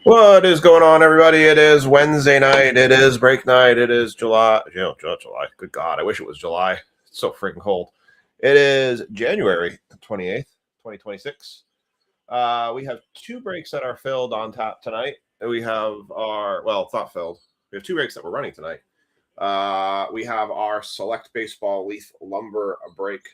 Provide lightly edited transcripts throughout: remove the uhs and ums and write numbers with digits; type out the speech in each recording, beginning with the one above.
What is going on, everybody? It is Wednesday night. It is break night. It is July. July. Good God, I wish it was July. It's so freaking cold. It is January 28th, 2026. We have two breaks that are filled on tap tonight. We have not filled. We have two breaks that we're running tonight. We have our Select Baseball Leaf Lumber break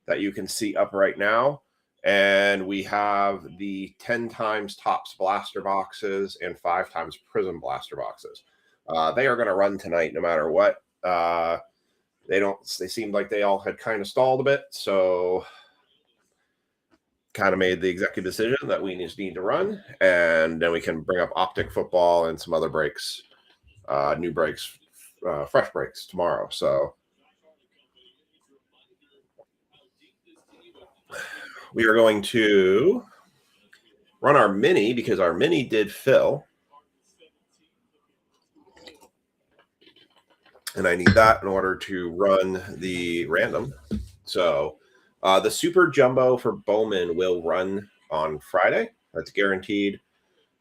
that you can see up right now. And we have the 10 times Topps blaster boxes and 5 times Prism blaster boxes. They are going to run tonight no matter what. They seemed like they all had kind of stalled a bit, so kind of made the executive decision that we just need to run, and then we can bring up Optic Football and some other breaks, new breaks, fresh breaks tomorrow. So we are going to run our mini because our mini did fill. And I need that in order to run the random. So the Super Jumbo for Bowman will run on Friday. That's guaranteed.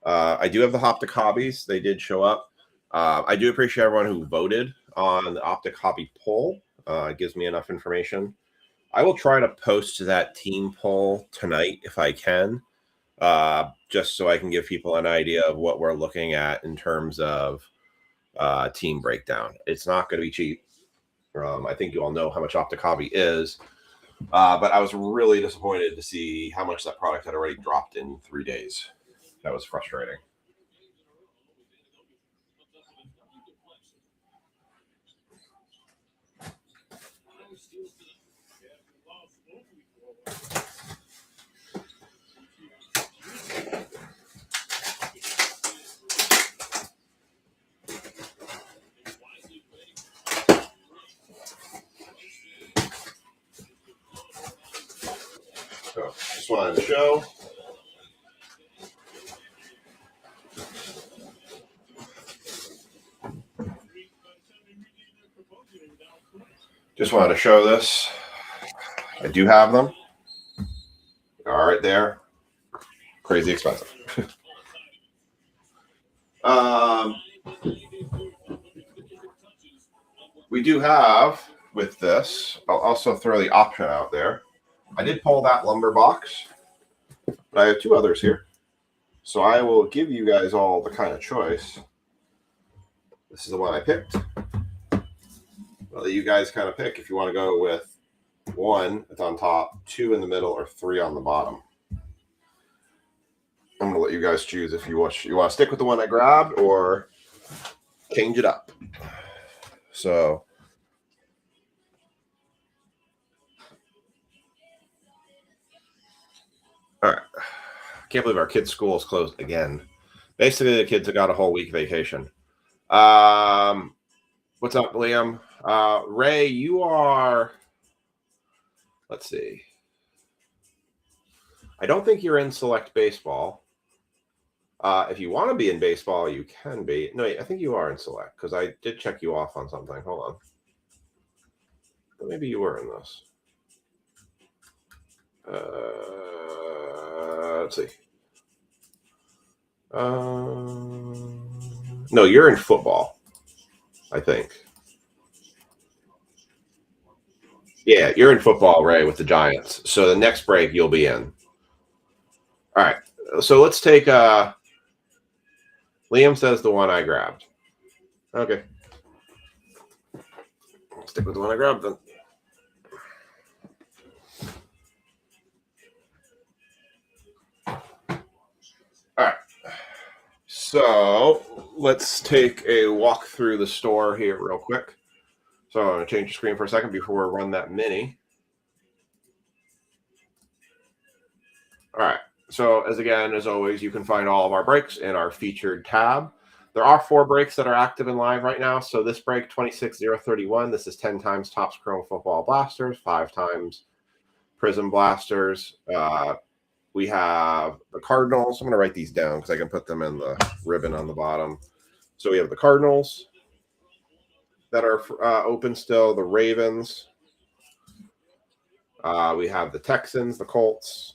I do have the Optic Hobbies. They did show up. I do appreciate everyone who voted on the Optic Hobby poll. It gives me enough information. I will try to post that team poll tonight if I can, just so I can give people an idea of what we're looking at in terms of team breakdown. It's not going to be cheap. I think you all know how much Optic Hobby is, but I was really disappointed to see how much that product had already dropped in 3 days. That was frustrating. So just wanted to show. Just wanted to show this. I do have them. All right, there. Crazy expensive. We do have with this. I'll also throw the option out there. I did pull that lumber box, but I have two others here. So I will give you guys all the kind of choice. This is the one I picked. I'll let you guys kind of pick if you want to go with 1 that's on top, 2 in the middle, or 3 on the bottom. I'm going to let you guys choose if you want to stick with the one I grabbed or change it up. So all right. Can't believe our kids' school is closed again. Basically, the kids have got a whole week vacation. What's up, Liam? Ray, you are. Let's see. I don't think you're in Select Baseball. If you want to be in baseball, you can be. No, I think you are in Select because I did check you off on something. Hold on. But maybe you were in this. Let's see. No, you're in football, I think. Yeah, you're in football, Ray, with the Giants. So the next break you'll be in. All right. So let's take Liam says the one I grabbed. Okay. I'll stick with the one I grabbed then. All right. So let's take a walk through the store here real quick. So I'm going to change the screen for a second before we run that mini. All right. So as always, you can find all of our breaks in our featured tab. There are 4 breaks that are active and live right now. So this break, 26031, this is 10 times Topps Chrome Football Blasters, 5 times Prism Blasters. We have the Cardinals. I'm going to write these down because I can put them in the ribbon on the bottom. So we have the Cardinals that are open still, the Ravens. We have the Texans, the Colts.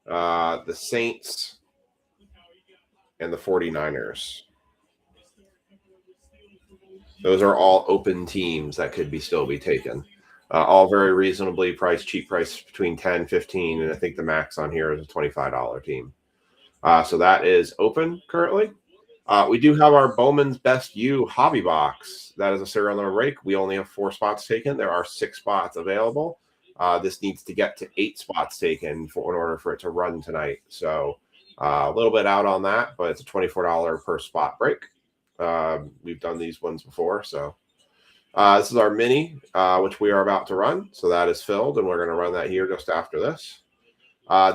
the Saints, and the 49ers. Those are all open teams that could still be taken. All very reasonably priced, cheap price between 10, 15, and I think the max on here is a $25 team. So that is open currently. We do have our Bowman's Best You hobby box. That is a serial number break. We only have 4 spots taken. There are 6 spots available. This needs to get to 8 spots taken in order for it to run tonight. So a little bit out on that, but it's a $24 per spot break. We've done these ones before. So this is our mini, which we are about to run. So that is filled, and we're going to run that here just after this.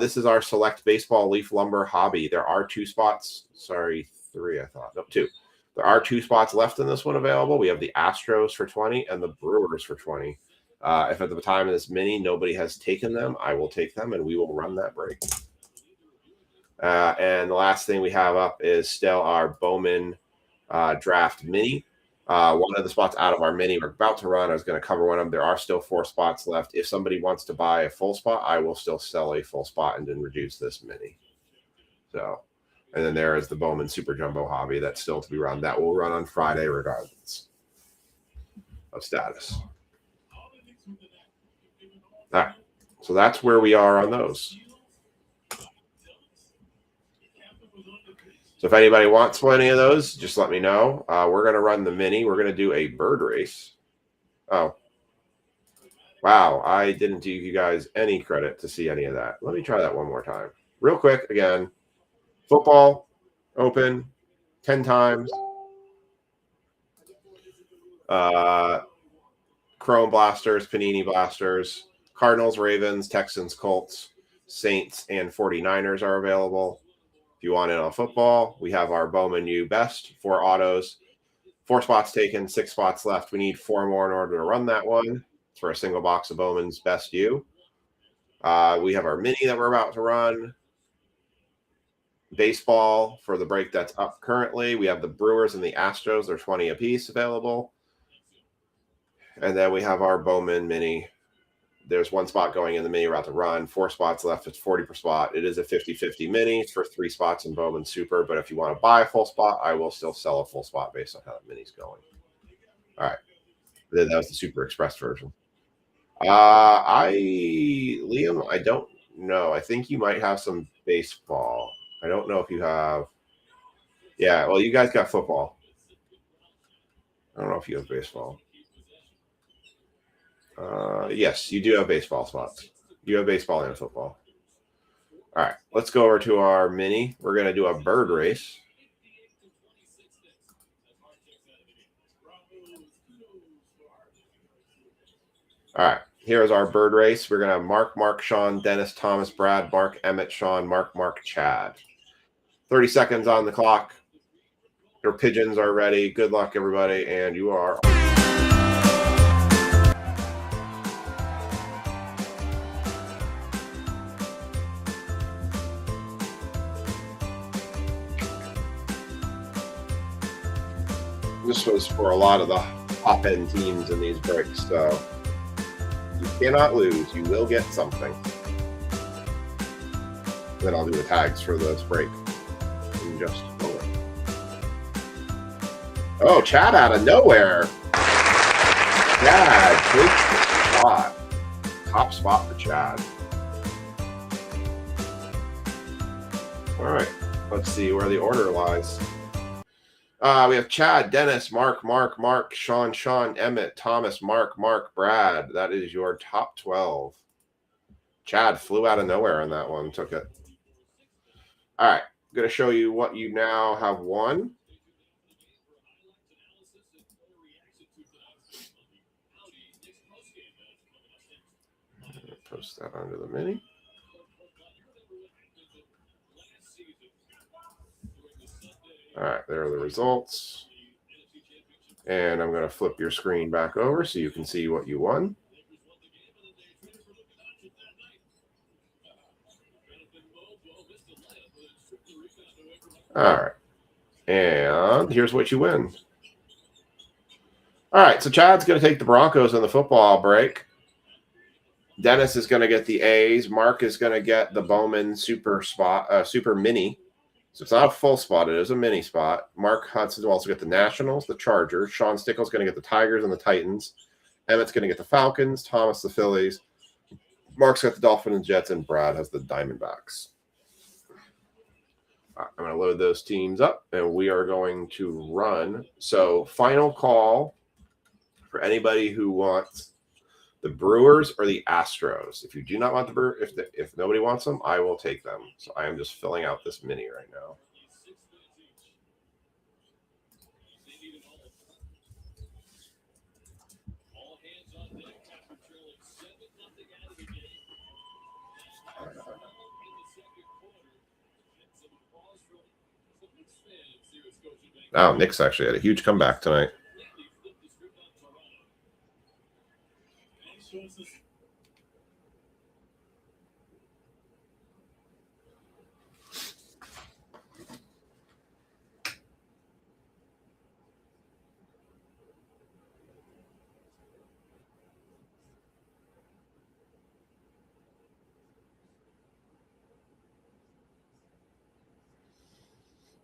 This is our Select Baseball Leaf Lumber hobby. There are 2 spots. Sorry, 3, I thought. No, 2. There are 2 spots left in this one available. We have the Astros for 20 and the Brewers for 20. If at the time of this mini nobody has taken them, I will take them, and we will run that break. And the last thing we have up is still our Bowman Draft Mini. One of the spots out of our mini we're about to run. I was going to cover one of them. There are still 4 spots left. If somebody wants to buy a full spot, I will still sell a full spot and then reduce this mini. So, and then there is the Bowman Super Jumbo hobby that's still to be run. That will run on Friday regardless of status. All right. So that's where we are on those. So if anybody wants any of those, just let me know. We're going to run the mini. We're going to do a bird race. Oh. Wow. I didn't give you guys any credit to see any of that. Let me try that one more time. Real quick, again. Football, open, 10 times. Chrome Blasters, Panini Blasters. Cardinals, Ravens, Texans, Colts, Saints, and 49ers are available. If you want in on football, we have our Bowman U Best, 4 autos, 4 spots taken, 6 spots left. We need 4 more in order to run that one. It's for a single box of Bowman's Best U. We have our mini that we're about to run. Baseball for the break that's up currently. We have the Brewers and the Astros. They're 20 apiece available. And then we have our Bowman mini. There's 1 spot going in the mini we're about to run. 4 spots left. It's 40 per spot. It is a 50-50 mini. It's for 3 spots in Bowman Super. But if you want to buy a full spot, I will still sell a full spot based on how that mini's going. All right. Then that was the Super Express version. Liam, I don't know. I think you might have some baseball. I don't know if you have. Yeah, well, you guys got football. I don't know if you have baseball. Yes, you do have baseball spots. You have baseball and football. All right, let's go over to our mini. We're going to do a bird race. All right, here's our bird race. We're going to have Mark, Sean, Dennis, Thomas, Brad, Mark, Emmett, Sean, Mark, Chad. 30 seconds on the clock. Your pigeons are ready. Good luck, everybody, and you are. This was for a lot of the top-end teams in these breaks, so you cannot lose. You will get something. Then I'll do the tags for this break in just a moment. Oh, Chad out of nowhere. Chad takes the spot. Top spot for Chad. All right, let's see where the order lies. We have Chad, Dennis, Mark, Sean, Emmett, Thomas, Mark, Brad. That is your top 12. Chad flew out of nowhere on that one. Took it. All right. I'm going to show you what you now have won. Post that onto the mini. All right, there are the results. And I'm going to flip your screen back over so you can see what you won. All right. And here's what you win. All right, so Chad's going to take the Broncos in the football break. Dennis is going to get the A's. Mark is going to get the Bowman super spot, super mini. So it's not a full spot. It is a mini spot. Mark Hudson will also get the Nationals, the Chargers. Sean Stickle's going to get the Tigers and the Titans. Emmett's going to get the Falcons. Thomas, the Phillies. Mark's got the Dolphins and Jets, and Brad has the Diamondbacks. All right, I'm going to load those teams up, and we are going to run. So final call for anybody who wants the Brewers or the Astros. If you do not want the Brewers, if nobody wants them, I will take them. So I am just filling out this mini right now. Oh, Knicks actually had a huge comeback tonight.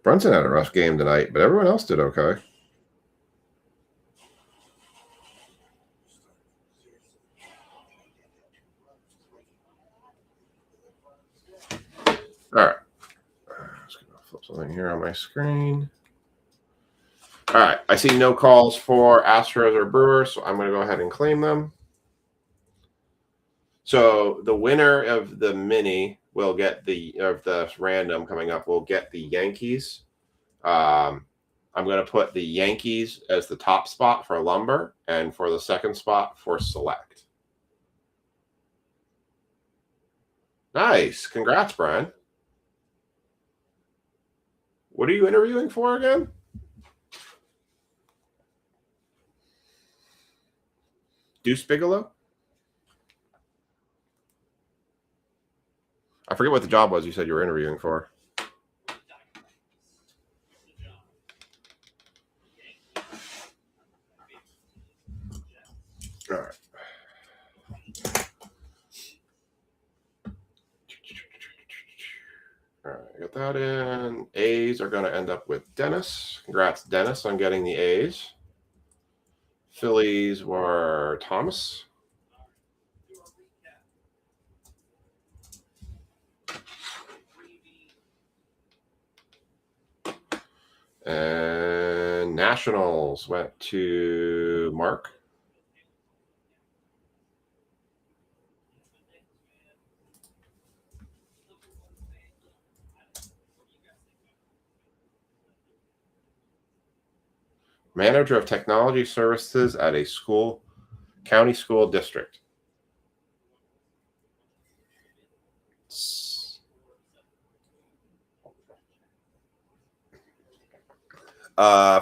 Brunson had a rough game tonight, but everyone else did okay. All right. Just going to flip something here on my screen. All right. I see no calls for Astros or Brewers, so I'm going to go ahead and claim them. So the winner of the mini will get the random coming up will get the Yankees. I'm going to put the Yankees as the top spot for lumber and for the second spot for select. Nice. Congrats, Brian. What are you interviewing for again? Deuce Bigelow? I forget what the job was you said you were interviewing for. All right. All right, I got that in. A's are going to end up with Dennis. Congrats, Dennis, on getting the A's. Phillies were Thomas. And Nationals went to Mark. Manager of Technology Services at a county school district.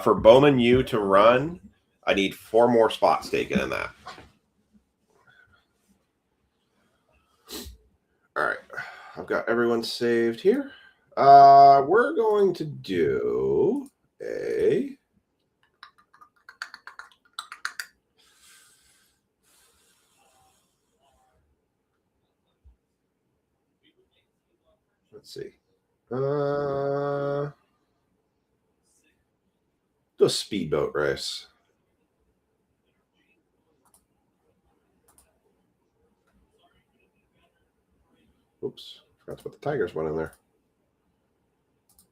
For Bowman U to run, I need 4 more spots taken in that. All right. I've got everyone saved here. We're going to do a... Let's see. Do a speedboat race. Oops, forgot to put the Tigers one in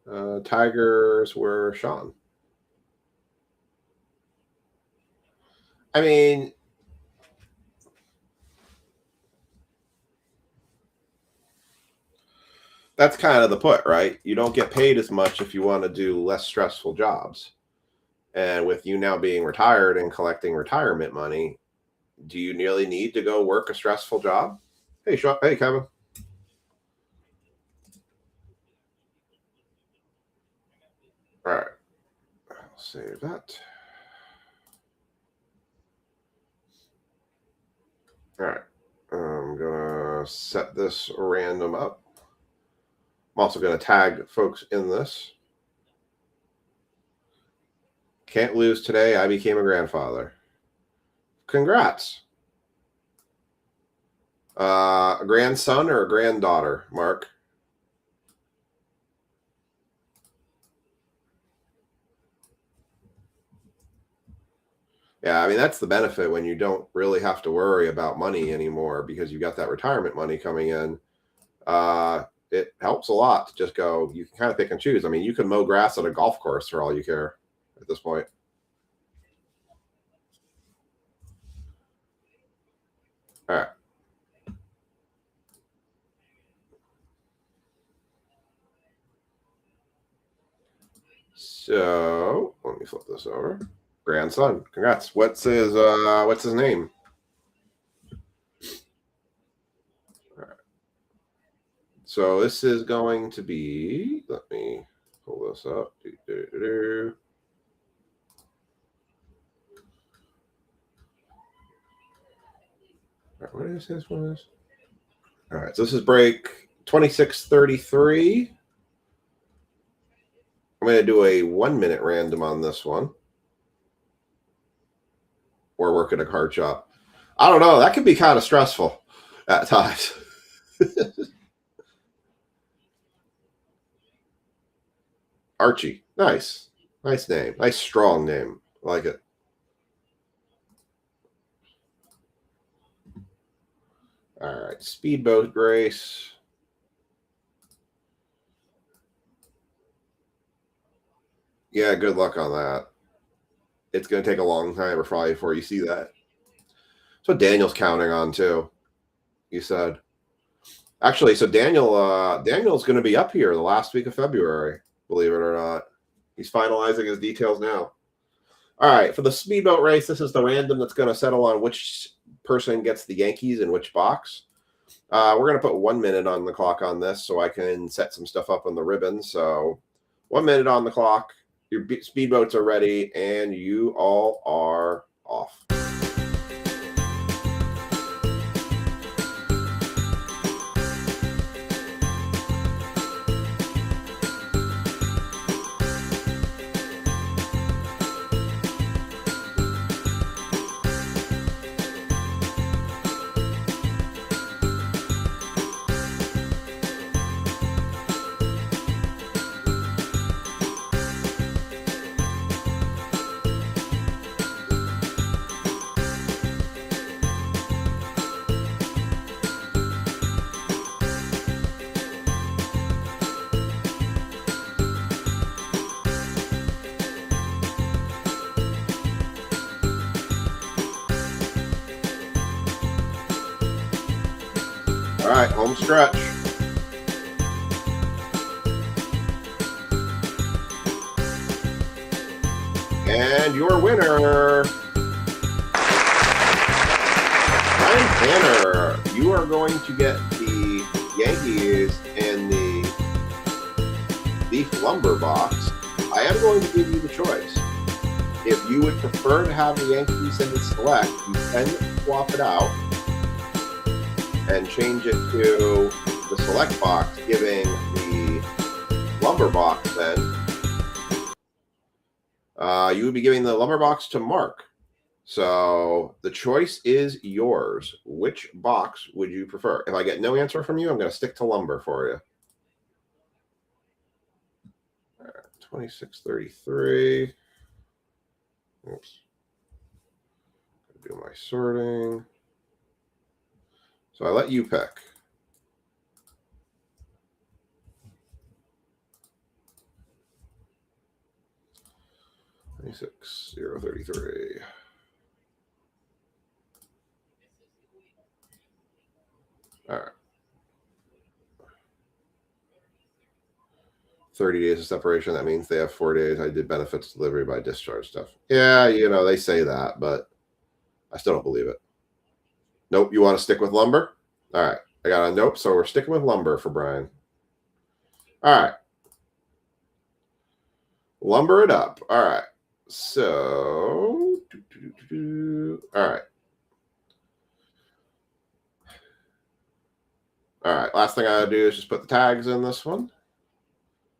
there. Tigers were Sean. I mean, that's kind of the put, right? You don't get paid as much if you want to do less stressful jobs. And with you now being retired and collecting retirement money, do you nearly need to go work a stressful job? Hey, Sean. Hey, Kevin. All right. I'll save that. All right. I'm going to set this random up. I'm also going to tag folks in this. Can't lose today. I became a grandfather. Congrats. A grandson or a granddaughter, Mark? Yeah, I mean, that's the benefit when you don't really have to worry about money anymore because you got that retirement money coming in. It helps a lot to just go, you can kind of pick and choose. I mean, you can mow grass at a golf course for all you care at this point. All right. So let me flip this over. Grandson, congrats. What's his name? All right. So this is going to be, let me pull this up. All right, what did I say this one is? All right, so this is break 2633. I'm going to do a 1 minute random on this one. Or work at a card shop. I don't know. That could be kind of stressful at times. Archie. Nice. Nice name. Nice, strong name. I like it. All right. Speedboat Grace. Yeah, good luck on that. It's going to take a long time probably before you see that. So Daniel's counting on too. You said. Actually, so Daniel's going to be up here the last week of February, believe it or not. He's finalizing his details now. All right, for the speedboat race, this is the random that's going to settle on which person gets the Yankees in which box. We're going to put 1 minute on the clock on this so I can set some stuff up on the ribbon. So 1 minute on the clock. Your speedboats are ready, and you all are off. All right, home stretch. And your winner, Brian Tanner. You are going to get the Yankees in the Beef Lumber box. I am going to give you the choice. If you would prefer to have the Yankees in the select, you can swap it out and change it to the select box, giving the lumber box then. You would be giving the lumber box to Mark. So the choice is yours. Which box would you prefer? If I get no answer from you, I'm going to stick to lumber for you. All right, 2633. Oops. Do my sorting. So I let you pick. $26,033. All right. 30 days of separation. That means they have 4 days. I did benefits delivery by discharge stuff. Yeah, they say that, but I still don't believe it. Nope. You want to stick with lumber? All right. I got a nope. So we're sticking with lumber for Brian. All right. Lumber it up. All right. So, all right. All right. Last thing I gotta do is just put the tags in this one.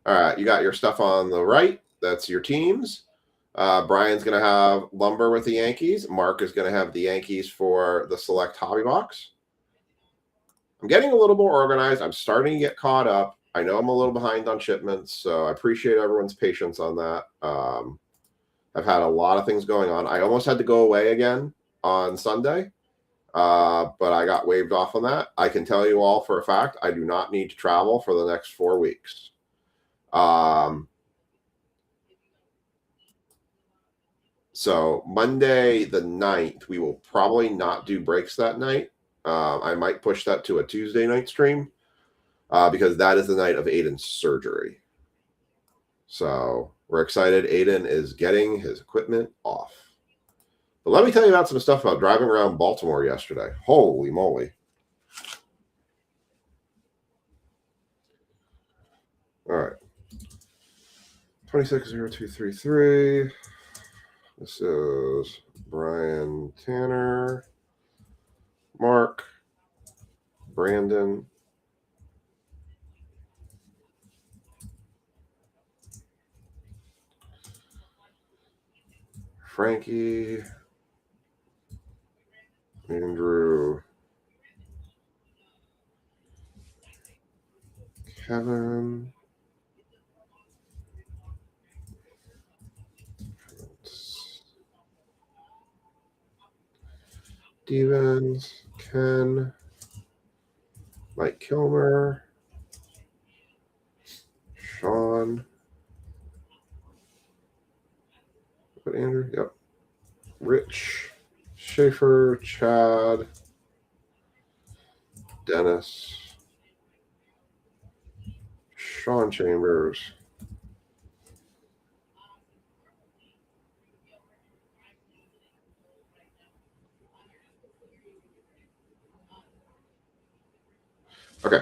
All right. You got your stuff on the right. That's your teams. Brian's going to have lumber with the Yankees. Mark is going to have the Yankees for the select hobby box. I'm getting a little more organized. I'm starting to get caught up. I know I'm a little behind on shipments, so I appreciate everyone's patience on that. I've had a lot of things going on. I almost had to go away again on Sunday, but I got waived off on that. I can tell you all for a fact, I do not need to travel for the next 4 weeks. So Monday the 9th, we will probably not do breaks that night. I might push that to a Tuesday night stream because that is the night of Aiden's surgery. So we're excited. Aiden is getting his equipment off. But let me tell you about some stuff about driving around Baltimore yesterday. Holy moly. All right. 260233. This is Brian Tanner, Mark, Brandon, Frankie, Andrew, Kevin, Stevens, Ken, Mike Kilmer, Sean, what, Andrew? Yep. Rich, Schaefer, Chad, Dennis, Sean Chambers, okay.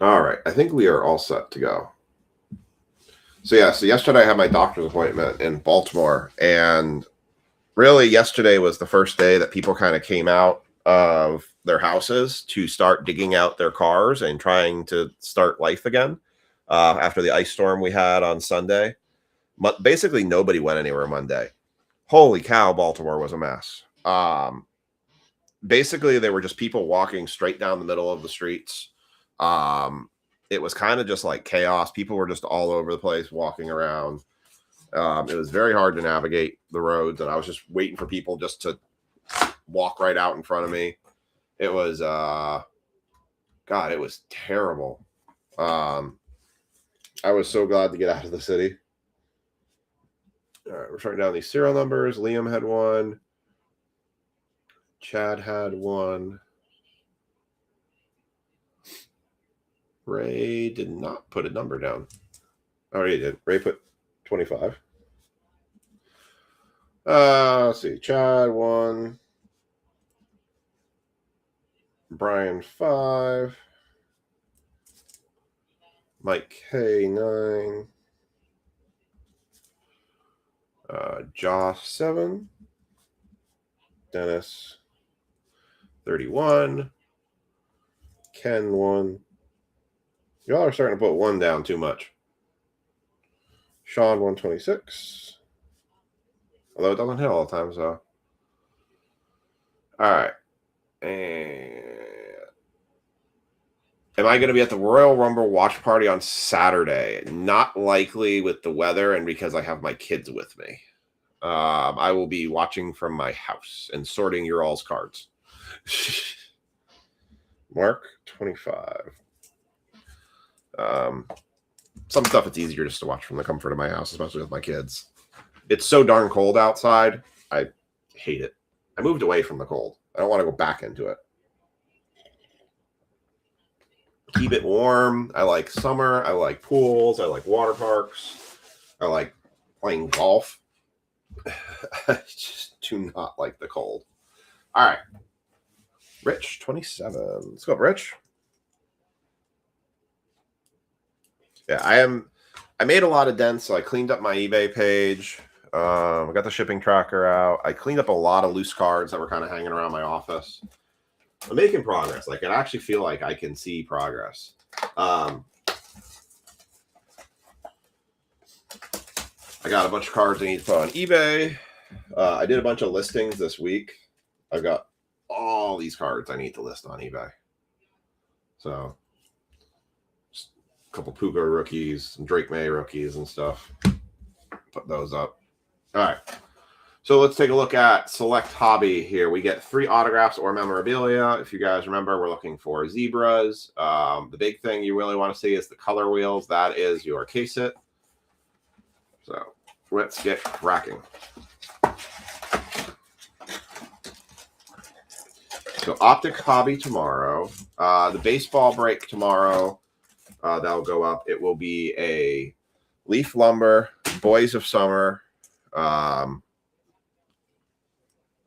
All right. I think we are all set to go. So yesterday I had my doctor's appointment in Baltimore, and really yesterday was the first day that people kind of came out of their houses to start digging out their cars and trying to start life again after the ice storm we had on Sunday. Basically nobody went anywhere Monday. Holy cow, Baltimore was a mess. Basically they were just people walking straight down the middle of the streets. It was kind of just like chaos. People were just all over the place walking around. It was very hard to navigate the roads, and I was just waiting for people just to walk right out in front of me. It was, God, it was terrible. I was so glad to get out of the city. All right, we're starting down these serial numbers. Liam had one. Chad had one. Ray did not put a number down. Oh, he did. Ray put 25. Let's see. Chad 1. Brian 5. Mike K 9. Josh 7. Dennis 31. Ken 1. Y'all are starting to put 1 down too much. Sean 126. Although it doesn't hit all the time, so. All right. And am I going to be at the Royal Rumble watch party on Saturday? Not likely with the weather and because I have my kids with me. I will be watching from my house and sorting your all's cards. Mark 25. Some stuff it's easier just to watch from the comfort of my house, especially with my kids. It's so darn cold outside. I hate it. I moved away from the cold. I don't want to go back into it. Keep it warm. I like summer. I like pools. I like water parks. I like playing golf. I just do not like the cold. All right. Rich, 27. Let's go, Rich. Yeah, I made a lot of dents, so I cleaned up my eBay page. I got the shipping tracker out. I cleaned up a lot of loose cards that were kind of hanging around my office. I'm making progress. Like, I actually feel like I can see progress. I got a bunch of cards I need to put on eBay. I did a bunch of listings this week. I've got all these cards I need to list on eBay. So, just a couple Puka rookies, some Drake May rookies and stuff. Put those up. All right. So let's take a look at Select Hobby here. We get 3 autographs or memorabilia. If you guys remember, we're looking for zebras. The big thing you really want to see is the color wheels. That is your case hit. So let's get cracking. So Optic Hobby tomorrow. The baseball break tomorrow, that'll go up. It will be a Leaf Lumber, Boys of Summer,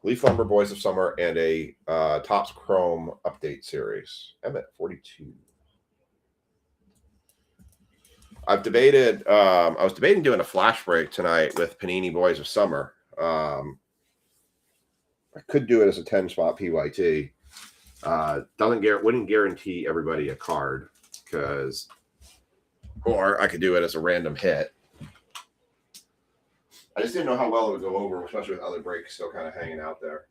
Leaf Lumber, Boys of Summer, and a Topps Chrome update series. I'm at 42. I've debated. I was debating doing a flash break tonight with Panini Boys of Summer. I could do it as a 10-spot PYT. Wouldn't guarantee everybody a card or I could do it as a random hit. I just didn't know how well it would go over, especially with other breaks still kind of hanging out there.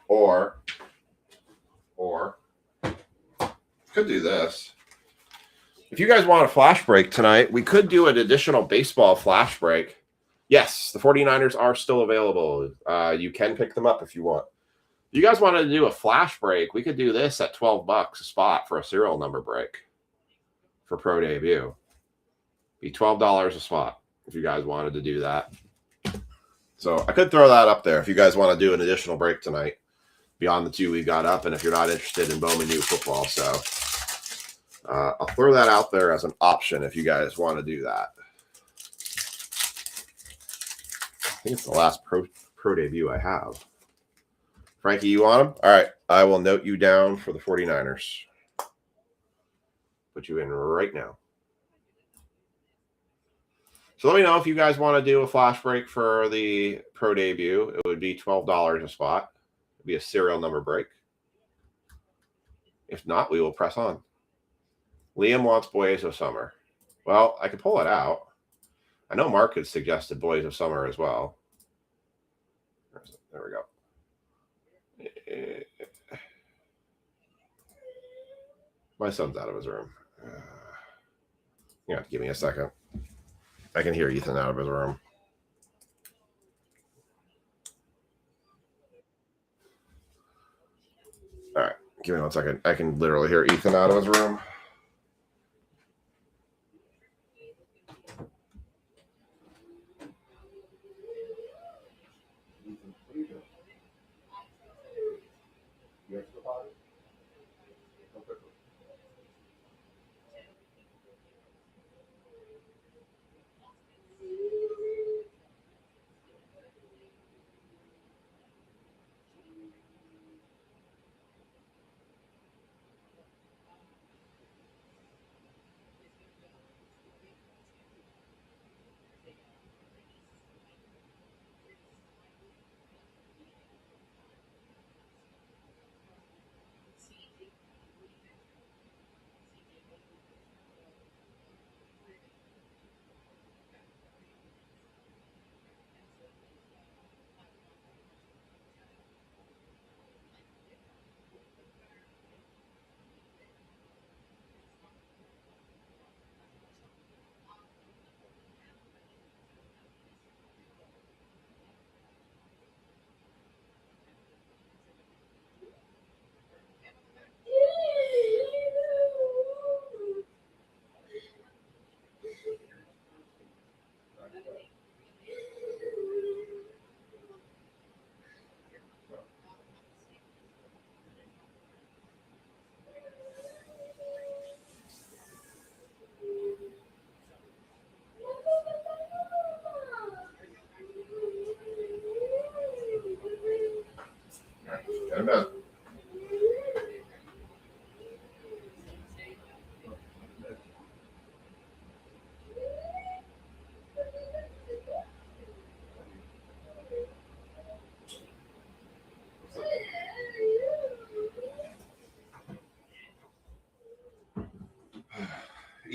Or could do this. If you guys want a flash break tonight, we could do an additional baseball flash break. Yes, the 49ers are still available. You can pick them up if you want. If you guys wanted to do a flash break, we could do this at $12 a spot for a serial number break for Pro Debut. Be $12 a spot if you guys wanted to do that. So I could throw that up there if you guys want to do an additional break tonight beyond the 2 we got up, and if you're not interested in Bowman U football. So I'll throw that out there as an option if you guys want to do that. I think it's the last pro debut I have. Frankie, you want him? All right. I will note you down for the 49ers. Put you in right now. So let me know if you guys want to do a flash break for the pro debut. It would be $12 a spot. It would be a serial number break. If not, we will press on. Liam wants Boys of Summer. Well, I could pull it out. I know Mark had suggested Boys of Summer as well. There we go. My son's out of his room. You have to give me a second. I can hear Ethan out of his room. All right. Give me 1 second. I can literally hear Ethan out of his room. Amen.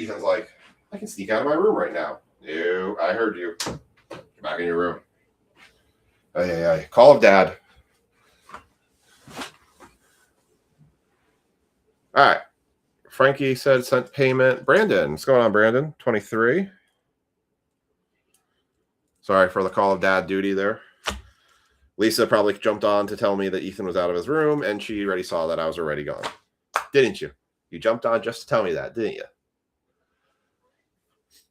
Ethan's like, I can sneak out of my room right now. No, I heard you. Get back in your room. Ay. Call of Dad. All right. Frankie said sent payment. Brandon, what's going on, Brandon? 23. Sorry for the call of Dad duty there. Lisa probably jumped on to tell me that Ethan was out of his room, and she already saw that I was already gone. Didn't you? You jumped on just to tell me that, didn't you?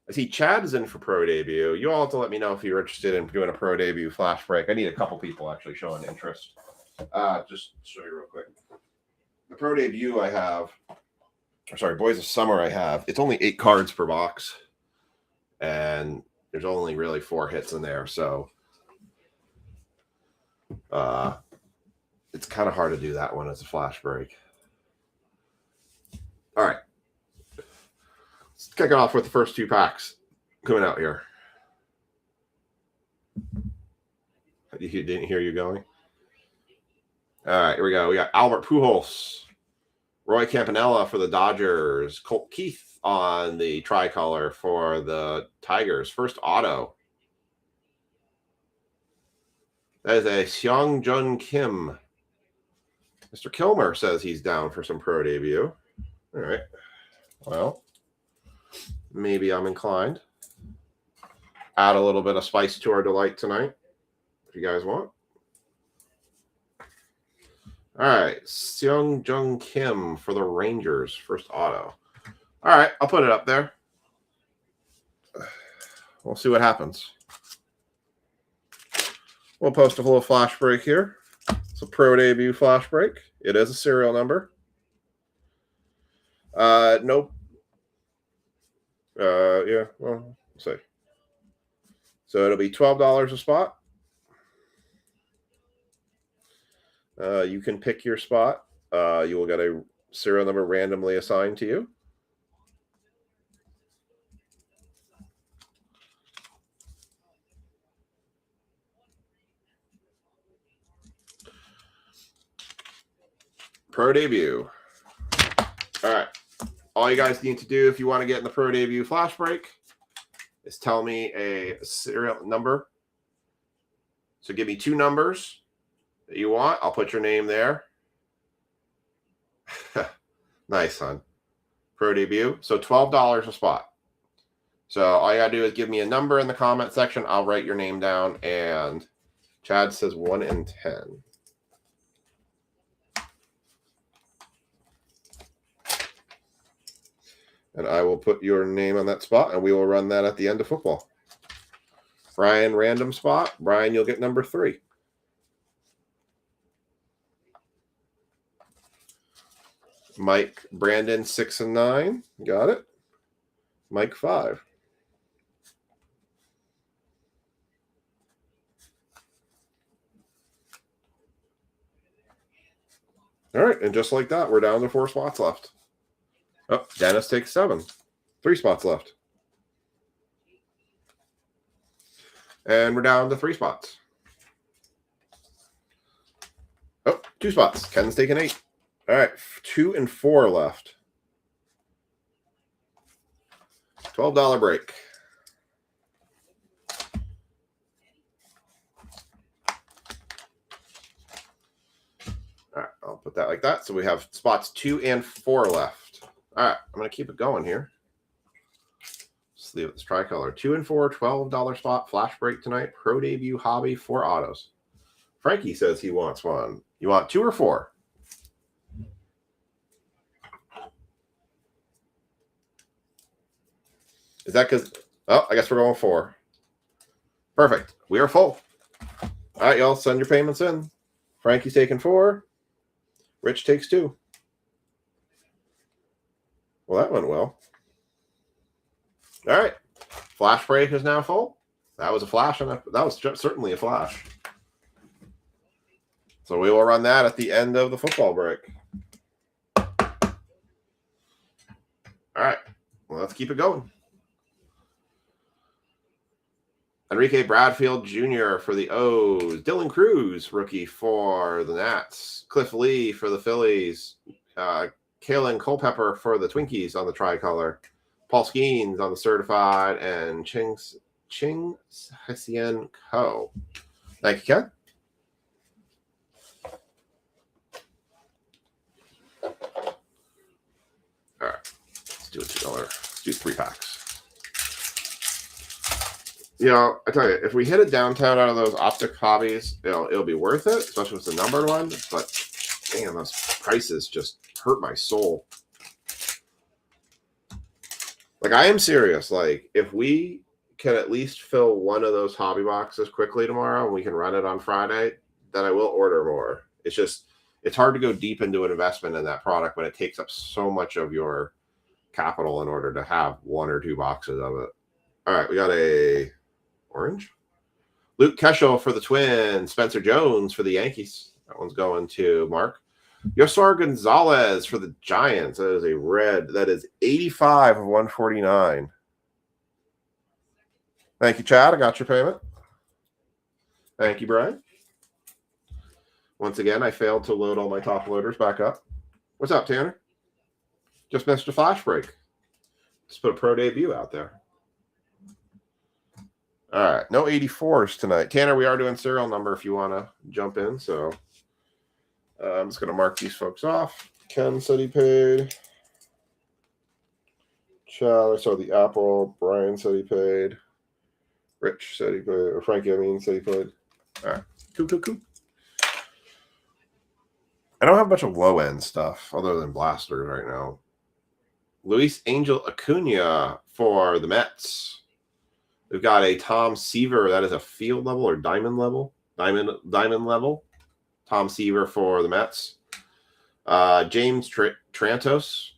I see Chad is in for pro debut. You all have to let me know if you're interested in doing a pro debut flash break. I need a couple people actually showing interest. Just show you real quick. The pro debut I have, Boys of Summer I have, it's only 8 cards per box. And there's only really 4 hits in there. So it's kind of hard to do that one as a flash break. All right. Let's kick it off with the first 2 packs coming out here. You didn't hear you going? All right, here we go. We got Albert Pujols, Roy Campanella for the Dodgers, Colt Keith on the tricolor for the Tigers. First auto. That is a Seong Jun Kim. Mr. Kilmer says he's down for some pro debut. All right. Well, maybe I'm inclined. Add a little bit of spice to our delight tonight, if you guys want. All right. Seong Jun Kim for the Rangers. First auto. All right. I'll put it up there. We'll see what happens. We'll post a little flash break here. It's a pro debut flash break. It is a serial number. Nope. Yeah, well, let's see. So it'll be $12 a spot. You can pick your spot. You will get a serial number randomly assigned to you. Pro debut. All right. All you guys need to do if you want to get in the pro debut flash break is tell me a serial number. So give me 2 numbers that you want. I'll put your name there. Nice, son. Pro debut. So $12 a spot. So all you got to do is give me a number in the comment section. I'll write your name down. And Chad says 1 in 10. And I will put your name on that spot, and we will run that at the end of football. Brian, random spot. Brian, you'll get number 3. Mike, Brandon, 6 and 9. Got it. Mike, 5. All right, and just like that, we're down to 4 spots left. Oh, Dennis takes 7. 3 spots left. And we're down to 3 spots. Oh, 2 spots. Ken's taking 8. All right, 2 and 4 left. $12 break. All right, I'll put that like that. So we have spots 2 and 4 left. All right, I'm going to keep it going here. Just leave it this tricolor. 2 and 4, $12 spot. Flash break tonight. Pro debut hobby, 4 autos. Frankie says he wants one. You want 2 or 4? Is that because... Oh, I guess we're going 4. Perfect. We are full. All right, y'all. Send your payments in. Frankie's taking 4. Rich takes 2. Well, that went well. All right. Flash break is now full. That was a flash. That was certainly a flash. So we will run that at the end of the football break. All right. Well, let's keep it going. Enrique Bradfield Jr. for the O's. Dylan Cruz, rookie for the Nats. Cliff Lee for the Phillies. Kalen Culpepper for the Twinkies on the tricolor. Paul Skeens on the certified, and Ching Hsien Ko. Thank you, Ken. All right, let's do $2. Let's do 3 packs. You know, I tell you, if we hit a downtown out of those Optic Hobbies, it'll be worth it, especially with the numbered one. But damn, those prices just hurt my soul. Like, I am serious. Like, if we can at least fill one of those hobby boxes quickly tomorrow and we can run it on Friday, then I will order more. It's just, it's hard to go deep into an investment in that product when it takes up so much of your capital in order to have 1 or 2 boxes of it. All right, we got a orange. Luke Keschel for the Twins. Spencer Jones for the Yankees. That one's going to Mark. Yosar Gonzalez for the Giants. That is a red. That is 85 of 149. Thank you, Chad. I got your payment. Thank you, Brian. Once again, I failed to load all my top loaders back up. What's up, Tanner? Just missed a flash break. Just put a pro debut out there. All right, no 84s tonight. Tanner, we are doing serial number if you want to jump in. So I'm just going to mark these folks off. Ken said he paid. Chad, I saw the Apple. Brian said he paid. Rich said he paid. Or Frankie, said he paid. All right, cool. I don't have a bunch of low-end stuff other than blasters right now. Luis Angel Acuna for the Mets. We've got a Tom Seaver. That is a field level or diamond level? Diamond level. Tom Seaver for the Mets. James Trantos.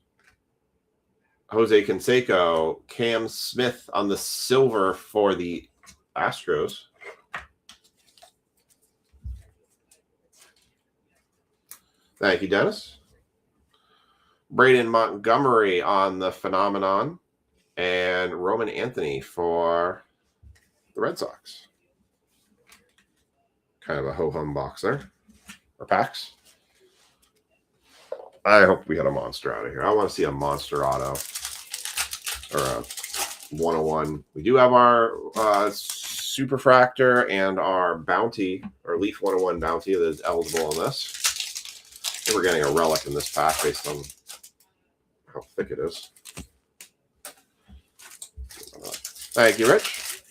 Jose Canseco. Cam Smith on the silver for the Astros. Thank you, Dennis. Braden Montgomery on the Phenomenon. And Roman Anthony for the Red Sox. Kind of a ho-hum box there. Or packs. I hope we had a monster out of here. I want to see a monster auto. Or a 101. We do have our Superfractor and our Bounty, or Leaf 101 Bounty that is eligible on this. I think we're getting a relic in this pack based on how thick it is. Thank you, Rich.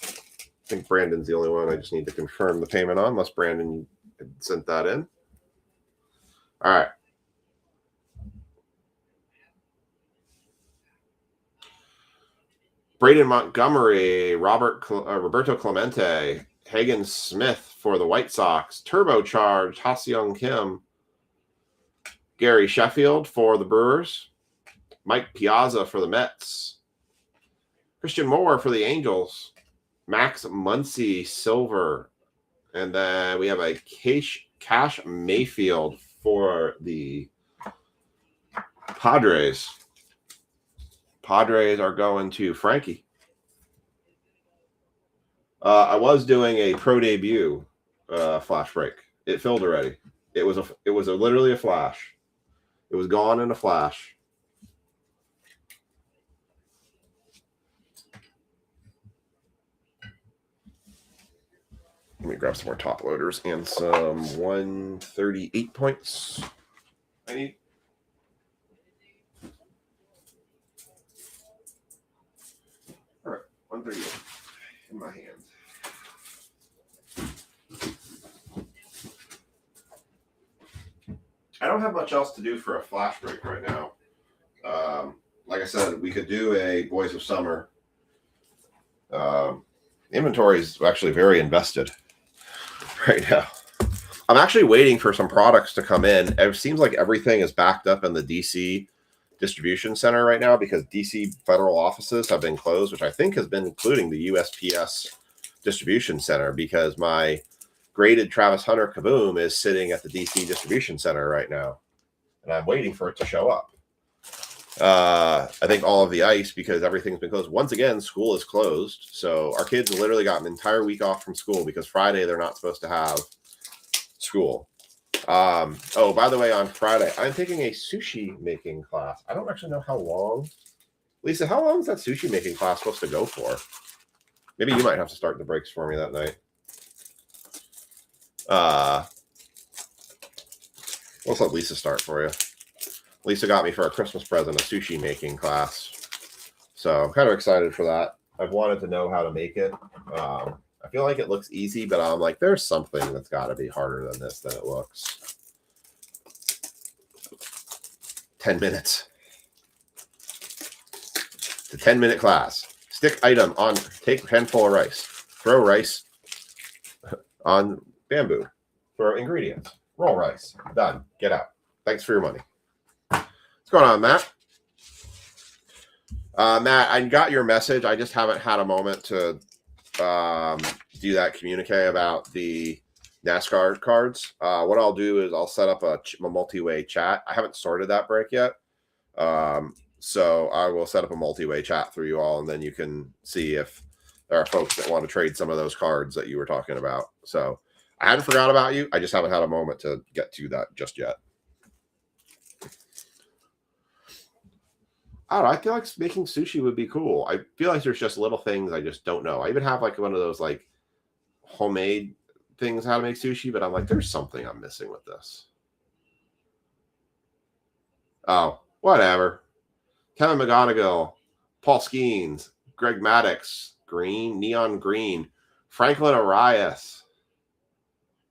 I think Brandon's the only one I just need to confirm the payment on, unless Brandon sent that in. All right. Braden Montgomery, Roberto Clemente, Hagen Smith for the White Sox, Turbocharged, Ha-Seong Kim, Gary Sheffield for the Brewers, Mike Piazza for the Mets, Christian Moore for the Angels, Max Muncy, silver, and then we have a Cash Mayfield for the Padres. Padres are going to Frankie. I was doing a pro debut flash break. It filled already. It was literally a flash. It was gone in a flash. Let me grab some more top loaders and some 138 points. I need. All right, 138 in my hand. I don't have much else to do for a flash break right now. Like I said, we could do a Boys of Summer. Inventory is actually very invested right now. I'm actually waiting for some products to come in. It seems like everything is backed up in the DC distribution center right now because DC federal offices have been closed, which I think has been including the USPS distribution center because my graded Travis Hunter Kaboom is sitting at the DC distribution center right now. And I'm waiting for it to show up. I think all of the ice because everything's been closed. Once again, school is closed. So our kids literally got an entire week off from school because Friday they're not supposed to have school. Oh, by the way, on Friday, I'm taking a sushi making class. I don't actually know how long Lisa, how long is that sushi making class supposed to go for? Maybe you might have to start the breaks for me that night. Let's let Lisa start for you. Lisa got me for a Christmas present a sushi making class. So I'm kind of excited for that. I've wanted to know how to make it. I feel like it looks easy, but I'm like, there's something that's got to be harder than this than it looks. 10 minutes. It's a 10-minute class. Stick item on, take handful of rice. Throw rice on bamboo. Throw ingredients. Roll rice. Done. Get out. Thanks for your money. What's going on, Matt? Matt, I got your message. I just haven't had a moment to do that communique about the NASCAR cards. What I'll do is I'll set up a multi-way chat. I haven't sorted that break yet. So I will set up a multi-way chat through you all, and then you can see if there are folks that want to trade some of those cards that you were talking about. So I hadn't forgot about you. I just haven't had a moment to get to that just yet. I don't know. I feel like making sushi would be cool. I feel like there's just little things I just don't know. I even have like one of those like homemade things how to make sushi, but I'm like, there's something I'm missing with this. Oh, whatever. Kevin McGonigal, Paul Skeens, Greg Maddox, green, neon green, Franklin Arias,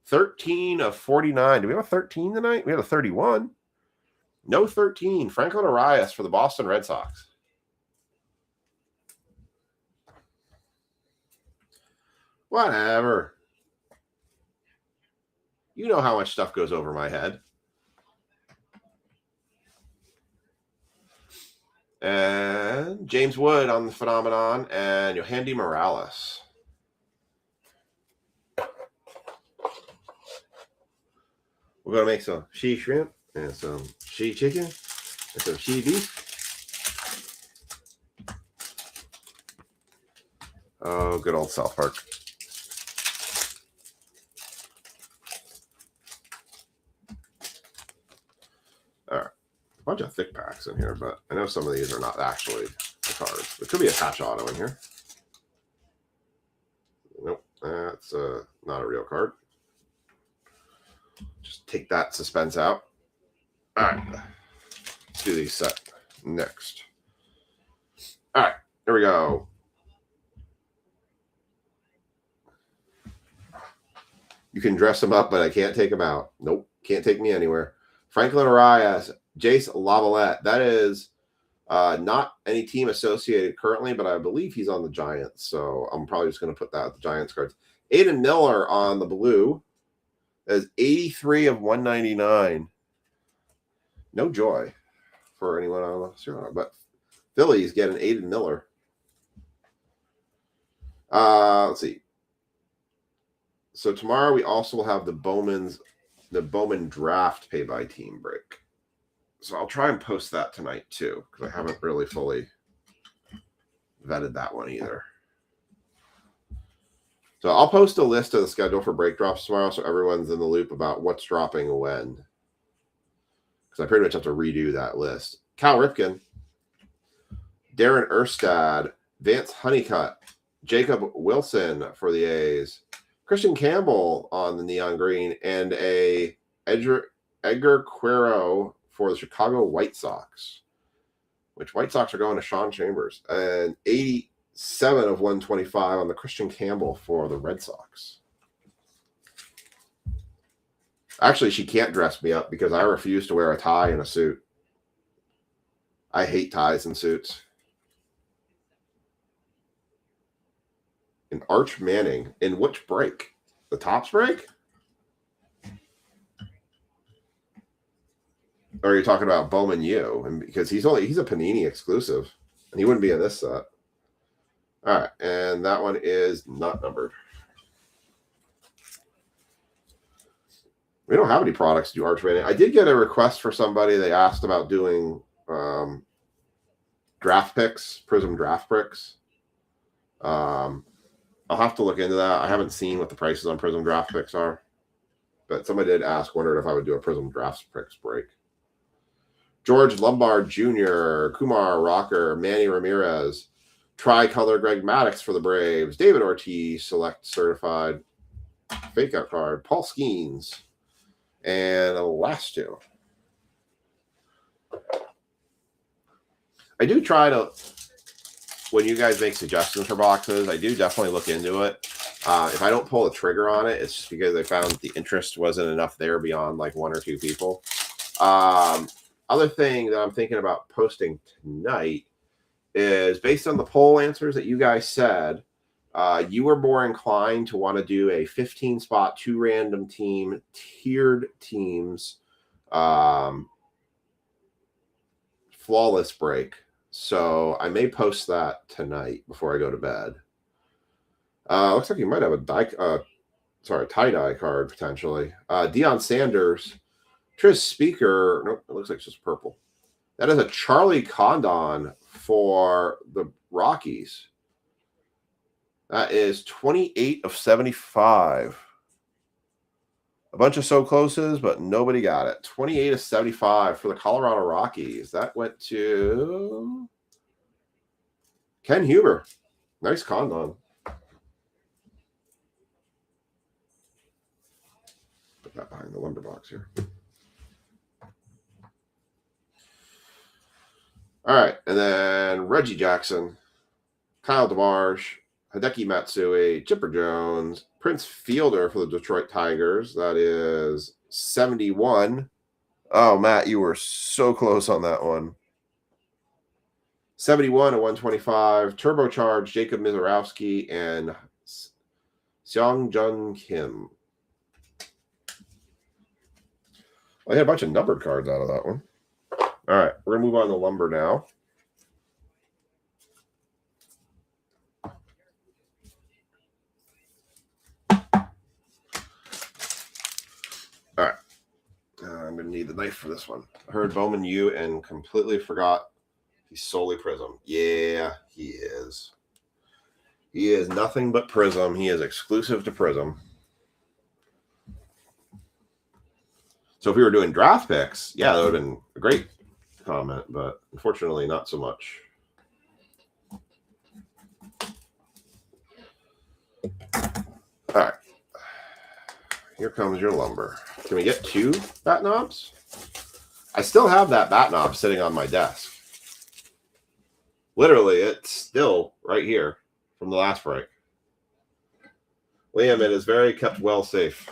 13 of 49. Do we have a 13 tonight? We have a 31. No 13. Franklin Arias for the Boston Red Sox. Whatever. You know how much stuff goes over my head. And James Wood on the Phenomenon and Yohandy Morales. We're going to make some she shrimp and some she chicken and some she beef. Oh, good old South Park. All right. A bunch of thick packs in here, but I know some of these are not actually the cards. There could be a patch auto in here. Nope, that's not a real card. Just take that suspense out. All right, let's do these set next. All right, here we go. You can dress them up, but I can't take them out. Nope, can't take me anywhere. Franklin Arias, Jace Lavalette. That is not any team associated currently, but I believe he's on the Giants. So I'm probably just going to put that at the Giants cards. Aiden Miller on the blue. That is 83 of 199. No joy for anyone on the zero, but Phillies get an Aiden Miller. Let's see. So tomorrow we also will have the Bowman draft pay by team break. So I'll try and post that tonight too, because I haven't really fully vetted that one either. So I'll post a list of the schedule for break drops tomorrow so everyone's in the loop about what's dropping when. Because I pretty much have to redo that list. Cal Ripken, Darren Erstad, Vance Honeycutt, Jacob Wilson for the A's, Christian Campbell on the neon green, and a Edgar Quero for the Chicago White Sox, which White Sox are going to Sean Chambers, and 87 of 125 on the Christian Campbell for the Red Sox. Actually, she can't dress me up because I refuse to wear a tie and a suit. I hate ties and suits. And Arch Manning. In which break? The Topps break? Or are you talking about Bowman U? And because he's a Panini exclusive, and he wouldn't be in this set. All right, and that one is not numbered. We don't have any products to do Arch Manning. I did get a request for somebody. They asked about doing draft picks, Prism draft picks. I'll have to look into that. I haven't seen what the prices on Prism draft picks are, but somebody did ask, wondered if I would do a Prism draft picks break. George Lombard Jr., Kumar Rocker, Manny Ramirez, Tricolor Greg Maddux for the Braves, David Ortiz, select certified fake out card, Paul Skeens, and the last two. I do try to, when you guys make suggestions for boxes, I do definitely look into it. If I don't pull the trigger on it, it's just because I found the interest wasn't enough there beyond like 1 or 2 people. Other thing that I'm thinking about posting tonight is based on the poll answers that you guys said, you were more inclined to want to do a 15-spot, 2 random team, tiered teams, flawless break. So I may post that tonight before I go to bed. Looks like you might have a tie-dye card potentially. Deion Sanders, Tris Speaker. Nope, it looks like it's just purple. That is a Charlie Condon for the Rockies. That is 28 of 75. A bunch of so closes, but nobody got it. 28 of 75 for the Colorado Rockies. That went to Ken Huber. Nice Condon. Put that behind the lumber box here. All right, and then Reggie Jackson, Kyle DeMarge, Hideki Matsui, Chipper Jones, Prince Fielder for the Detroit Tigers. That is 71. Oh, Matt, you were so close on that one. 71 of 125. Turbocharged, Jacob Mizorowski, and Seongjun Kim. I had a bunch of numbered cards out of that one. All right, we're going to move on to lumber now. All right. I'm going to need the knife for this one. I heard Bowman U and completely forgot he's solely Prism. Yeah, he is. He is nothing but Prism. He is exclusive to Prism. So if we were doing draft picks, yeah, that would have been a great comment, but unfortunately not so much. All right. Here comes your lumber. Can we get 2 bat knobs? I still have that bat knob sitting on my desk. Literally, it's still right here from the last break. Liam, it is very kept well safe.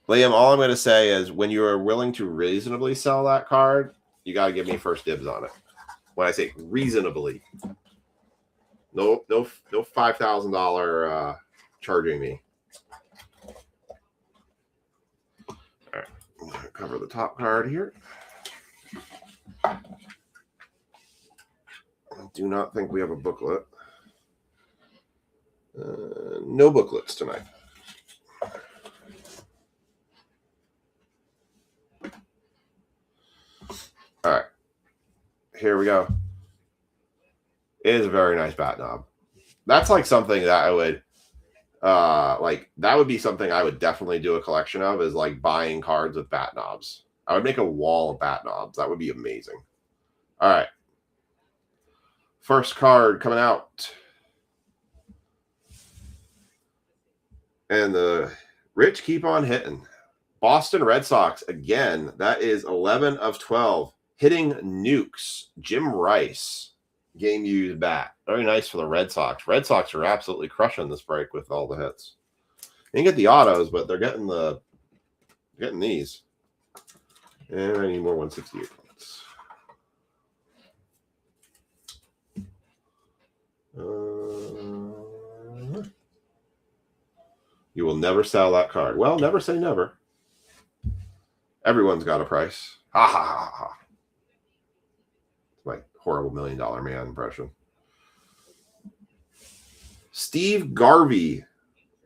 Liam, all I'm going to say is when you are willing to reasonably sell that card, you got to give me first dibs on it. When I say reasonably. No $5,000 charging me. All right, I'm going to cover the top card here. I do not think we have a booklet. No booklets tonight. All right, here we go. It is a very nice bat knob. That's like something that I would that would be something I would definitely do a collection of, is like buying cards with bat knobs. I would make a wall of bat knobs. That would be amazing. All right. First card coming out. And the Rich keep on hitting. Boston Red Sox again. That is 11 of 12. Hitting nukes. Jim Rice. Game used bat. Very nice for the Red Sox. Red Sox are absolutely crushing this break with all the hits. They didn't get the autos, but they're getting these. And I need more 168 points. You will never sell that card. Well, never say never. Everyone's got a price. Ha ha ha ha. It's my horrible $1 Million Man impression. Steve Garvey. I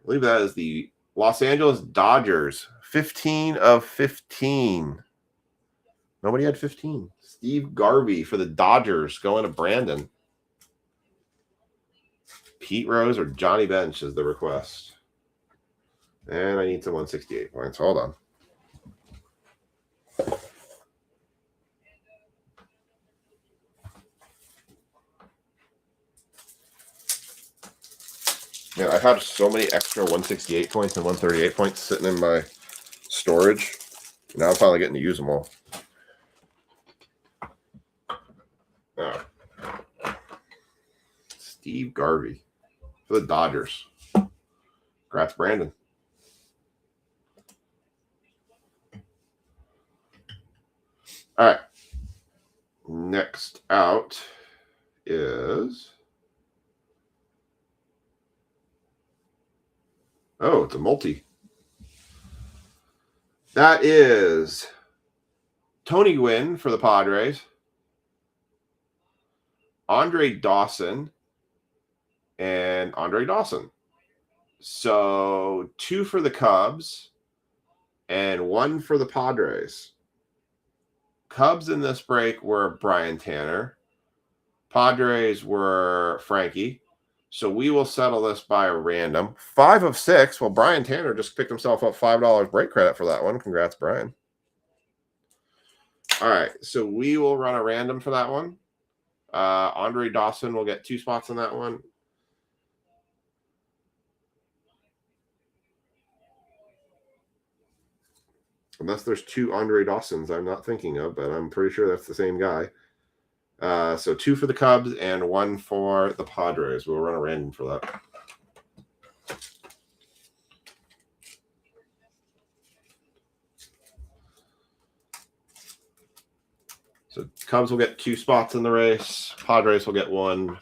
believe that is the Los Angeles Dodgers. 15 of 15. Nobody had 15. Steve Garvey for the Dodgers going to Brandon. Pete Rose or Johnny Bench is the request. And I need some 168 points. Hold on. I had so many extra 168 points and 138 points sitting in my storage. Now I'm finally getting to use them all. Oh. Steve Garvey for the Dodgers. Congrats, Brandon. All right. Next out is... Oh, it's a multi. That is Tony Gwynn for the Padres, Andre Dawson, and Andre Dawson. So 2 for the Cubs and 1 for the Padres. Cubs in this break were Brian Tanner. Padres were Frankie. So we will settle this by a random. 5 of 6. Well, Brian Tanner just picked himself up $5 break credit for that one. Congrats, Brian. All right. So we will run a random for that one. Andre Dawson will get 2 spots on that one. Unless there's 2 Andre Dawsons I'm not thinking of, but I'm pretty sure that's the same guy. So 2 for the Cubs and 1 for the Padres. We'll run a random for that. So Cubs will get 2 spots in the race. Padres will get 1.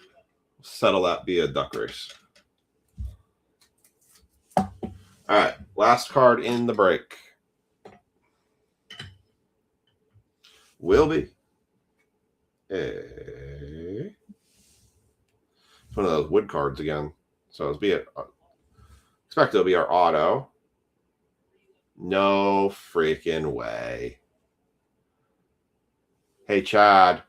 Settle that via duck race. All right. Last card in the break will be it's one of those wood cards again. So expect it'll be our auto. No freaking way. Hey, Chad.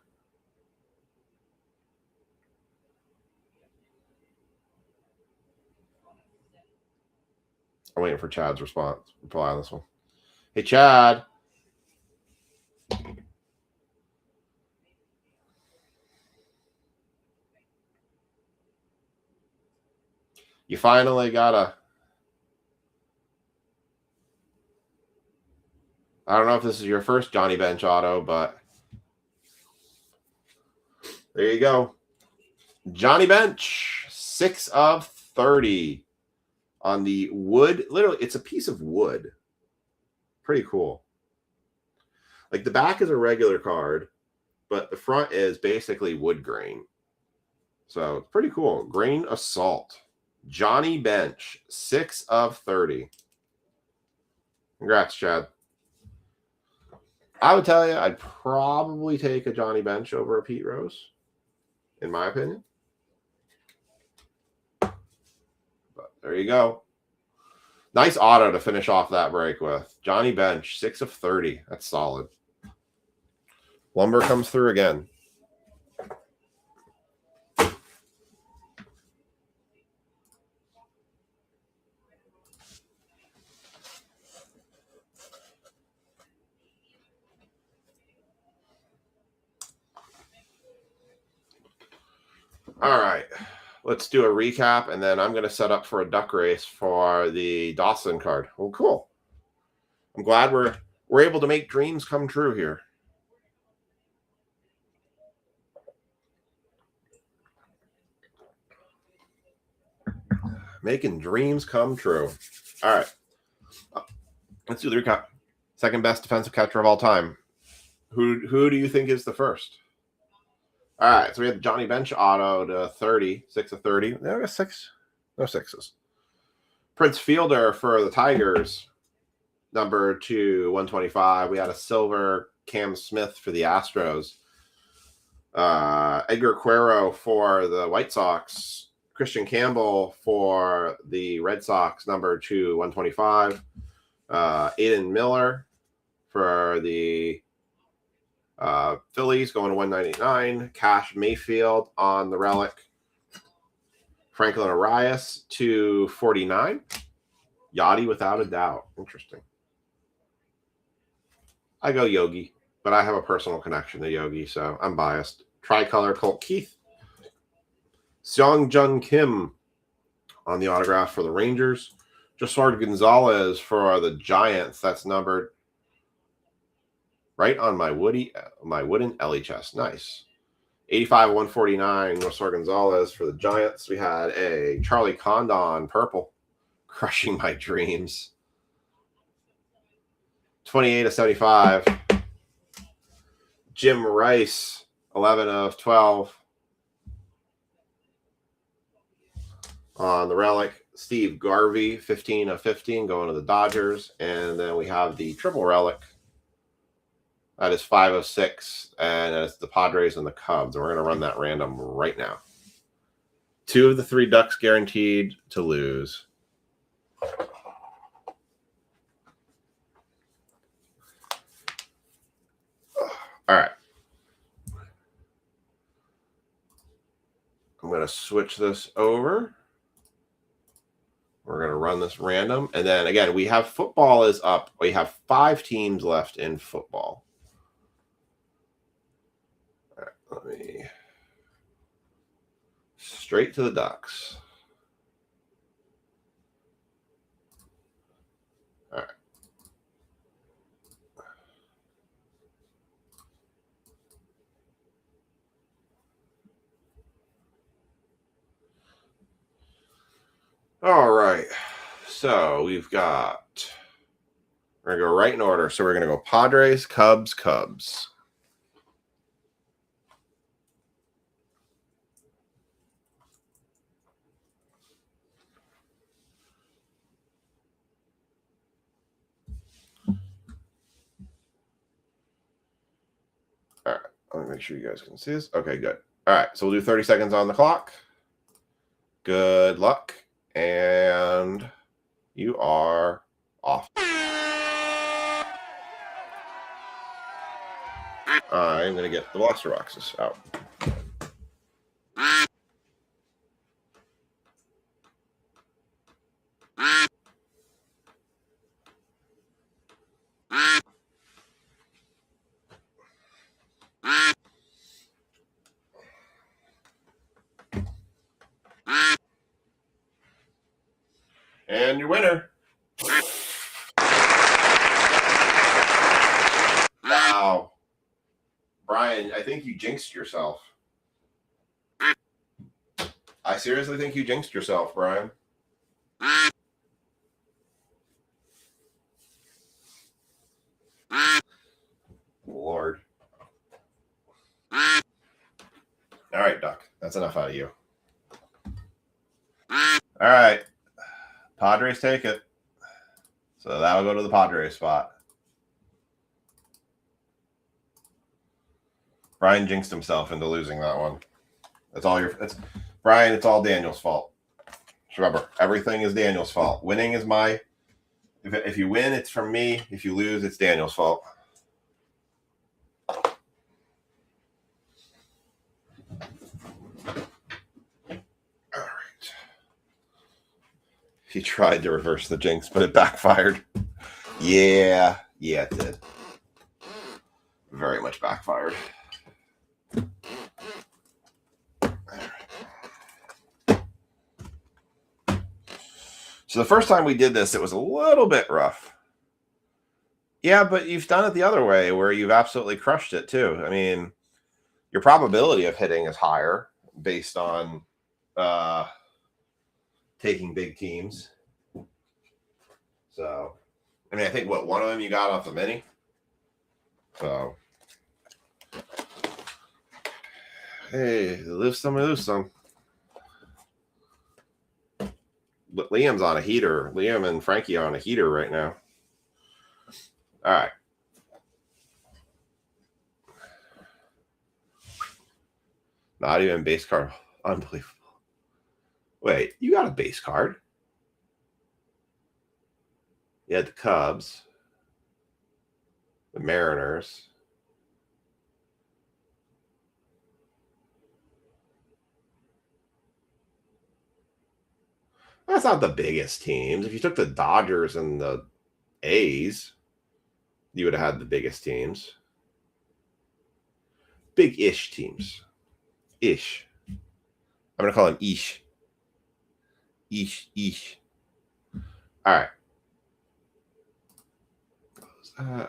I'm waiting for Chad's reply on this one. Hey, Chad. You finally got I don't know if this is your first Johnny Bench auto, but there you go. Johnny Bench, 6 of 30 on the wood. Literally, it's a piece of wood. Pretty cool. Like the back is a regular card, but the front is basically wood grain. So it's pretty cool. Grain Assault. Johnny Bench, 6 of 30. Congrats, Chad. I would tell you I'd probably take a Johnny Bench over a Pete Rose, in my opinion. But there you go. Nice auto to finish off that break with. Johnny Bench, 6 of 30. That's solid. Lumber comes through again. All right, let's do a recap, and then I'm going to set up for a duck race for the Dawson card. Well, cool. I'm glad we're able to make dreams come true here. Making dreams come true. All right, let's do the recap. Second best defensive catcher of all time. Who do you think is the first? All right, so we have Johnny Bench auto to 30, 6 of 30. There are 6. No 6s. Prince Fielder for the Tigers, number 2, 125. We had a silver Cam Smith for the Astros. Edgar Quero for the White Sox. Christian Campbell for the Red Sox, number 2, 125. Aiden Miller for the Phillies going to 199. Cash Mayfield on the relic. Franklin Arias to 49. Yachty without a doubt. Interesting. I go Yogi, but I have a personal connection to Yogi, so I'm biased. Tricolor Colt Keith. Seong Jun Kim on the autograph for the Rangers. Josward Gonzalez for the Giants. That's numbered right on my wooden LHS. Nice. 85/149, Josward Gonzalez for the Giants. We had a Charlie Condon purple, crushing my dreams. 28/75. Jim Rice, 11/12. On the relic, Steve Garvey, 15/15, going to the Dodgers. And then we have the triple relic. That is 5/6, and it's the Padres and the Cubs. And we're going to run that random right now. 2 of the 3 Ducks guaranteed to lose. All right. I'm going to switch this over. We're going to run this random. And then again, we have football is up. We have 5 teams left in football. All right, let me straight to the Ducks. All right. All right. So we've got, we're going to go right in order. So we're going to go Padres, Cubs, Cubs. All right. Let me make sure you guys can see this. Okay, good. All right. So we'll do 30 seconds on the clock. Good luck. And you are off. I'm going to get the blaster boxes out. And your winner. Wow. Brian, I think you jinxed yourself. I seriously think you jinxed yourself, Brian. Lord. All right, Duck. That's enough out of you. All right. Padres take it. So that'll go to the Padres spot. Brian jinxed himself into losing that one. That's all Brian, it's all Daniel's fault. Remember, everything is Daniel's fault. Winning is my, if you win, it's from me. If you lose, it's Daniel's fault. All right. He tried to reverse the jinx, but it backfired. Yeah, it did. Very much backfired. So the first time we did this, it was a little bit rough. Yeah, but you've done it the other way where you've absolutely crushed it too. I mean, your probability of hitting is higher based on taking big teams. So, I mean, I think one of them you got off the mini. So, hey, lose some. But Liam's on a heater. Liam and Frankie are on a heater right now. All right. Not even base card. Unbelievable. Wait, you got a base card? You had the Cubs, the Mariners. That's not the biggest teams. If you took the Dodgers and the A's, you would have had the biggest teams. Big-ish teams. Ish. I'm going to call them ish. Eesh. All right. I'm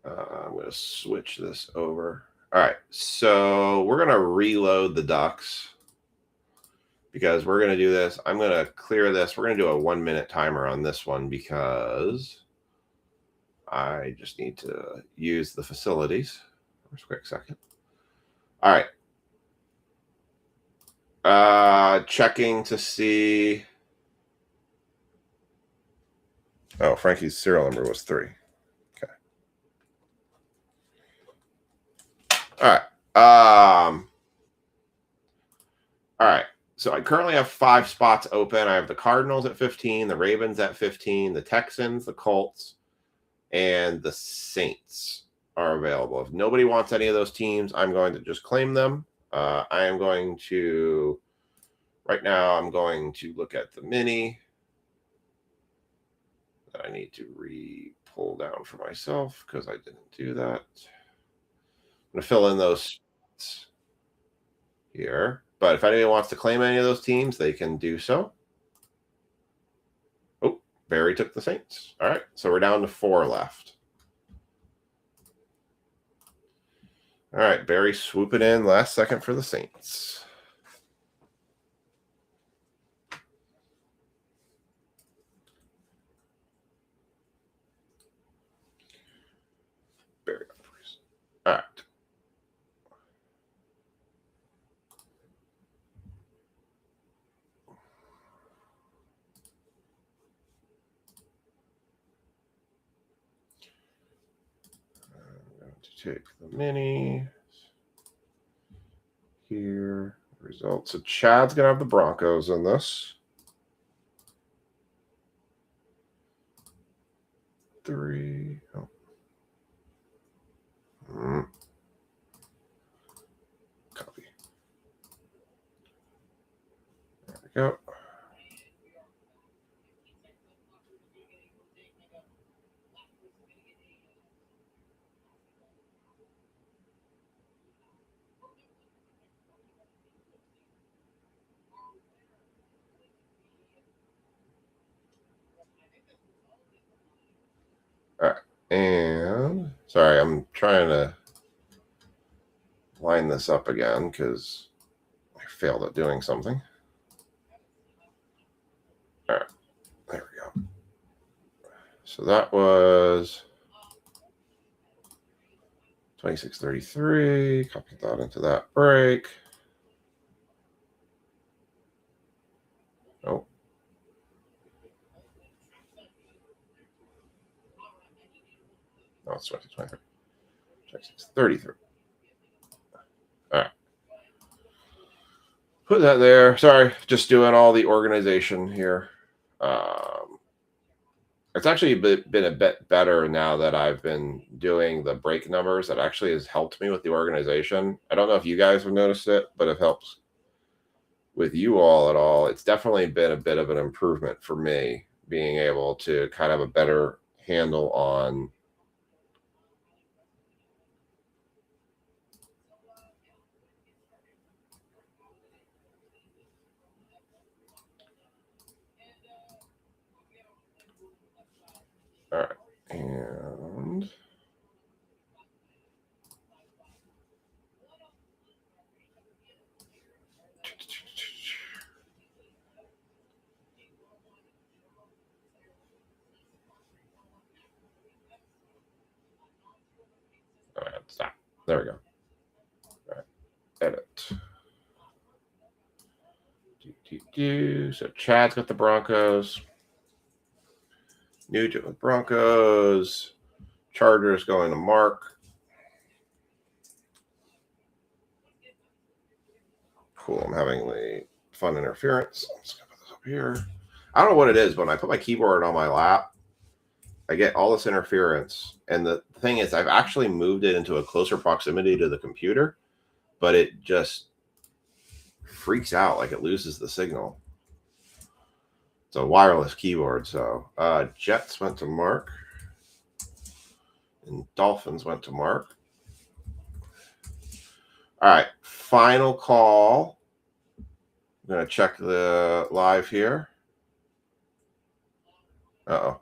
going to switch this over. All right. So we're going to reload the ducks because we're going to do this. I'm going to clear this. We're going to do a 1 minute timer on this one because I just need to use the facilities. Just a quick second. All right. Checking to see. Oh, Frankie's serial number was 3. Okay. All right. All right. So I currently have 5 spots open. I have the Cardinals at 15, the Ravens at 15, the Texans, the Colts, and the Saints are available. If nobody wants any of those teams, I'm going to just claim them. I am going to, right now, I'm going to look at the mini that I need to pull down for myself because I didn't do that. I'm going to fill in those spots here. But if anybody wants to claim any of those teams, they can do so. Oh, Barry took the Saints. All right, so we're down to 4 left. All right, Barry swooping in last second for the Saints. Barry, please. All right. I'm going to take the mini here. Results. So Chad's going to have the Broncos in this. 3. Oh. Copy. There we go. All right. And sorry, I'm trying to line this up again because I failed at doing something. All right. There we go. So that was 2633. Copy that into that break. Oh. No, it's 2023. 2633. All right. Put that there. Sorry, just doing all the organization here. It's actually been a bit better now that I've been doing the break numbers. That actually has helped me with the organization. I don't know if you guys have noticed it, but it helps with you all at all. It's definitely been a bit of an improvement for me being able to kind of have a better handle on all right. And all right, stop. There we go. All right. Edit. So Chad's got the Broncos. Nugent with Broncos. Chargers going to Mark. Cool. I'm having the fun interference. I'm just going to put this up here. I don't know what it is, but when I put my keyboard on my lap, I get all this interference. And the thing is, I've actually moved it into a closer proximity to the computer, but it just freaks out, like it loses the signal. It's a wireless keyboard. So Jets went to Mark, and Dolphins went to Mark. All right, final call I'm going to check the live here. Uh-oh.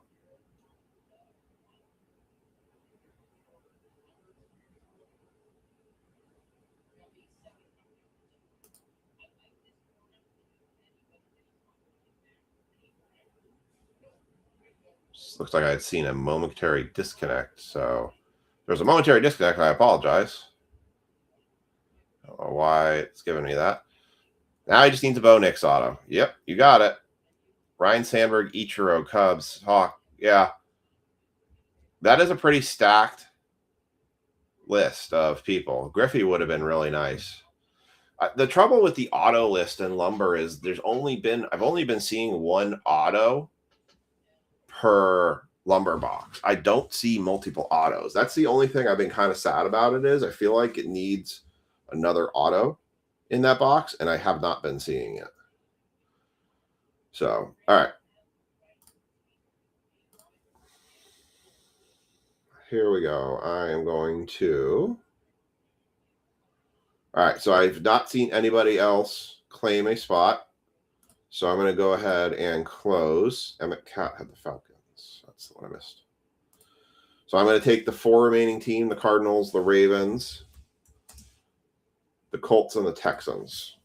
Looks like I had seen a momentary disconnect. So there's a momentary disconnect. I apologize. I don't know why it's giving me that. Now I just need to Bo Nix auto. Yep, you got it. Ryan Sandberg, Ichiro, Cubs, Hawk. Yeah. That is a pretty stacked list of people. Griffey would have been really nice. The trouble with the auto list in Lumber is I've only been seeing one auto per Lumber box. I don't see multiple autos. That's the only thing I've been kind of sad about it is I feel like it needs another auto in that box, and I have not been seeing it. So, all right. Here we go. I am going to. All right. So I've not seen anybody else claim a spot. So I'm going to go ahead and close. Emmett Cat had the Falcons. That's the one I missed. So I'm going to take the 4 remaining team, the Cardinals, the Ravens, the Colts, and the Texans.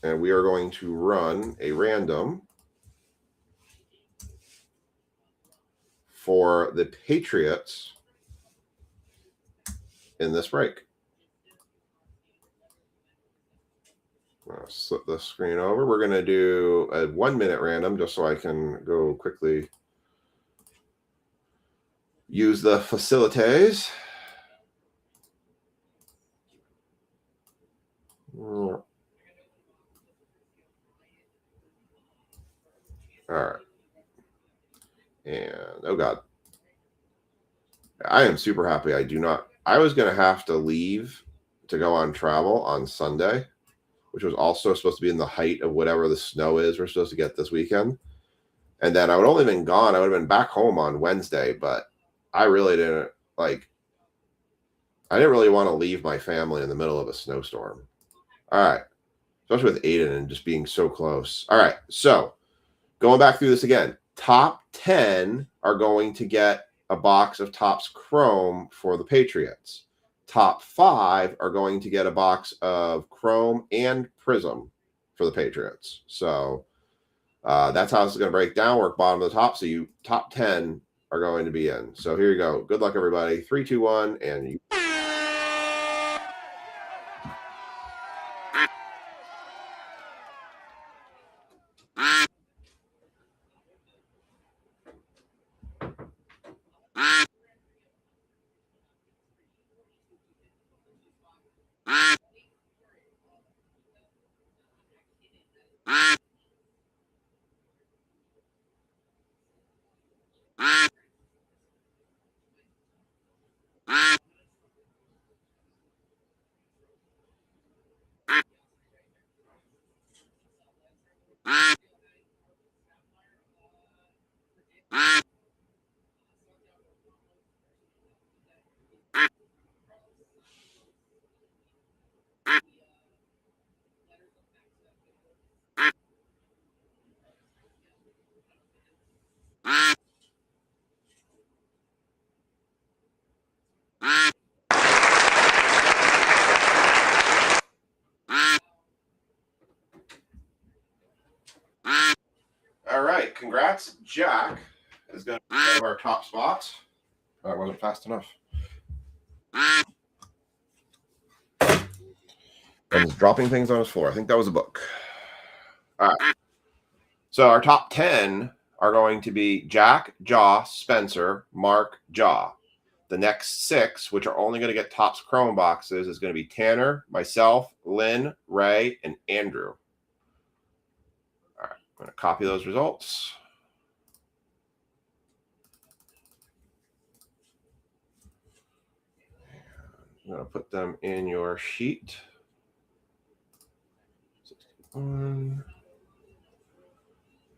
And we are going to run a random for the Patriots in this break. I'm going to slip the screen over. We're going to do a 1-minute random just so I can go quickly use the facilities. All right. And, oh God. I am super happy I was going to have to leave to go on travel on Sunday, which was also supposed to be in the height of whatever the snow is we're supposed to get this weekend. And then I would only been gone. I would have been back home on Wednesday, but I really didn't I didn't really want to leave my family in the middle of a snowstorm. All right. Especially with Aiden and just being so close. All right. So going back through this again, top 10 are going to get a box of Topps Chrome for the Patriots. Top 5 are going to get a box of Chrome and Prism for the Patriots. So that's how this is going to break down. Work bottom of the top. So you top 10 are going to be in. So here you go. Good luck, everybody. 3, 2, 1, and you. All right, congrats, Jack. Is going to be one of our top spots. That wasn't fast enough. And he's dropping things on his floor. I think that was a book. All right. So our top 10 are going to be Jack, Jaw, Spencer, Mark, Jaw. The next 6, which are only going to get Topps Chrome boxes, is going to be Tanner, myself, Lynn, Ray, and Andrew. All right, I'm going to copy those results. I'm going to put them in your sheet. 61.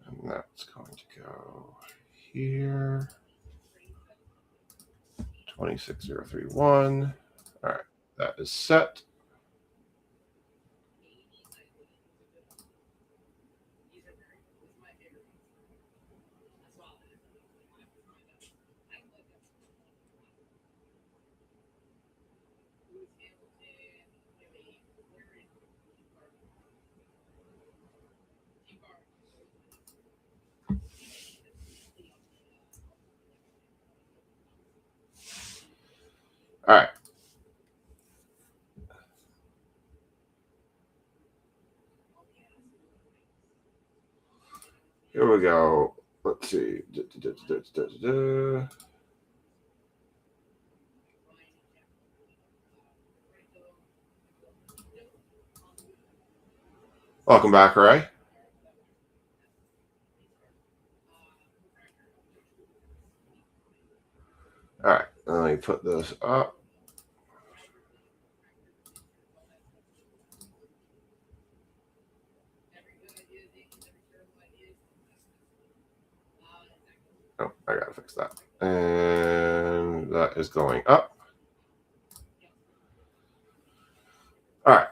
And that's going to go here. 26031. All right, that is set. Here we go. Let's see. Welcome back, Ray. All right, let me put this up. Oh, I gotta fix that. And that is going up. All right.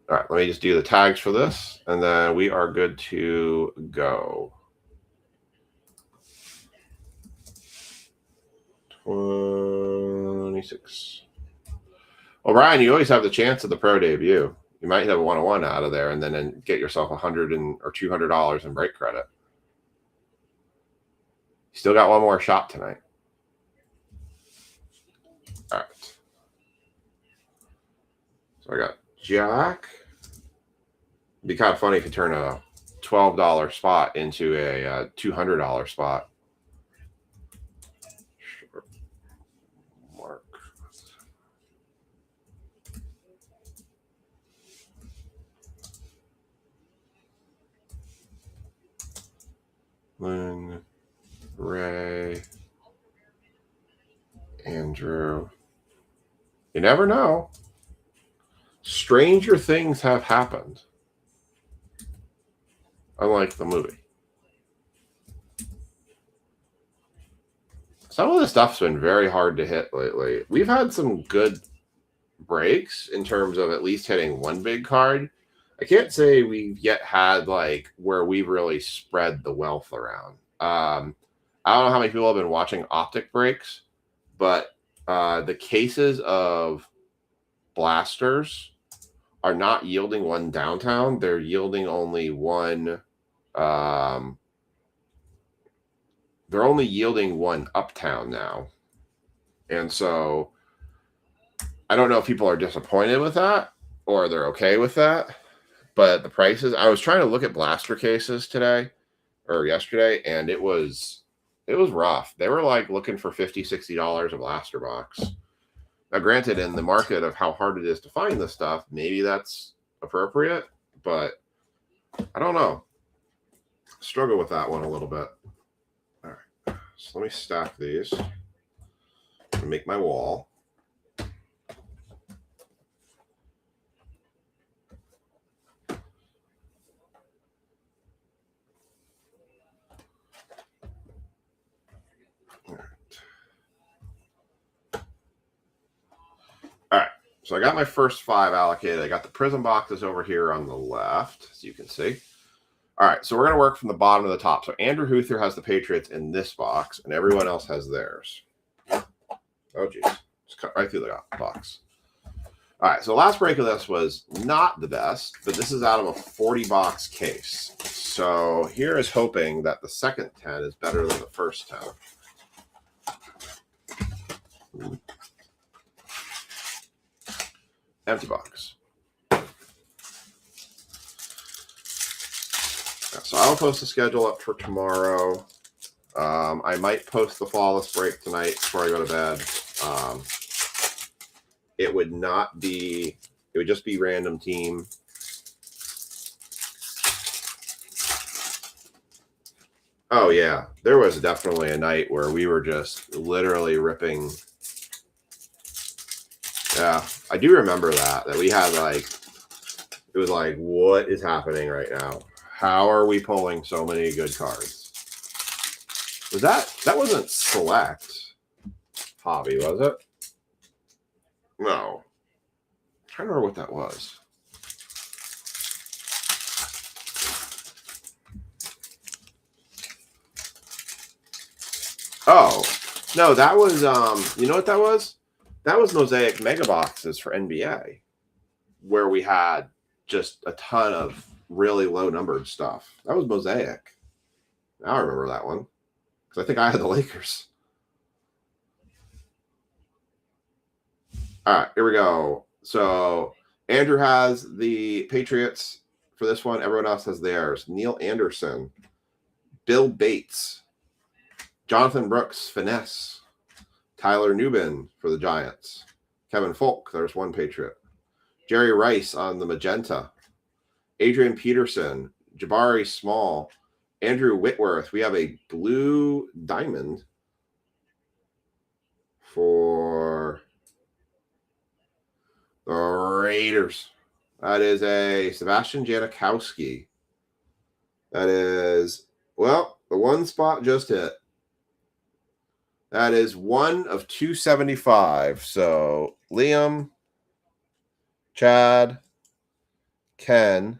All right, let me just do the tags for this, and then we are good to go. 26. Well, Ryan, you always have the chance of the pro debut. You might have a 101 out of there, and then get yourself $100 or $200 in break credit. You still got one more shot tonight. All right. So I got Jack. It'd be kind of funny if you turn a $12 spot into a $200 spot. Mark. Lynn, Ray, Andrew. You never know. Stranger things have happened. Unlike the movie. Some of the stuff's been very hard to hit lately. We've had some good breaks in terms of at least hitting one big card. I can't say we've yet had like where we've really spread the wealth around. I don't know how many people have been watching Optic breaks, but the cases of blasters are not yielding one downtown. They're yielding only one. They're only yielding one uptown now. And so I don't know if people are disappointed with that or they're okay with that. But the prices, I was trying to look at blaster cases today or yesterday, and it was rough. They were like looking for $50, $60 a blaster box. Now, granted, in the market of how hard it is to find this stuff, maybe that's appropriate, but I don't know. Struggle with that one a little bit. All right, so let me stack these and make my wall. All right, so I got my first 5 allocated. I got the prism boxes over here on the left, as you can see. All right, so we're going to work from the bottom to the top. So Andrew Huther has the Patriots in this box, and everyone else has theirs. Oh, geez. Just cut right through the box. All right, so the last break of this was not the best, but this is out of a 40-box case. So here is hoping that the second 10 is better than the first 10. Empty box. So I'll post the schedule up for tomorrow. I might post the flawless break tonight before I go to bed. It would not be, it would just be random team. Oh yeah, there was definitely a night where we were just literally ripping. Yeah, I do remember that we had like, it was like, what is happening right now? How are we pulling so many good cards? Was that wasn't select hobby, was it? No. I'm trying to remember what that was. Oh, no, that was you know what that was? That was Mosaic Mega Boxes for NBA, where we had just a ton of really low numbered stuff. That was Mosaic. Now I remember that one. Because I think I had the Lakers. All right, here we go. So Andrew has the Patriots for this one. Everyone else has theirs. Neil Anderson, Bill Bates, Jonathan Brooks, Finesse, Tyler Newbin for the Giants, Kevin Folk, there's one Patriot, Jerry Rice on the magenta, Adrian Peterson, Jabari Small, Andrew Whitworth. We have a blue diamond for the Raiders. That is a Sebastian Janikowski. That is, well, the one spot just hit. That is 1 of 275. So Liam, Chad, Ken,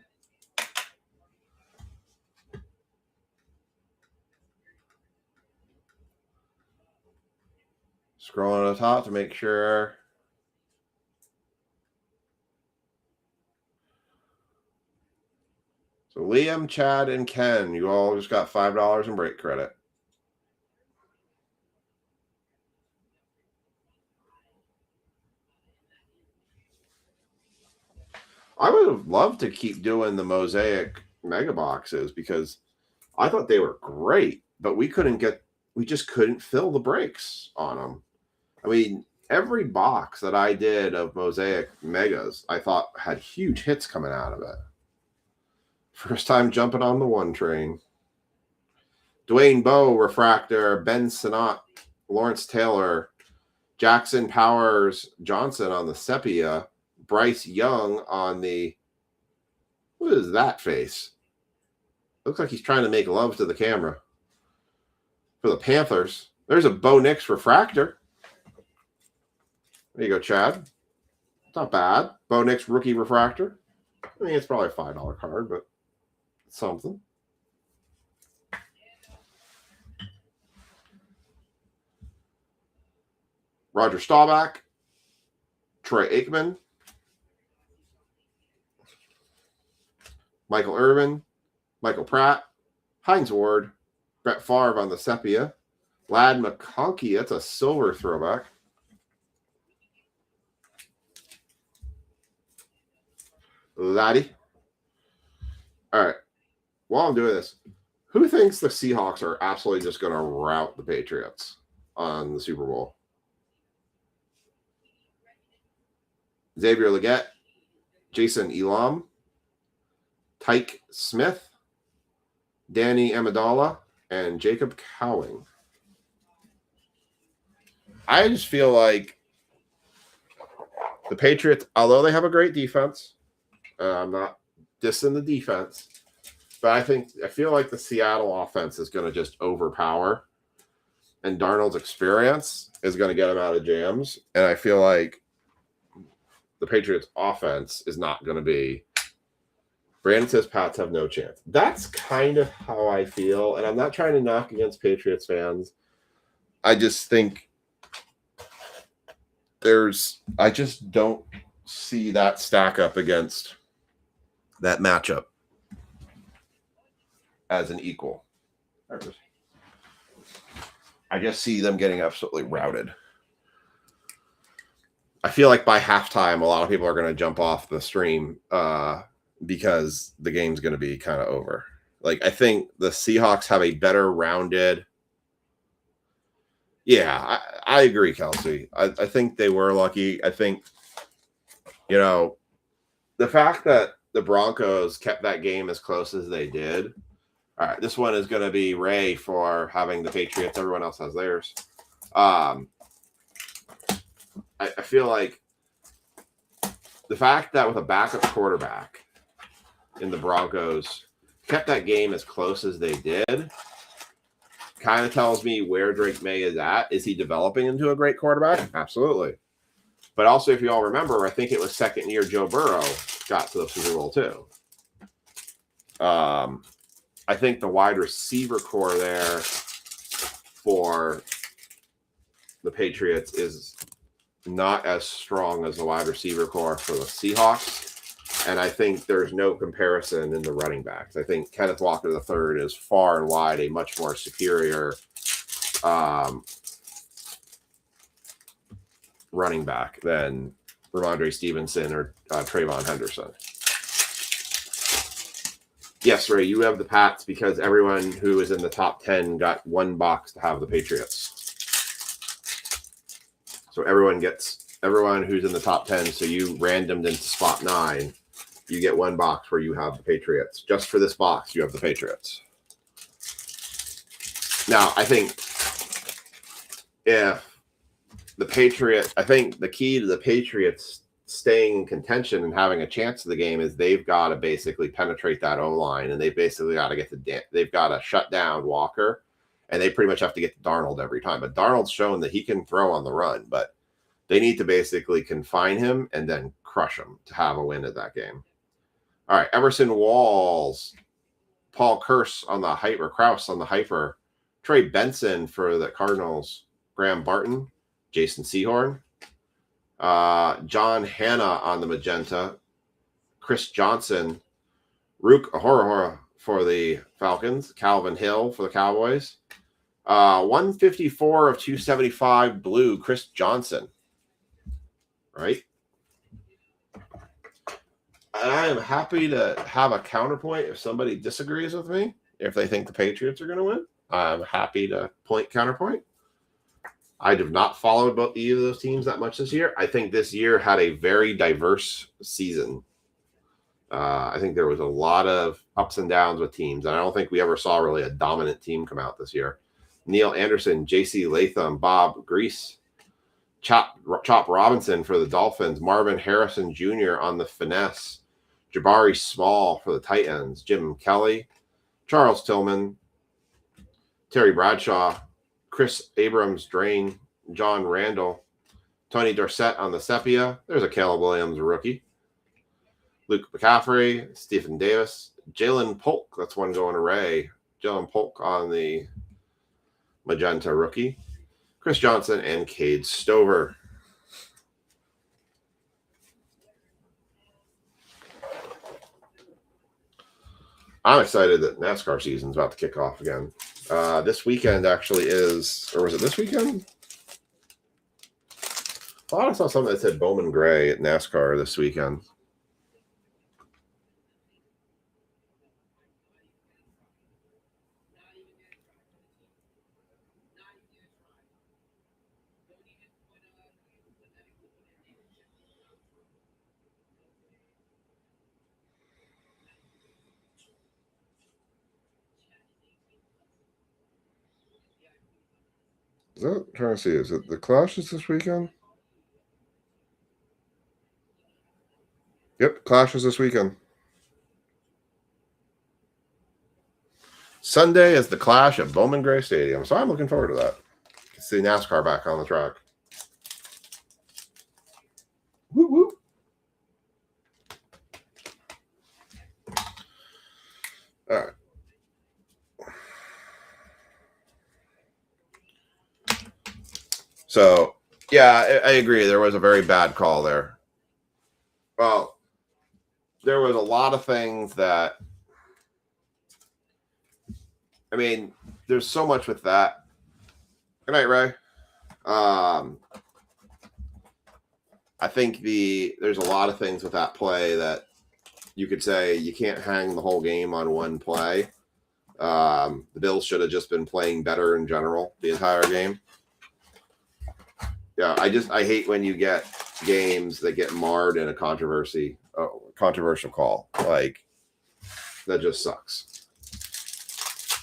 scrolling to the top to make sure. So Liam, Chad, and Ken, you all just got $5 in break credit. I would have loved to keep doing the Mosaic mega boxes because I thought they were great, but we just couldn't fill the breaks on them. I mean, every box that I did of Mosaic megas, I thought had huge hits coming out of it. First time jumping on the one train. Dwayne Bowe, Refractor, Ben Sinnott, Lawrence Taylor, Jackson Powers Johnson on the Sepia, Bryce Young on the, what is that face? Looks like he's trying to make love to the camera. For the Panthers, there's a Bo Nix Refractor. There you go, Chad. It's not bad. Bo Nix Rookie Refractor. I mean, it's probably a $5 card, but it's something. Roger Staubach, Troy Aikman, Michael Irvin, Michael Pratt, Hines Ward, Brett Favre on the Sepia, Lad McConkey, that's a silver throwback. Laddie. All right. While I'm doing this, who thinks the Seahawks are absolutely just going to rout the Patriots on the Super Bowl? Xavier Legette, Jason Elam, Tyke Smith, Danny Amendola, and Jacob Cowing. I just feel like the Patriots, although they have a great defense, I'm not dissing the defense, but I feel like the Seattle offense is going to just overpower, and Darnold's experience is going to get him out of jams. And I feel like the Patriots offense is not going to be. Brandon says Pats have no chance. That's kind of how I feel, and I'm not trying to knock against Patriots fans. I just think I just don't see that stack up against that matchup as an equal. I just see them getting absolutely routed. I feel like by halftime, a lot of people are going to jump off the stream because the game's going to be kind of over. Like, I think the Seahawks have a better rounded. Yeah, I agree, Kelsey. I think they were lucky. I think, the fact that the Broncos kept that game as close as they did. All right, this one is going to be Ray for having the Patriots. Everyone else has theirs. I feel like the fact that with a backup quarterback in the Broncos kept that game as close as they did kind of tells me where Drake May is at. Is he developing into a great quarterback? Absolutely. But also, if you all remember, I think it was second year Joe Burrow got to the Super Bowl too. I think the wide receiver core there for the Patriots is not as strong as the wide receiver core for the Seahawks. And I think there's no comparison in the running backs. I think Kenneth Walker III is far and wide a much more superior running back than Ramondre Stevenson or Trayvon Henderson. Yes, Ray, you have the Pats because everyone who is in the top 10 got one box to have the Patriots. So everyone who's in the top 10, so you randomed into spot 9, you get one box where you have the Patriots. Just for this box, you have the Patriots. Now, I think if I think the key to the Patriots staying in contention and having a chance of the game is they've got to basically penetrate that O-line, and they've basically got to they've got to shut down Walker, and they pretty much have to get to Darnold every time. But Darnold's shown that he can throw on the run, but they need to basically confine him and then crush him to have a win at that game. All right, Everson Walls, Paul Kurse on the hyper, Kraus on the hyper, Trey Benson for the Cardinals, Graham Barton, Jason Sehorn, John Hanna on the magenta, Chris Johnson, Rook Ahorahora for the Falcons, Calvin Hill for the Cowboys, 154 of 275 blue, Chris Johnson. Right? And I am happy to have a counterpoint if somebody disagrees with me, if they think the Patriots are going to win. I'm happy to counterpoint. I have not followed either of those teams that much this year. I think this year had a very diverse season. I think there was a lot of ups and downs with teams, and I don't think we ever saw really a dominant team come out this year. Neil Anderson, J.C. Latham, Bob Grease, Chop Robinson for the Dolphins, Marvin Harrison Jr. on the finesse, Jabari Small for the Titans, Jim Kelly, Charles Tillman, Terry Bradshaw, Chris Abrams Drain, John Randall, Tony Dorsett on the Sepia. There's a Caleb Williams rookie. Luke McCaffrey, Stephen Davis, Jalen Polk. That's one going to Ray. Jalen Polk on the magenta rookie. Chris Johnson and Cade Stover. I'm excited that NASCAR season's about to kick off again. This weekend actually is, or was it this weekend? I thought I saw something that said Bowman Gray at NASCAR this weekend. Is that, I'm trying to see, is it the Clashes this weekend? Yep, Clashes this weekend. Sunday is the Clash at Bowman Gray Stadium, so I'm looking forward to that. See NASCAR back on the track. Woo woo. All right. So, yeah, I agree. There was a very bad call there. Well, there was a lot of things that, I mean, there's so much with that. Good night, Ray. I think there's a lot of things with that play that you could say you can't hang the whole game on one play. The Bills should have just been playing better in general the entire game. Yeah, I hate when you get games that get marred in a controversial call. Like, that just sucks.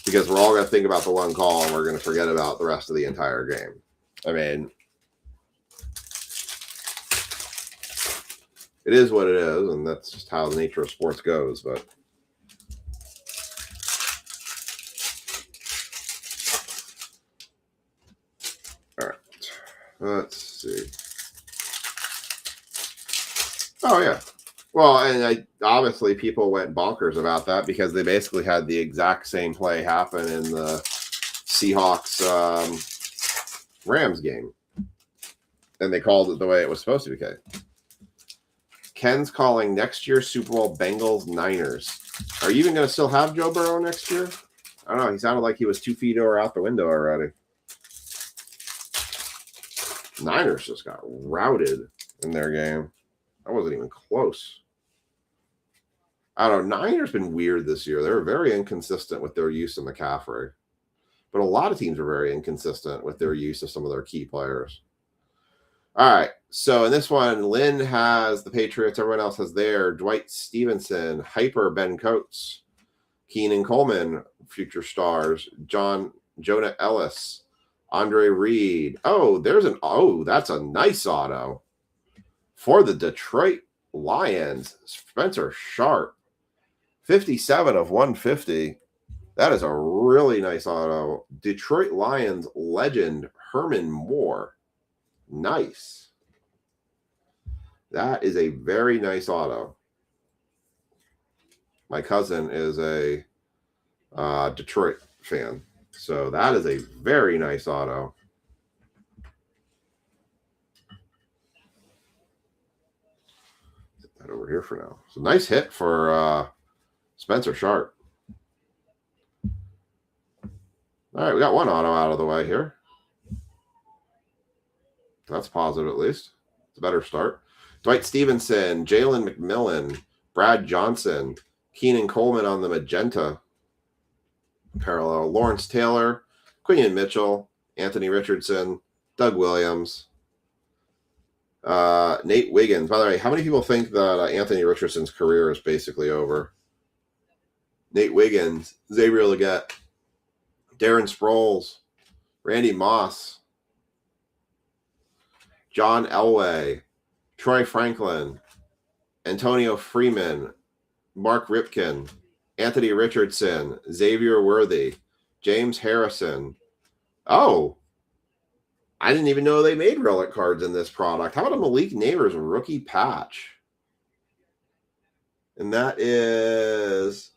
Because we're all going to think about the one call and we're going to forget about the rest of the entire game. I mean, it is what it is, and that's just how the nature of sports goes. But all right, let's see. Oh yeah, well, and obviously people went bonkers about that because they basically had the exact same play happen in the Seahawks Rams game, and they called it the way it was supposed to be. Okay. Ken's calling next year's Super Bowl Bengals Niners. Are you even going to still have Joe Burrow next year? I don't know. He sounded like he was 2 feet or out the window already. Niners just got routed in their game. I wasn't even close. I don't know. Niners been weird this year. They were very inconsistent with their use of McCaffrey. But a lot of teams are very inconsistent with their use of some of their key players. All right. So in this one, Lynn has the Patriots. Everyone else has their Dwight Stevenson, Hyper Ben Coates, Keenan Coleman, future stars, Jonah Ellis, Andre Reed. Oh, that's a nice auto for the Detroit Lions. Spencer Sharp, 57 of 150. That is a really nice auto. Detroit Lions legend Herman Moore. Nice. That is a very nice auto. My cousin is a Detroit fan. So that is a very nice auto. Get that over here for now. So nice hit for Spencer Sharp. All right, we got one auto out of the way here. That's positive at least. It's a better start. Dwight Stevenson, Jalen McMillan, Brad Johnson, Keenan Coleman on the magenta parallel, Lawrence Taylor, Quinion Mitchell, Anthony Richardson, Doug Williams, Nate Wiggins. By the way, how many people think that Anthony Richardson's career is basically over? Nate Wiggins, Xavier Legette, Darren Sproles, Randy Moss, John Elway, Troy Franklin, Antonio Freeman, Mark Ripken, Anthony Richardson, Xavier Worthy, James Harrison. Oh, I didn't even know they made relic cards in this product. How about a Malik Neighbors rookie patch? And that is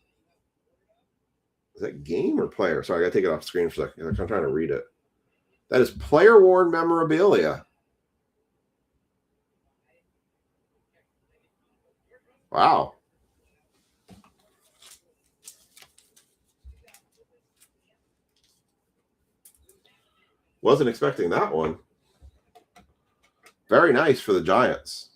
that game or player? Sorry, I got to take it off screen for a second. I'm trying to read it. That is player worn memorabilia. Wow. Wasn't expecting that one. Very nice for the Giants.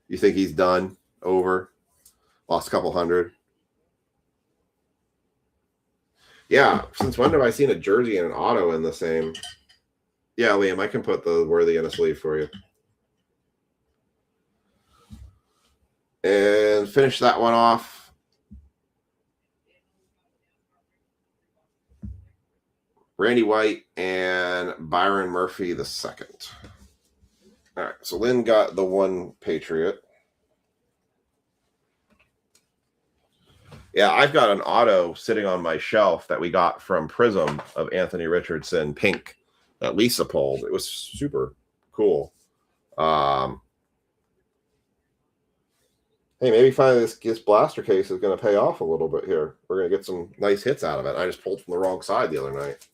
You think he's done? Over? Lost a couple hundred? Yeah. Since when have I seen a jersey and an auto in the same? Yeah, Liam, I can put the Worthy in a sleeve for you. And finish that one off. Randy White and Byron Murphy the second. All right, so Lynn got the one Patriot. Yeah, I've got an auto sitting on my shelf that we got from Prism of Anthony Richardson, pink, that Lisa pulled. It was super cool. Hey, maybe finally this blaster case is going to pay off a little bit here. We're going to get some nice hits out of it. I just pulled from the wrong side the other night.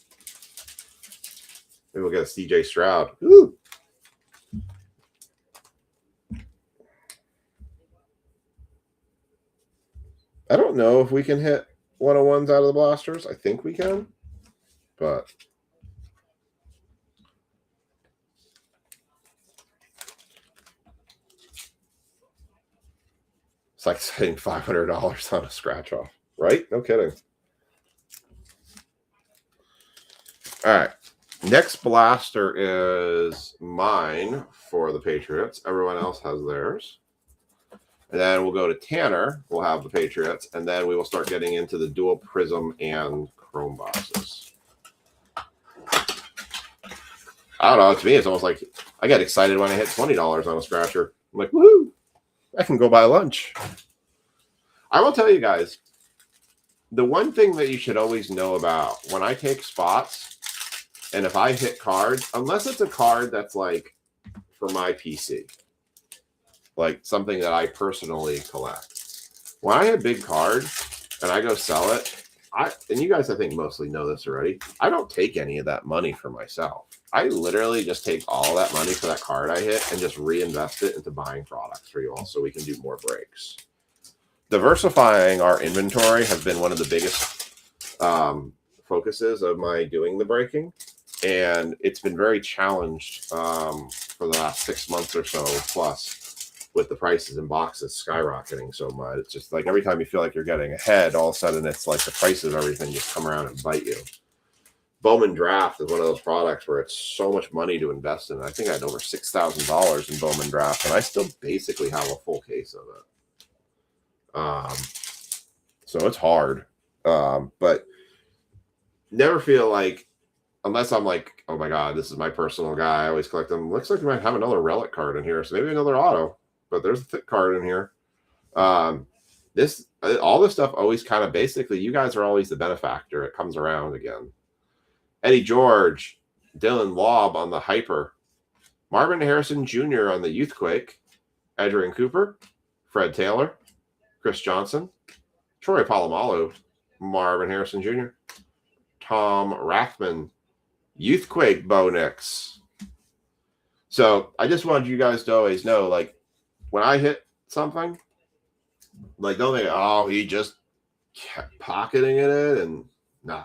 Maybe we'll get a CJ Stroud. Ooh. I don't know if we can hit 101s out of the blasters. I think we can, but it's like saying $500 on a scratch off, right? No kidding. All right. Next blaster is mine for the Patriots. Everyone else has theirs. And then we'll go to Tanner. We'll have the Patriots. And then we will start getting into the dual Prism and Chrome boxes. I don't know. To me, it's almost like I get excited when I hit $20 on a scratcher. I'm like, woohoo! I can go buy lunch. I will tell you guys, the one thing that you should always know about when I take spots and if I hit cards, unless it's a card that's like for my PC, like something that I personally collect. When I hit big card and I go sell it, and you guys I think mostly know this already, I don't take any of that money for myself. I literally just take all that money for that card I hit and just reinvest it into buying products for you all so we can do more breaks. Diversifying our inventory has been one of the biggest focuses of my doing the breaking, and it's been very challenged for the last 6 months or so plus with the prices in boxes skyrocketing so much. It's just like every time you feel like you're getting ahead, all of a sudden it's like the prices of everything just come around and bite you. Bowman Draft is one of those products where it's so much money to invest in. I think I had over $6,000 in Bowman Draft, and I still basically have a full case of it. So it's hard, but never feel like, unless I'm like, oh my God, this is my personal guy, I always collect them. Looks like we might have another relic card in here, so maybe another auto, but there's a thick card in here. All this stuff always kind of basically, you guys are always the benefactor. It comes around again. Eddie George, Dylan Laub on the Hyper, Marvin Harrison Jr. on the Youthquake, Adrian Cooper, Fred Taylor, Chris Johnson, Troy Polamalu, Marvin Harrison Jr., Tom Rathman, Youthquake Bonix. So I just wanted you guys to always know, like, when I hit something, like, don't think, oh, he just kept pocketing it, and no.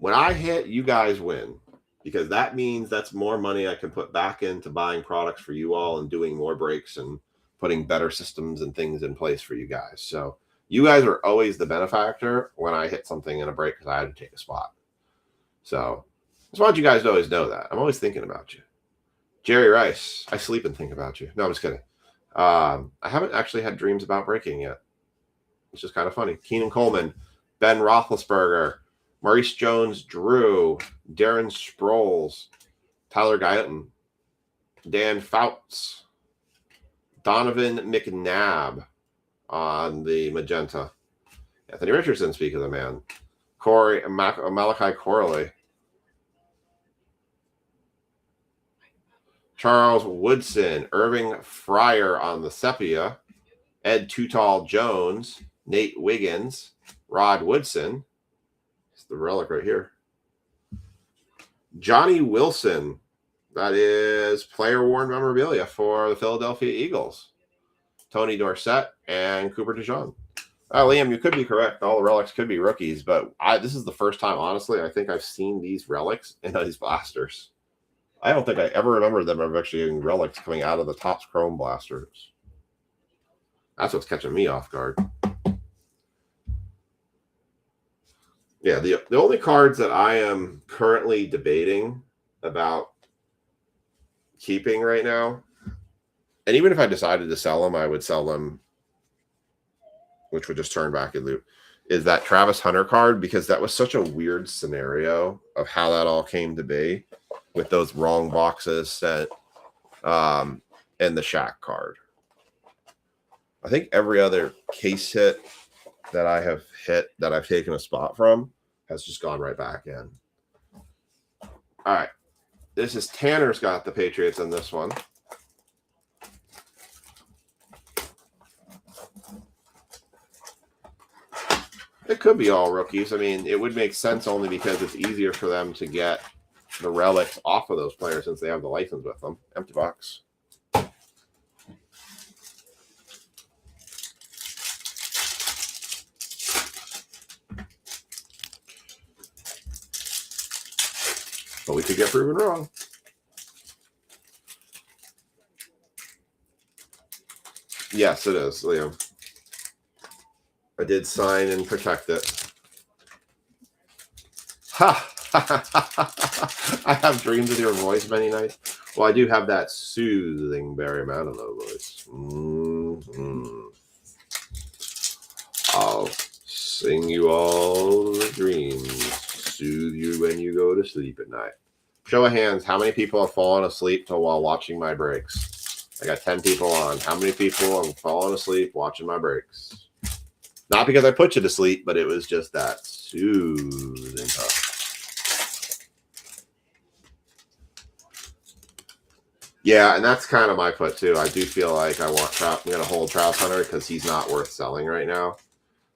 When I hit, you guys win, because that means that's more money I can put back into buying products for you all and doing more breaks and putting better systems and things in place for you guys. So you guys are always the benefactor when I hit something in a break because I had to take a spot. So I just want you guys to always know that. I'm always thinking about you. Jerry Rice, I sleep and think about you. No, I'm just kidding. I haven't actually had dreams about breaking yet. It's just kind of funny. Keenan Coleman, Ben Roethlisberger, Maurice Jones-Drew, Darren Sproles, Tyler Guyton, Dan Fouts, Donovan McNabb on the magenta, Anthony Richardson, speak of the man, Malachi Corley, Charles Woodson, Irving Fryer on the sepia, Ed Too Tall Jones, Nate Wiggins, Rod Woodson, it's the relic right here, Johnny Wilson, that is player worn memorabilia for the Philadelphia Eagles, Tony Dorsett, and Cooper DeJean. Liam, you could be correct. All the relics could be rookies, but this is the first time, honestly, I think I've seen these relics in these blasters. I don't think I ever remember them ever actually getting relics coming out of the Topps Chrome blasters. That's what's catching me off guard. Yeah, the only cards that I am currently debating about keeping right now, and even if I decided to sell them, I would sell them, which would just turn back and loop, is that Travis Hunter card, because that was such a weird scenario of how that all came to be with those wrong boxes set and the Shaq card. I think every other case hit that I have hit that I've taken a spot from has just gone right back in. All right. This is Tanner's got the Patriots in this one. It could be all rookies. I mean, it would make sense only because it's easier for them to get the relics off of those players since they have the license with them. Empty box. But we could get proven wrong. Yes, it is, Liam. I did sign and protect it. Ha! I have dreamed of your voice many nights. Well, I do have that soothing Barry Manilow voice. I'll sing you all the dreams, soothe you when you go to sleep at night. Show of hands, how many people have fallen asleep while watching my breaks? I got 10 people on. How many people have fallen asleep watching my breaks? Not because I put you to sleep, but it was just that soothing touch. Yeah, and that's kind of my put too. I do feel like I'm going to hold Travis Hunter because he's not worth selling right now.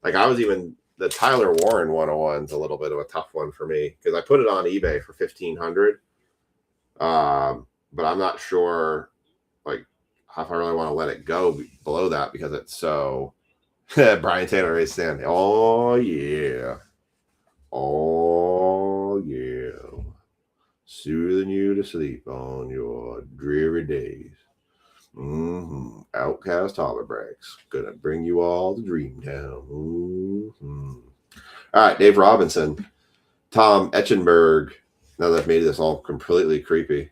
Like I was even the Tyler Warren 101's a little bit of a tough one for me because I put it on eBay for $1,500. But I'm not sure like if I really want to let it go below that because it's so Brian Taylor is standing. Oh yeah. Oh, yeah. Soothing you to sleep on your dreary days. Outcast Hollerbracks. Gonna bring you all to Dreamtown. All right, Dave Robinson. Tom Etchenberg. Now that I've made this all completely creepy.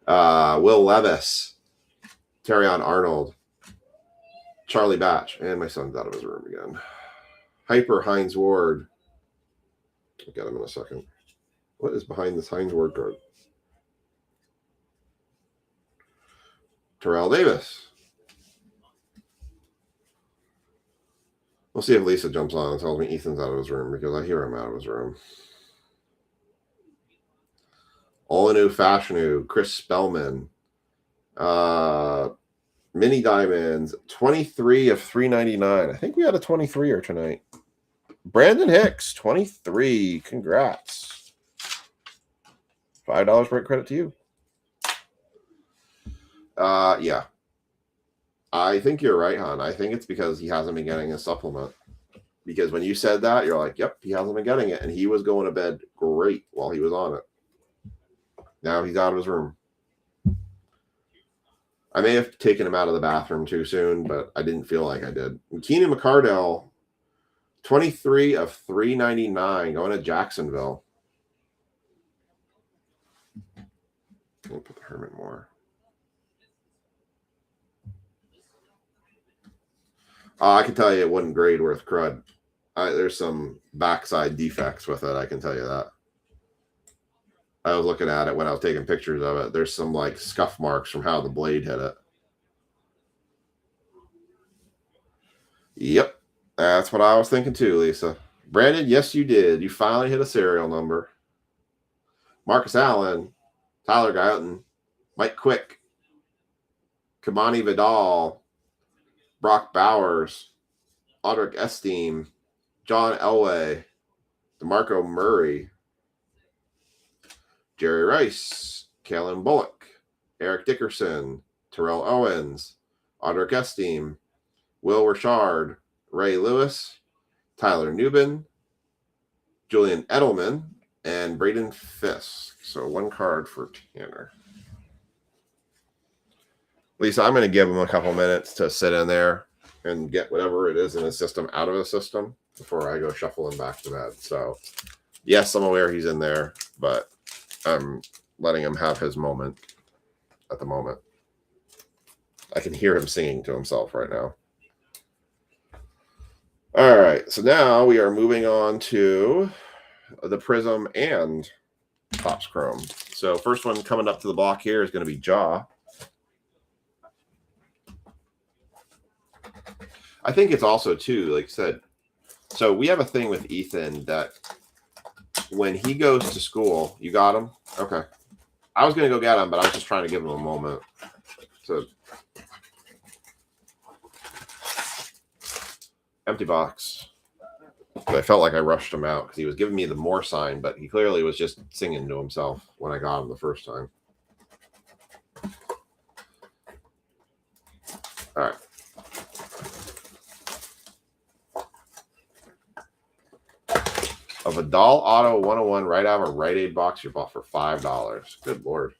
Will Levis. Terrion Arnold. Charlie Batch. And my son's out of his room again. Hyper Hines Ward. I'll get him in a second. What is behind this Hines Ward card? Terrell Davis. We'll see if Lisa jumps on and tells me Ethan's out of his room because I hear him out of his room. Olinu Fashanu, Chris Spellman, Mini Diamonds, 23 of 399. I think we had a 23er tonight. Brandon Hicks, 23. Congrats. $5 break credit to you. Yeah. I think you're right, hon. I think it's because he hasn't been getting a supplement. Because when you said that, you're like, yep, he hasn't been getting it. And he was going to bed great while he was on it. Now he's out of his room. I may have taken him out of the bathroom too soon, but I didn't feel like I did. Keenan McCardell, 23 of 399, going to Jacksonville. I'll put the Herman Moore. I can tell you it wouldn't grade worth crud. There's some backside defects with it, I can tell you that. I was looking at it when I was taking pictures of it. There's some like scuff marks from how the blade hit it. Yep. That's what I was thinking too, Lisa. Brandon, yes, you did. You finally hit a serial number. Marcus Allen, Tyler Guyton, Mike Quick, Kamani Vidal, Brock Bowers, Audric Esteen, John Elway, DeMarco Murray, Jerry Rice, Kalen Bullock, Eric Dickerson, Terrell Owens, Audric Esteen, Will Richard, Ray Lewis, Tyler Newbin, Julian Edelman, and Braden Fisk. So one card for Tanner. Lisa, I'm going to give him a couple minutes to sit in there and get whatever it is in his system out of his system before I go shuffling back to bed. So, yes, I'm aware he's in there, but I'm letting him have his moment at the moment. I can hear him singing to himself right now. All right, so now we are moving on to the Prism and Topps Chrome. So first one coming up to the block here is going to be Jaw. I think it's also, too, like I said, so we have a thing with Ethan that when he goes to school, you got him? Okay. I was going to go get him, but I was just trying to give him a moment. So, empty box. But I felt like I rushed him out because he was giving me the more sign, but he clearly was just singing to himself when I got him the first time. All right. A Vidal Auto 101 right out of a Rite Aid box you bought for $5. Good Lord.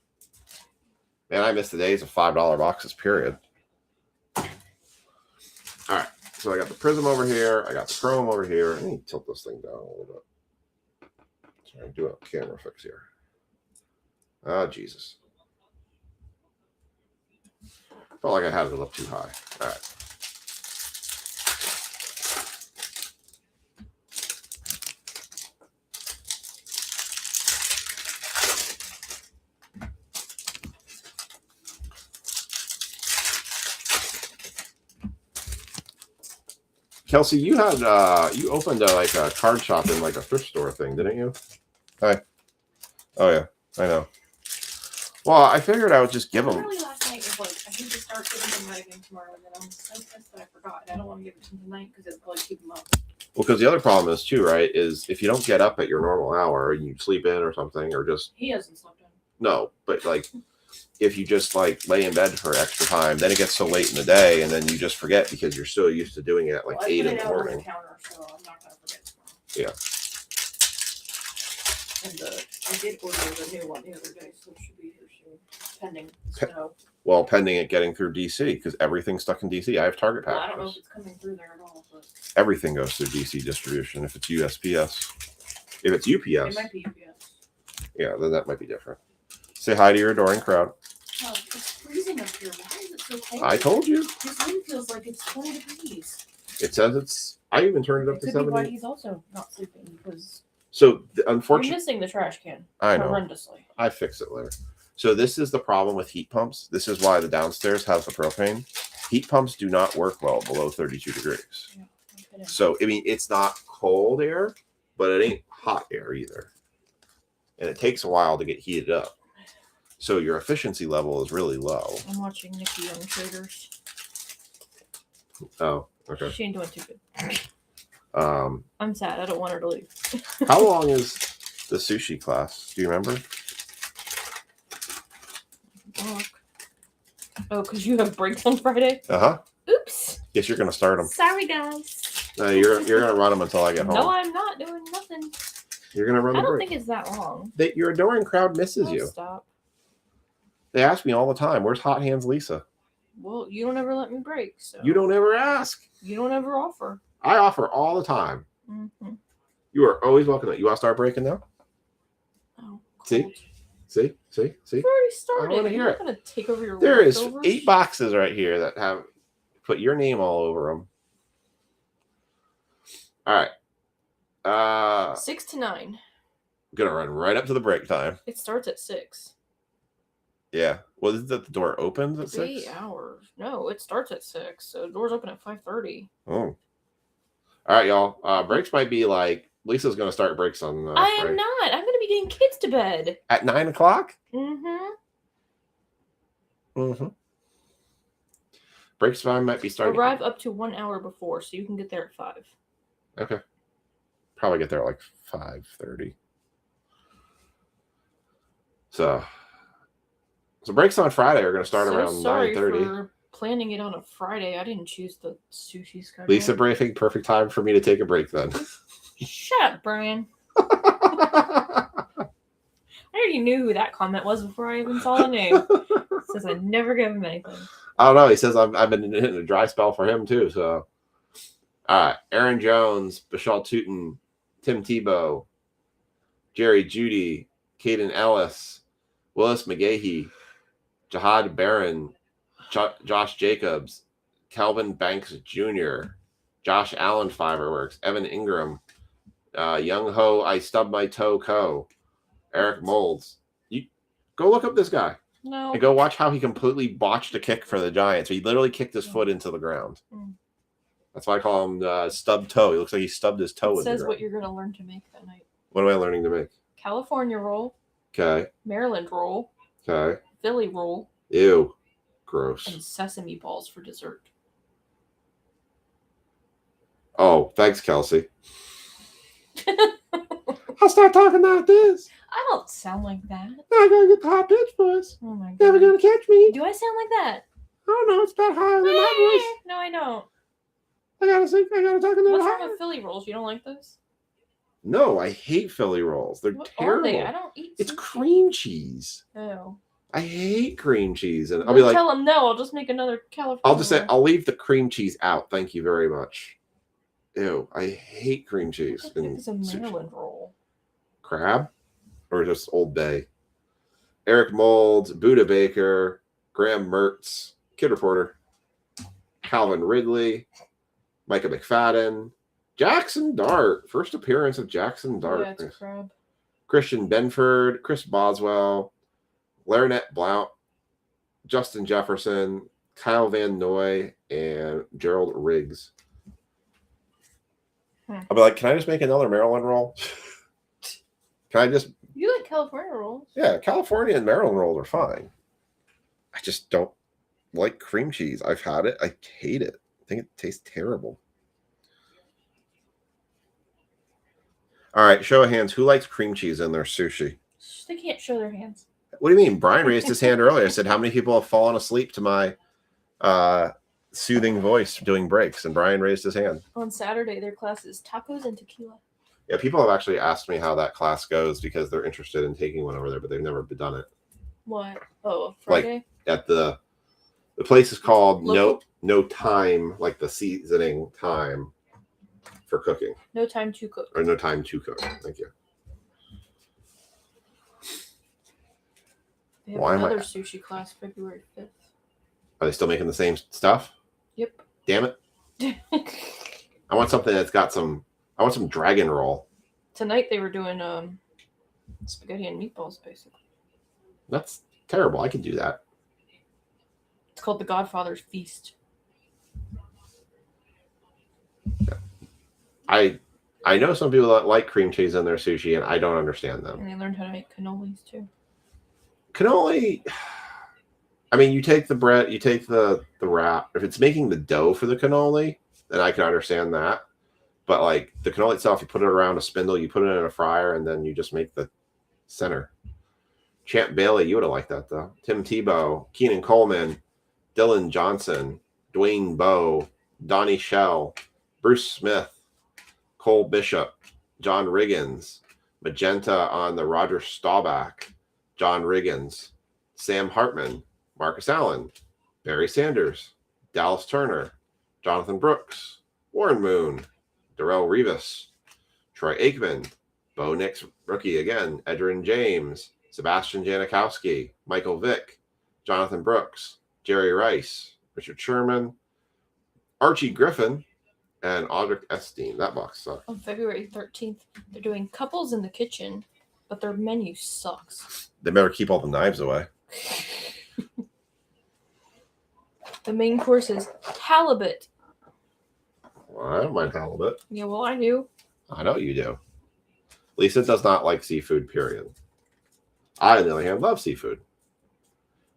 Man, I miss the days of $5 boxes, period. All right. So I got the Prism over here. I got the Chrome over here. Let me tilt this thing down a little bit. Sorry, do a camera fix here. Oh, Jesus. Felt like I had it up too high. All right. Kelsey, you had you opened like a card shop in like a thrift store thing, didn't you? Hi. Oh yeah, I know. Well, I figured I would just give them. Really last night was like I need to start giving them writing tomorrow, and then I'm so pissed that I forgot. I don't want to give it to them tonight because it'll probably keep them up. Well, because the other problem is too, right? Is if you don't get up at your normal hour and you sleep in or something, or just he hasn't slept in. No, but like if you just like lay in bed for extra time, then it gets so late in the day, and then you just forget because you're so used to doing it at like 8 in the morning. Counter, so I'm not gonna forget tomorrow. Yeah. And I did order the new one the other day, so it should be here soon, pending snow. Well, pending it getting through DC because everything's stuck in DC. I have Target Well, I don't know packages. if it's coming through there at all, but Everything goes through DC distribution. If it's USPS, if it's it UPS, might be UPS. yeah, then that might be different. Say hi to your adoring crowd. Oh, it's freezing up here. Why is it so cold? I told you. This room feels like it's 20 degrees. It says it's. I even turned it up It to could be why 70. he's also not sleeping, because So you're unfortunately, missing the trash can I know. horrendously. I fix it later. So this is the problem with heat pumps. This is why the downstairs has the propane. Heat pumps do not work well below 32 degrees. Yeah, okay. So I mean, it's not cold air, but it ain't hot air either. And it takes a while to get heated up. So your efficiency level is really low. I'm watching Nikki on Traders. Oh, okay. She ain't doing too good. I'm sad. I don't want her to leave. How long is the sushi class? Do you remember? Oh, because you have breaks on Friday? Uh-huh. Oops. Guess you're gonna start them. Sorry, guys. You're gonna run them until I get home. No, I'm not doing nothing. You're gonna run I the don't break. think it's that long. Your adoring crowd misses Oh, you. stop. They ask me all the time, "Where's Hot Hands Lisa?" Well, you don't ever let me break, so. You don't ever ask. You don't ever offer. I offer all the time. Mm-hmm. You are always welcome. You want to start breaking now? Oh, See? cold. See? You've already started. wanna hear You're it. not going to take over your There is leftovers. 8 boxes right here that have put your name all over them. All right. 6 to 9. Gonna run right up to the break time. It starts at 6. Yeah. Well, is that the door opens at 3 6? hours. No, it starts at 6. So the doors open at 5:30. Oh. All right, y'all. Breaks might be like Lisa's gonna start breaks on. I am Friday. not. I'm going to be getting kids to bed. At 9 o'clock. Mm-hmm. Mm-hmm. Breaks time might be starting. Arrive up to 1 hour before, so you can get there at 5. Okay. Probably get there at like 5:30. So breaks on Friday are going to start around sorry 9:30. for planning it on a Friday. I didn't choose the sushi schedule. Lisa briefing, perfect time for me to take a break then. Shut up, Brian. I already knew who that comment was before I even saw the name. Says I never give him anything. I don't know. He says I've been hitting a dry spell for him too. So, all right. Aaron Jones, Bashal Tootin, Tim Tebow, Jerry Jeudy, Caden Ellis, Willis McGahee, Jahad Barron, Josh Jacobs, Calvin Banks Jr., Josh Allen Fireworks, Evan Ingram, Young Ho, I Stubbed My Toe Co., Eric Molds. You go look up this guy. No. And go watch how he completely botched a kick for the Giants. He literally kicked his foot into the ground. Mm. That's why I call him stubbed toe. He looks like he stubbed his toe It in the says ground. what you're going to learn to make that night. What am I learning to make? California roll, Okay. Maryland roll, Okay. Philly roll, Ew. Gross. and sesame balls for dessert. Oh, thanks, Kelsey. I'll start talking like this. I don't sound like that. I gotta get the high pitch voice. Oh my Never god. gonna catch me. Do I sound like that? I don't know. It's about higher than my voice. No, I don't. I gotta sing. I gotta talk a little What's wrong higher. with Philly rolls? You don't like those? No, I hate Philly rolls. They're What terrible. are they? I don't eat. It's sushi. cream cheese. Oh. I hate cream cheese, and I'll Don't be like, tell them no. I'll just make another California. I'll just say roll. I'll leave the cream cheese out. Thank you very much. Ew, I hate cream cheese. What the heck in is a sushi. Maryland roll? Crab, or just Old Bay. Eric Molds, Buddha Baker, Graham Mertz, Kid Reporter, Calvin Ridley, Micah McFadden, Jackson Dart. First appearance of Jackson Dart. Yeah, it's a crab. Christian Benford, Chris Boswell, Larnett Blount, Justin Jefferson, Kyle Van Noy, and Gerald Riggs. I'll be like, can I just make another Maryland roll? Can I just... You like California rolls? Yeah, California and Maryland rolls are fine. I just don't like cream cheese. I've had it. I hate it. I think it tastes terrible. All right, show of hands. Who likes cream cheese in their sushi? They can't show their hands. What do you mean? Brian raised his hand earlier. I said, how many people have fallen asleep to my soothing voice doing breaks? And Brian raised his hand. On Saturday, their class is tacos and tequila. Yeah, people have actually asked me how that class goes because they're interested in taking one over there, but they've never done it. What? Oh, Like, Friday? At the place is called Local? No Time, like the seasoning time for cooking, No time to cook. or No Time to Cook. Thank you. They have Why am I- another sushi class February 5th. Are they still making the same stuff? Yep. Damn it! I want something that's got some. I want some dragon roll. Tonight they were doing spaghetti and meatballs, basically. That's terrible. I could do that. It's called the Godfather's Feast. I know some people that like cream cheese in their sushi, and I don't understand them. And they learned how to make cannolis too. Cannoli. I mean, you take the bread, you take the wrap. If it's making the dough for the cannoli, then I can understand that. But like the cannoli itself, you put it around a spindle, you put it in a fryer, and then you just make the center. Champ Bailey, you would have liked that though. Tim Tebow, Keenan Coleman, Dylan Johnson, Dwayne Bowe, Donnie Shell, Bruce Smith, Cole Bishop, John Riggins, Magenta on the Roger Staubach, John Riggins, Sam Hartman, Marcus Allen, Barry Sanders, Dallas Turner, Jonathan Brooks, Warren Moon, Darrell Rivas, Troy Aikman, Bo Nix rookie again, Edrin James, Sebastian Janikowski, Michael Vick, Jonathan Brooks, Jerry Rice, Richard Sherman, Archie Griffin, and Audric Esteen. That box sucks. On February 13th, they're doing Couples in the Kitchen, but their menu sucks. They better keep all the knives away. The main course is halibut. Well, I don't mind halibut. Yeah, well, I do. I know you do. Lisa does not like seafood, period. I, on the other hand, love seafood.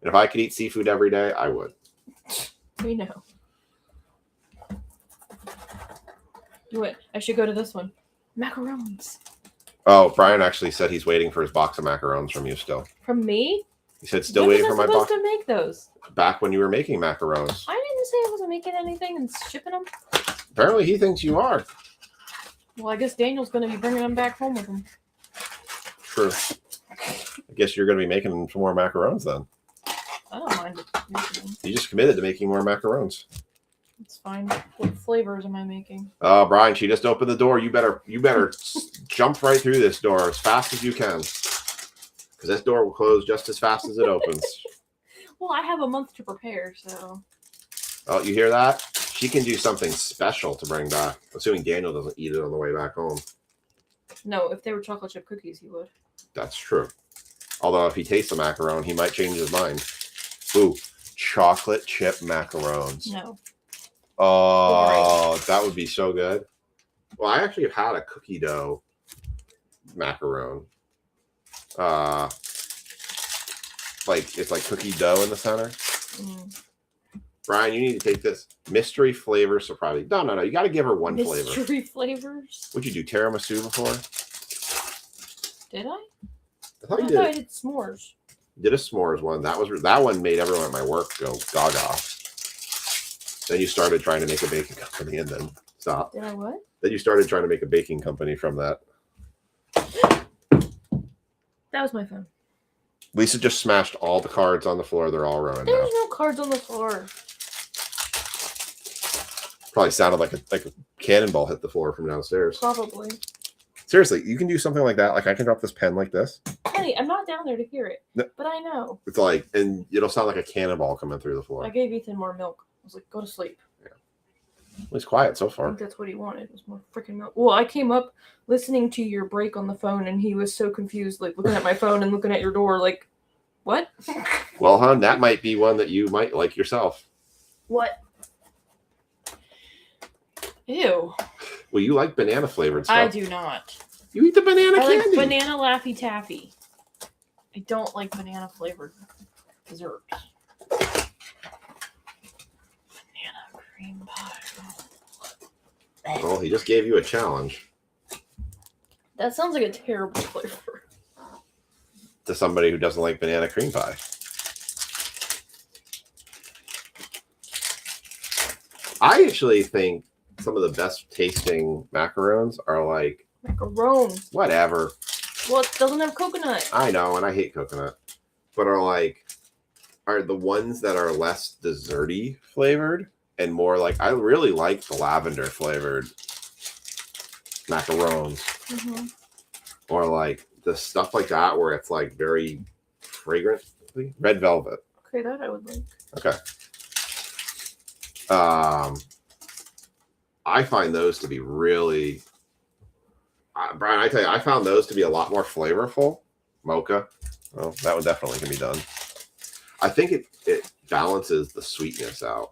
And if I could eat seafood every day, I would. We know. What? I should go to this one. Macarons. Oh, Brian actually said he's waiting for his box of macarons from you still. From me? He said, still When waiting was for I my supposed box. to make those? Back when you were making macarons. I didn't say I wasn't making anything and shipping them. Apparently he thinks you are. Well, I guess Daniel's going to be bringing them back home with him. True. I guess you're going to be making some more macarons then. I don't mind making them. You just committed to making more macarons. It's fine. What flavors am I making? Oh, Brian, she just opened the door. You better jump right through this door as fast as you can. Because this door will close just as fast as it opens. Well, I have a month to prepare, so. Oh, you hear that? She can do something special to bring back. Assuming Daniel doesn't eat it on the way back home. No, if they were chocolate chip cookies, he would. That's true. Although if he tastes the macaron, he might change his mind. Ooh, chocolate chip macarons. No. Oh, that would be so good. Well, I actually have had a cookie dough macaron. Like it's like cookie dough in the center. Mm. Brian, you need to take this mystery flavor surprise. No. You got to give her one flavor. Mystery flavors? Would you do tiramisu before? Did I? I thought you I thought I did. did s'mores. You did a s'mores one. That one made everyone at my work go gaga. Then you started trying to make a baking company and then stopped. Did I what? Then you started trying to make a baking company from that. That was my phone. Lisa just smashed all the cards on the floor. They're all ruined now. There's no cards on the floor. Probably sounded like a cannonball hit the floor from downstairs. Probably. Seriously, you can do something like that. Like I can drop this pen like this. Honey, I'm not down there to hear it. No. But I know. It's like, and it'll sound like a cannonball coming through the floor. I gave Ethan more milk. I was like, go to sleep. It's quiet so I far. think that's what he wanted, was more freaking milk. Well, I came up listening to your break on the phone, and he was so confused, like looking at my phone and looking at your door, like, what? Well, hon, that might be one that you might like yourself. What? Ew. Well, you like banana flavored stuff. I do not. You eat the banana I candy. like banana Laffy Taffy. I don't like banana flavored desserts. Banana cream pie. Well, he just gave you a challenge That sounds like a terrible flavor. to somebody who doesn't like banana cream pie. I actually think some of the best tasting macarons are like Macarons. Whatever. Well, it doesn't have coconut. I know, and I hate coconut. But are the ones that are less desserty flavored and more like, I really like the lavender flavored macarons. Mm-hmm. Or like the stuff like that where it's like very fragrant. Red velvet. Okay, that I would like. Okay. I find those to be really, Brian, I tell you, I found those to be a lot more flavorful. Mocha. Well, that one definitely can be done. I think it balances the sweetness out.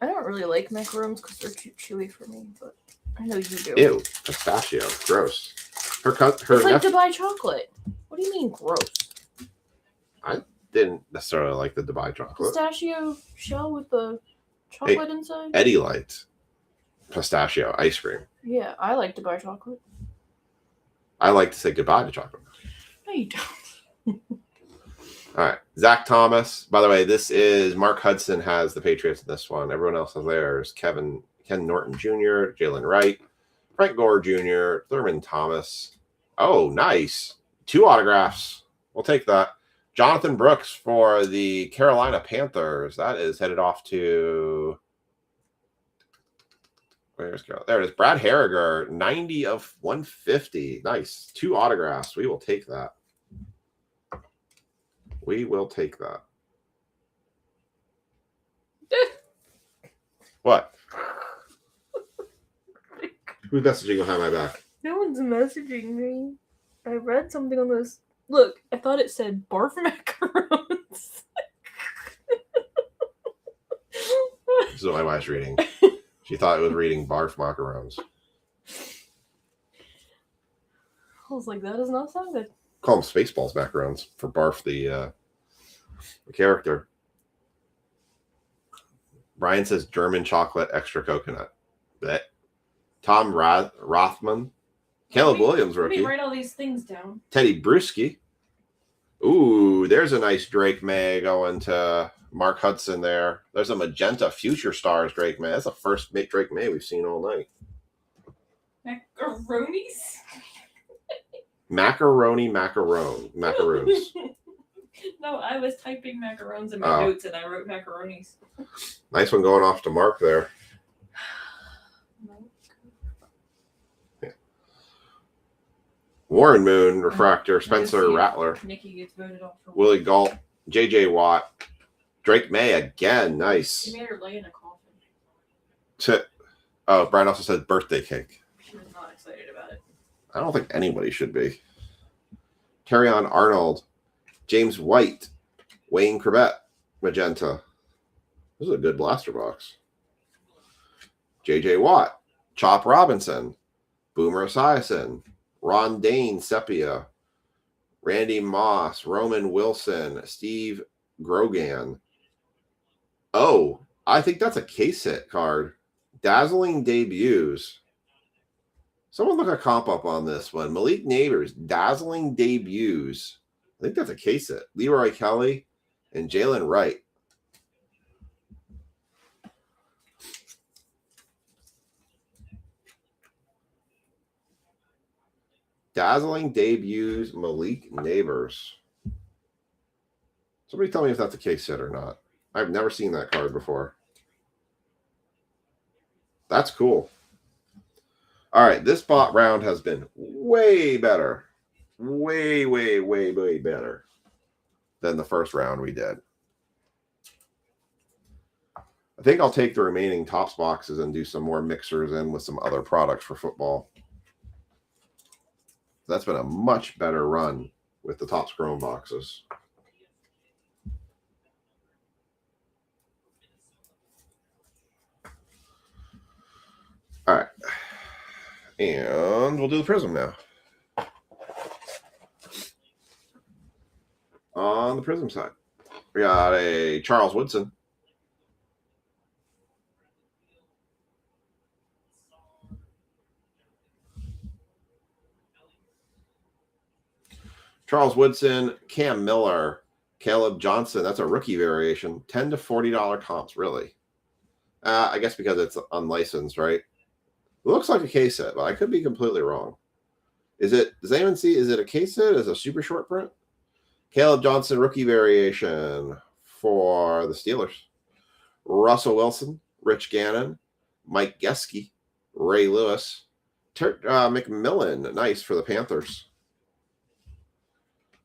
I don't really like macarons because they're too chewy for me, but I know you do. Ew, pistachio, gross. Her It's like Dubai chocolate. What do you mean gross? I didn't necessarily like the Dubai chocolate. Pistachio shell with the chocolate inside? Eddie liked pistachio ice cream. Yeah, I like Dubai chocolate. I like to say goodbye to chocolate. No, you don't. All right. Zach Thomas. By the way, this is Mark Hudson has the Patriots in this one. Everyone else has theirs. Ken Norton Jr., Jalen Wright, Frank Gore Jr., Thurman Thomas. Oh, nice. 2 autographs. We'll take that. Jonathan Brooks for the Carolina Panthers. That is headed off to... Where's Carolina? There it is. Brad Harriger, 90 of 150. Nice. 2 autographs. We will take that. We will take that. What? Who's messaging behind my back? No one's messaging me. I read something on this. Look, I thought it said barf macarons. This is what my wife's reading. She thought it was reading barf macarons. I was like, that does not sound good. Call them Spaceballs macarons for barf the character. Brian says German chocolate extra coconut. That Tom Rothman, Caleb Williams rookie. Let me write all these things down. Teddy Bruschi. Ooh, there's a nice Drake May going to Mark Hudson there. There's a magenta Future Stars Drake May. That's the first Drake May we've seen all night. Macaronis? Macaroons. No, I was typing macarons in my notes and I wrote macaronis. Nice one going off to Mark there. Yeah. Warren Moon, Refractor, Spencer Rattler. Nikki gets voted off for Willie Galt, JJ Watt, Drake May again. Nice. She made her lay in a coffin. Brian also said birthday cake. She was not excited about it. I don't think anybody should be. Terrion Arnold, James White, Wayne Corbett, magenta. This is a good blaster box. JJ Watt, Chop Robinson, Boomer Esiason, Ron Dane Sepia, Randy Moss, Roman Wilson, Steve Grogan. Oh, I think that's a case hit card. Dazzling debuts. Someone look a comp up on this one. Malik Neighbors, dazzling debuts. I think that's a case hit. Leroy Kelly and Jalen Wright. Dazzling debuts, Malik Neighbors. Somebody tell me if that's a case hit or not. I've never seen that card before. That's cool. All right, this bot round has been way better. Way better than the first round we did. I think I'll take the remaining Topps boxes and do some more mixers in with some other products for football. That's been a much better run with the Topps Chrome boxes. All right. And we'll do the Prism now. On the Prism side, we got a Charles Woodson. Charles Woodson, Cam Miller, Caleb Johnson. That's a rookie variation. $10 to $40 comps, really. I guess because it's unlicensed, right? looks like a case hit, but I could be completely wrong. Is it? Does anyone see? Is it a case hit? Is it a super short print? Caleb Johnson rookie variation for the Steelers. Russell Wilson, Rich Gannon, Mike Gesicki, Ray Lewis, McMillan, nice for the Panthers.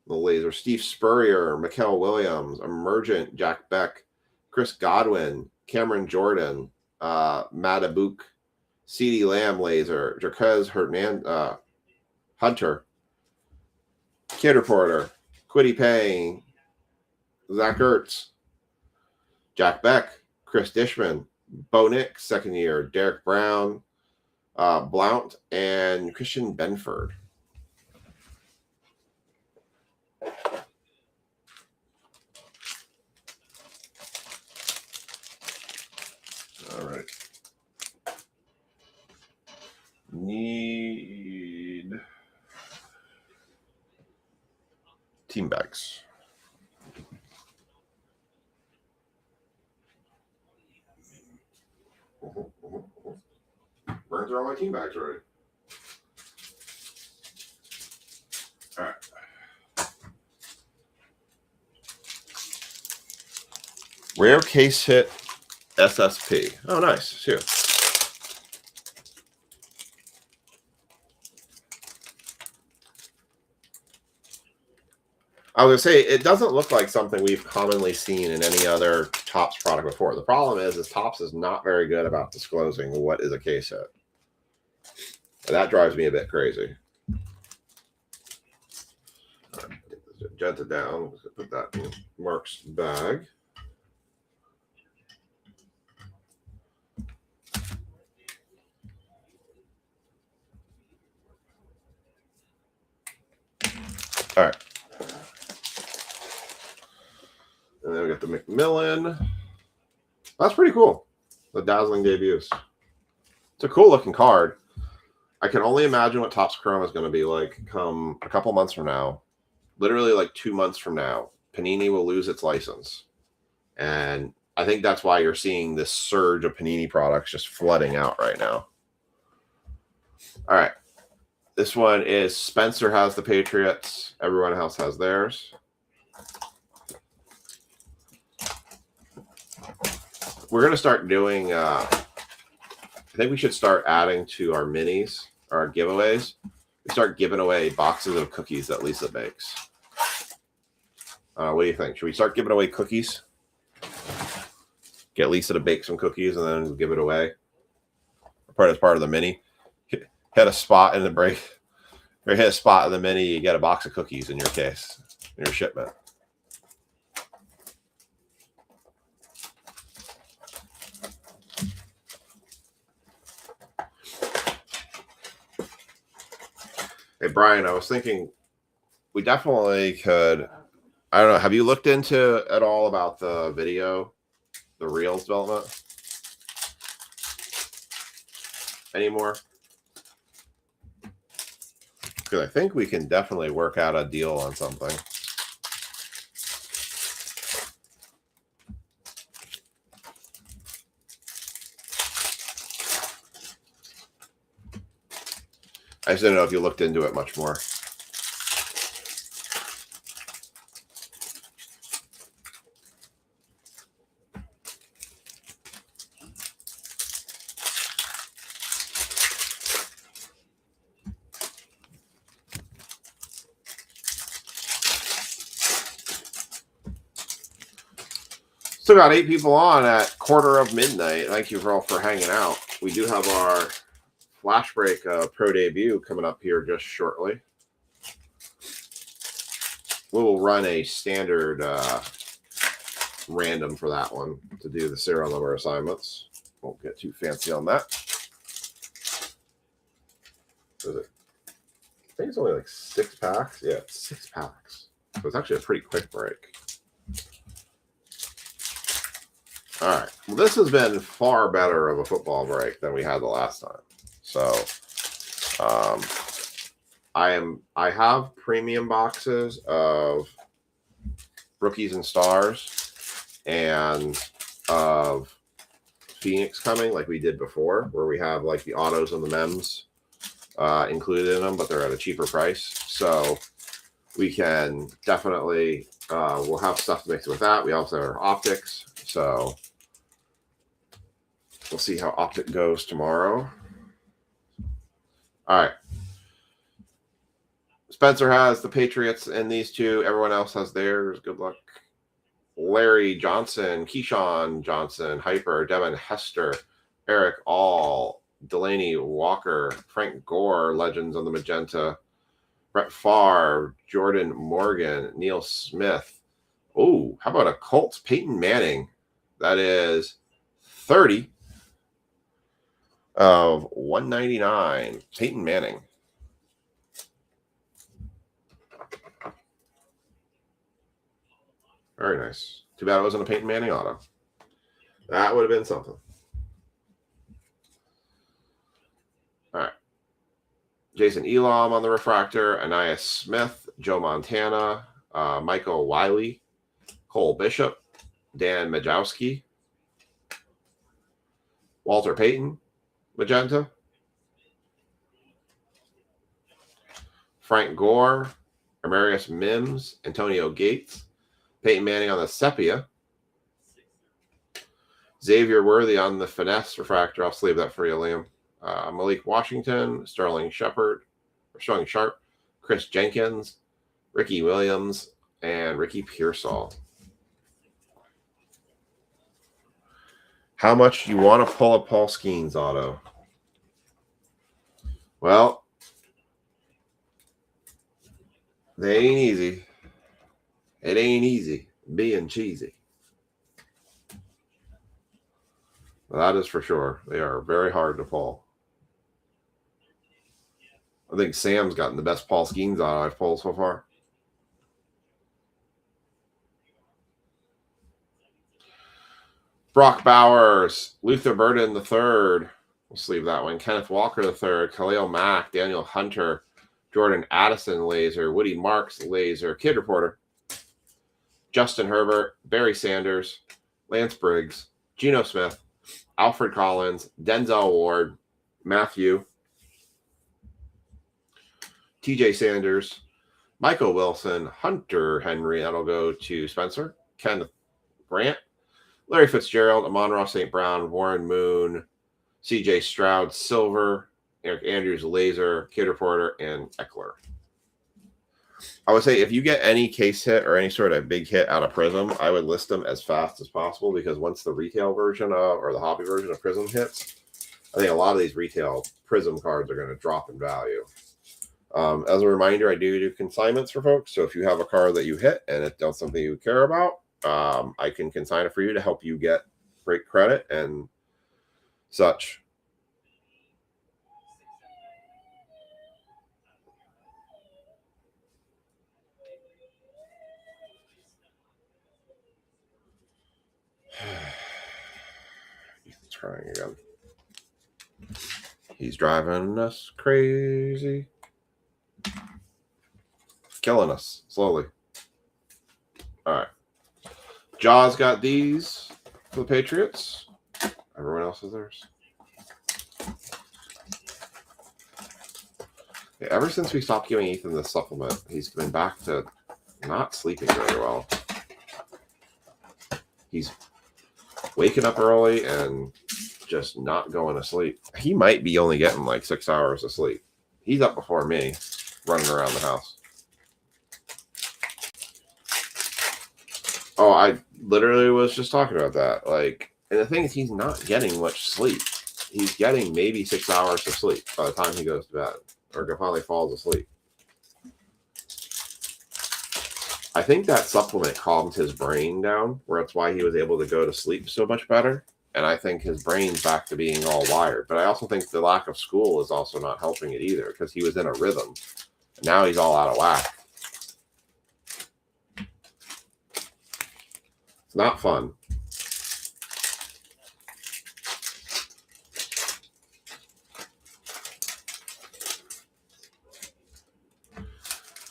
The Laser, Steve Spurrier, Mikael Williams, Emergent, Jack Beck, Chris Godwin, Cameron Jordan, Madabuk, CeeDee Lamb Laser, Jerquez Hunter, Kid Reporter, Quiddy Payne, Zach Ertz, Jack Beck, Chris Dishman, Bo Nix, second year, Derek Brown, Blount, and Christian Benford. All right. Need team bags. Burns are all my team bags already. All right. Rare case hit SSP. Oh, nice. See. I was going to say, it doesn't look like something we've commonly seen in any other Topps product before. The problem is Topps is not very good about disclosing what is a case hit. That drives me a bit crazy. All right, jet it down. Let's put that in Mark's bag. All right. And then we got the McMillan. That's pretty cool. The dazzling debuts. It's a cool looking card. I can only imagine what Topps Chrome is going to be like come a couple months from now. Literally like 2 months from now, Panini will lose its license. And I think that's why you're seeing this surge of Panini products just flooding out right now. All right. This one is Spencer has the Patriots. Everyone else has theirs. We're going to start doing, I think we should start adding to our minis, our giveaways. We start giving away boxes of cookies that Lisa bakes. What do you think? Should we start giving away cookies? Get Lisa to bake some cookies and then give it away. As part of the mini. Hit a spot in the break. Or hit a spot in the mini, you get a box of cookies in your case, in your shipment. Hey, Brian, I was thinking we definitely could, I don't know, have you looked into at all about the video, the Reels development anymore? Because I think we can definitely work out a deal on something. I just didn't know if you looked into it much more. Still got 8 people on at 12:45. Thank you all for hanging out. We do have our Flash Break Pro debut coming up here just shortly. We will run a standard random for that one to do the serial number assignments. Won't get too fancy on that. Is it? I think it's only like 6 packs. Yeah, 6 packs. So it's actually a pretty quick break. All right. Well, this has been far better of a football break than we had the last time. So, I have premium boxes of rookies and stars and of Phoenix coming like we did before, where we have like the autos and the mems included in them, but they're at a cheaper price. So we can definitely, we'll have stuff to mix with that. We also have our optics. So we'll see how optic goes tomorrow. All right. Spencer has the Patriots and these two. Everyone else has theirs. Good luck. Larry Johnson, Keyshawn Johnson, Hyper, Devin Hester, Eric All, Delaney Walker, Frank Gore, Legends on the Magenta, Brett Favre, Jordan Morgan, Neil Smith. Oh, how about a Colts Peyton Manning? That is 30 of 199. Peyton Manning. Very nice. Too bad it wasn't a Peyton Manning auto. That would have been something. All right. Jason Elam on the refractor. Anais Smith, Joe Montana, Michael Wiley, Cole Bishop, Dan Majowski, Walter Payton, Magenta, Frank Gore, Amarius Mims, Antonio Gates, Peyton Manning on the Sepia, Xavier Worthy on the Finesse refractor. I'll sleeve that for you, Liam. Malik Washington, Sterling Sharp, Chris Jenkins, Ricky Williams, and Ricky Pearsall. How much do you want to pull a Paul Skeens auto? Well, they ain't easy. It ain't easy being cheesy. That is for sure. They are very hard to pull. I think Sam's gotten the best Paul Skeens auto I've pulled so far. Brock Bowers, Luther Burden III. We'll sleeve that one. Kenneth Walker III, Khalil Mack, Daniel Hunter, Jordan Addison laser, Woody Marks laser, Kid Reporter, Justin Herbert, Barry Sanders, Lance Briggs, Geno Smith, Alfred Collins, Denzel Ward, Matthew, TJ Sanders, Michael Wilson, Hunter Henry. That'll go to Spencer, Kenneth Grant, Larry Fitzgerald, Amon-Ra St. Brown, Warren Moon, CJ Stroud, Silver, Eric Andrews, Laser, Kid Reporter, and Eckler. I would say if you get any case hit or any sort of big hit out of Prism, I would list them as fast as possible, because once the retail version of, or the hobby version of Prism hits, I think a lot of these retail Prism cards are going to drop in value. As a reminder, I do consignments for folks. So if you have a card that you hit and it's not something you care about, I can consign it for you to help you get great credit and such. He's trying again. He's driving us crazy. Killing us slowly. All right. Jaws got these for the Patriots. Everyone else has theirs. Yeah, ever since we stopped giving Ethan the supplement, he's been back to not sleeping very well. He's waking up early and just not going to sleep. He might be only getting like 6 hours of sleep. He's up before me, running around the house. Oh, I literally was just talking about that. Like, and the thing is, he's not getting much sleep. He's getting maybe 6 hours of sleep by the time he goes to bed or finally falls asleep. I think that supplement calmed his brain down, where that's why he was able to go to sleep so much better. And I think his brain's back to being all wired. But I also think the lack of school is also not helping it either, because he was in a rhythm. Now he's all out of whack. It's not fun.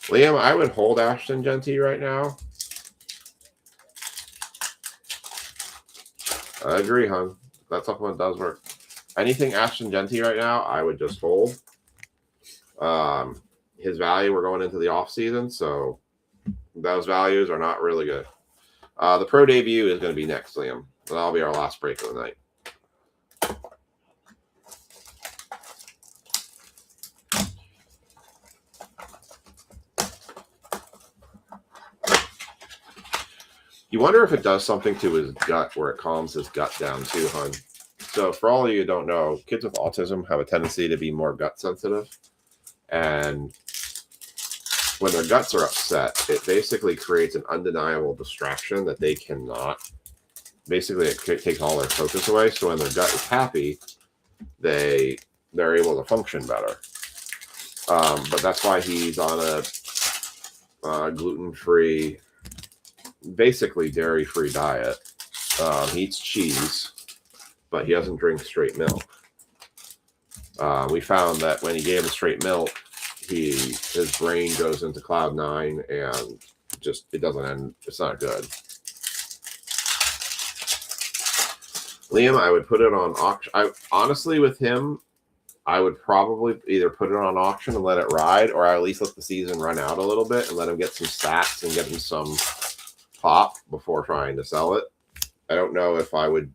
Liam, I would hold Ashton Genty right now. I agree, hon. That supplement does work. Anything Astringenti right now, I would just hold. His value, we're going into the off season, so those values are not really good. The Pro Debut is going to be next, Liam. That'll be our last break of the night. You wonder if it does something to his gut where it calms his gut down too, hon. So for all of you who don't know, kids with autism have a tendency to be more gut sensitive. And when their guts are upset, it basically creates an undeniable distraction that they cannot. Basically, it takes all their focus away. So when their gut is happy, they're able to function better. But that's why he's on a gluten-free, basically dairy-free diet. He eats cheese, but he doesn't drink straight milk. We found that when he gave him straight milk, his brain goes into cloud 9 and just it doesn't end. It's not good. Liam, I would put it on auction. Honestly, with him, I would probably either put it on auction and let it ride, or at least let the season run out a little bit and let him get some stats and get him some pop before trying to sell it. I don't know if I would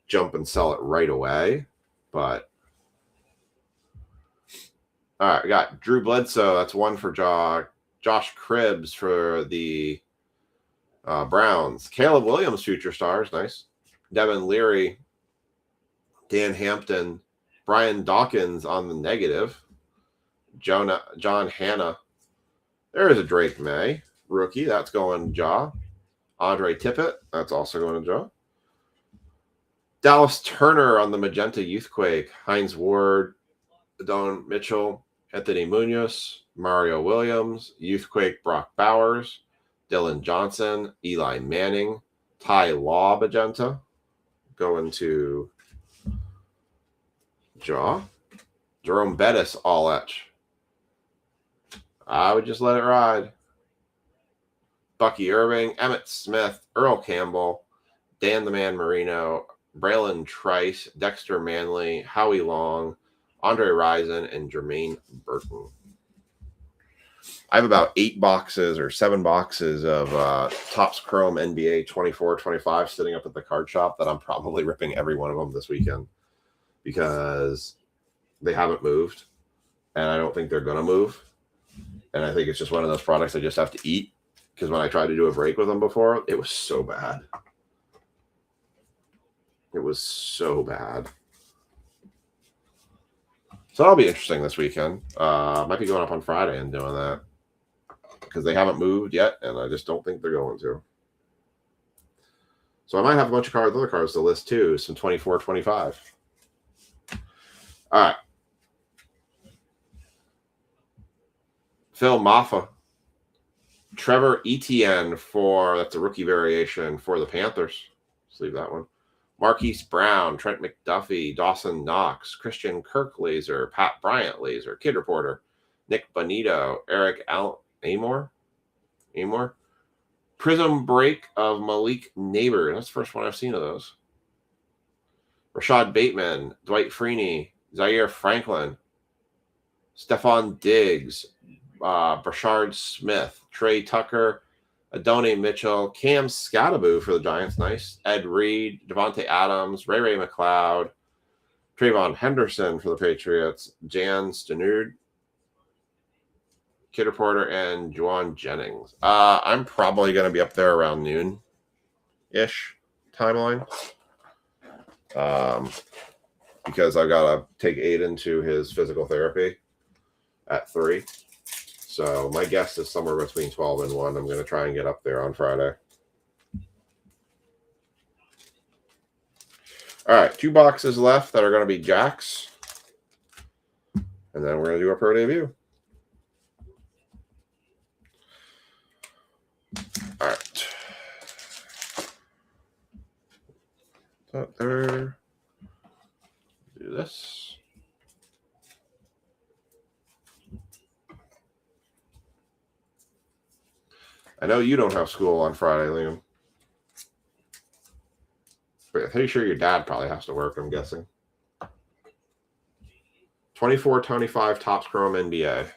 jump and sell it right away, but all right, we got Drew Bledsoe. That's one for Josh Cribbs for the Browns. Caleb Williams, future stars, nice. Devin Leary, Dan Hampton, Brian Dawkins on the negative. John Hanna. There is a Drake May rookie. That's going Jaw. Andre Tippett. That's also going to Jaw. Dallas Turner on the Magenta Youthquake. Heinz Ward, Don Mitchell, Anthony Munoz, Mario Williams, Youthquake Brock Bowers, Dylan Johnson, Eli Manning, Ty Law Magenta. Going to Jaw. Jerome Bettis all etch. I would just let it ride. Bucky Irving, Emmett Smith, Earl Campbell, Dan the Man Marino, Braylon Trice, Dexter Manley, Howie Long, Andre Rison, and Jermaine Burton. I have about 8 boxes or 7 boxes of Topps Chrome NBA 24-25 sitting up at the card shop that I'm probably ripping every one of them this weekend because they haven't moved, and I don't think they're going to move. And I think it's just one of those products I just have to eat because when I tried to do a break with them before, it was so bad. It was so bad. So that'll be interesting this weekend. Might be going up on Friday and doing that because they haven't moved yet, and I just don't think they're going to. So I might have a bunch of other cards to list too, some 24-25. All right. Phil Maffa. Trevor Etienne that's a rookie variation for the Panthers. Let's leave that one. Marquise Brown, Trent McDuffie, Dawson Knox, Christian Kirk laser, Pat Bryant laser, Kid Reporter, Nick Bonito, Eric Amor, Prism Break of Malik Neighbor. That's the first one I've seen of those. Rashad Bateman, Dwight Freeney, Zaire Franklin, Stephon Diggs, Brashard Smith, Trey Tucker, Adonai Mitchell, Cam Scattaboo for the Giants, nice. Ed Reed, Devontae Adams, Ray McLeod, Trayvon Henderson for the Patriots, Jan Stanud, Kid Reporter, and Juwan Jennings. I'm probably going to be up there around noon-ish timeline because I've got to take Aiden to his physical therapy at 3. So my guess is somewhere between 12 and 1. I'm going to try and get up there on Friday. All right, 2 boxes left that are going to be Jacks. And then we're going to do a Pro Debut. All right. That there. Do this. I know you don't have school on Friday, Liam. But pretty sure your dad probably has to work, I'm guessing. 24-25 Topps Chrome NBA.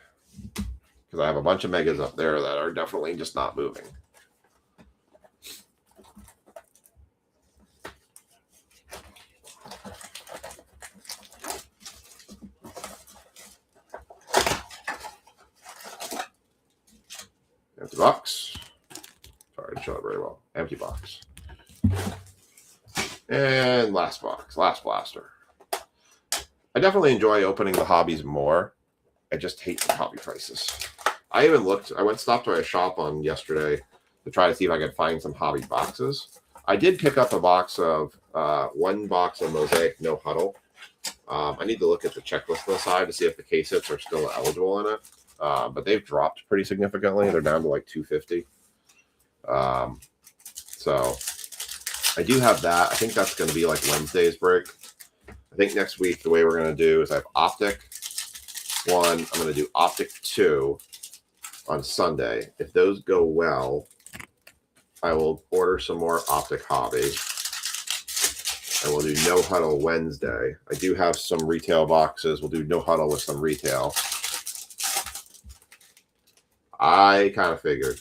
Because I have a bunch of megas up there that are definitely just not moving. Empty box. Sorry, I didn't show it very well. Empty box. And last box. Last blaster. I definitely enjoy opening the hobbies more. I just hate the hobby prices. I even looked. I stopped by a shop on yesterday to try to see if I could find some hobby boxes. I did pick up a box of one box of Mosaic No Huddle. I need to look at the checklist on the side to see if the case hits are still eligible in it. But they've dropped pretty significantly. They're down to like $250. So I do have that. I think that's going to be like Wednesday's break. I think next week the way we're going to do is I have Optic 1. I'm going to do Optic 2 on Sunday. If those go well, I will order some more Optic Hobby. And we'll do No Huddle Wednesday. I do have some retail boxes. We'll do No Huddle with some retail. I kind of figured.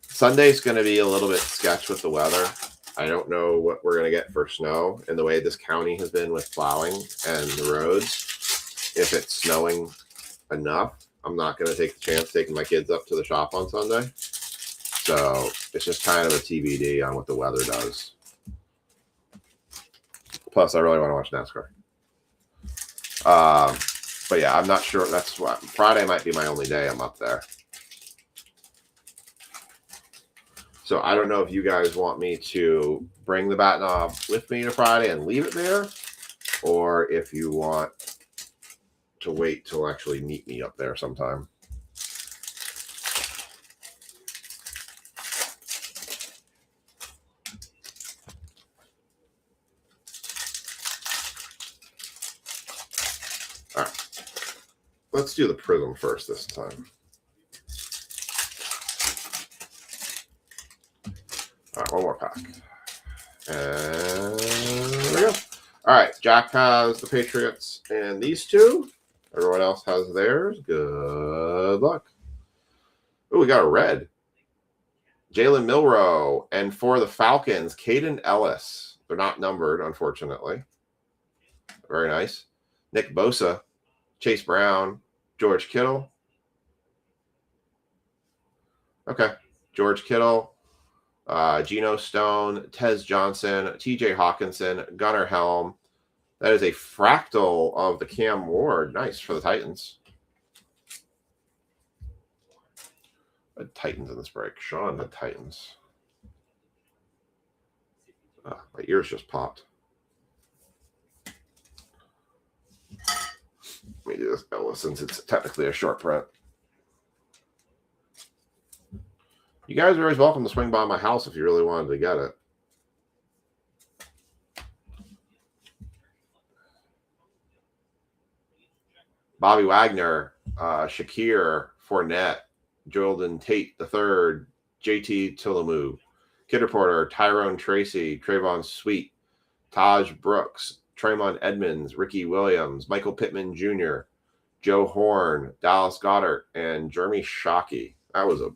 Sunday's going to be a little bit sketch with the weather. I don't know what we're going to get for snow and the way this county has been with plowing and the roads. If it's snowing enough, I'm not going to take the chance taking my kids up to the shop on Sunday. So it's just kind of a TBD on what the weather does. Plus, I really want to watch NASCAR. But yeah, I'm not sure. That's what Friday might be my only day I'm up there. So I don't know if you guys want me to bring the bat knob with me to Friday and leave it there, or if you want to wait till actually meet me up there sometime. All right. Let's do the Prism first this time. All right, one more pack. And there we go. All right, Jack has the Patriots and these two. Everyone else has theirs. Good luck. Oh, we got a red. Jalen Milroe. And for the Falcons, Caden Ellis. They're not numbered, unfortunately. Very nice. Nick Bosa, Chase Brown, George Kittle. Okay. George Kittle, Geno Stone, Tez Johnson, TJ Hawkinson, Gunnar Helm. That is a fractal of the Cam Ward. Nice for the Titans. I had Titans in this break. Sean had Titans. My ears just popped. Let me do this Ellis since it's technically a short print. You guys are always welcome to swing by my house if you really wanted to get it. Bobby Wagner, Shakir, Fournette, Jordan Tate III, JT Tillamu, Kid Reporter, Tyrone Tracy, Trayvon Sweet, Taj Brooks, Traymond Edmonds, Ricky Williams, Michael Pittman Jr., Joe Horn, Dallas Goedert, and Jeremy Shockey. That was a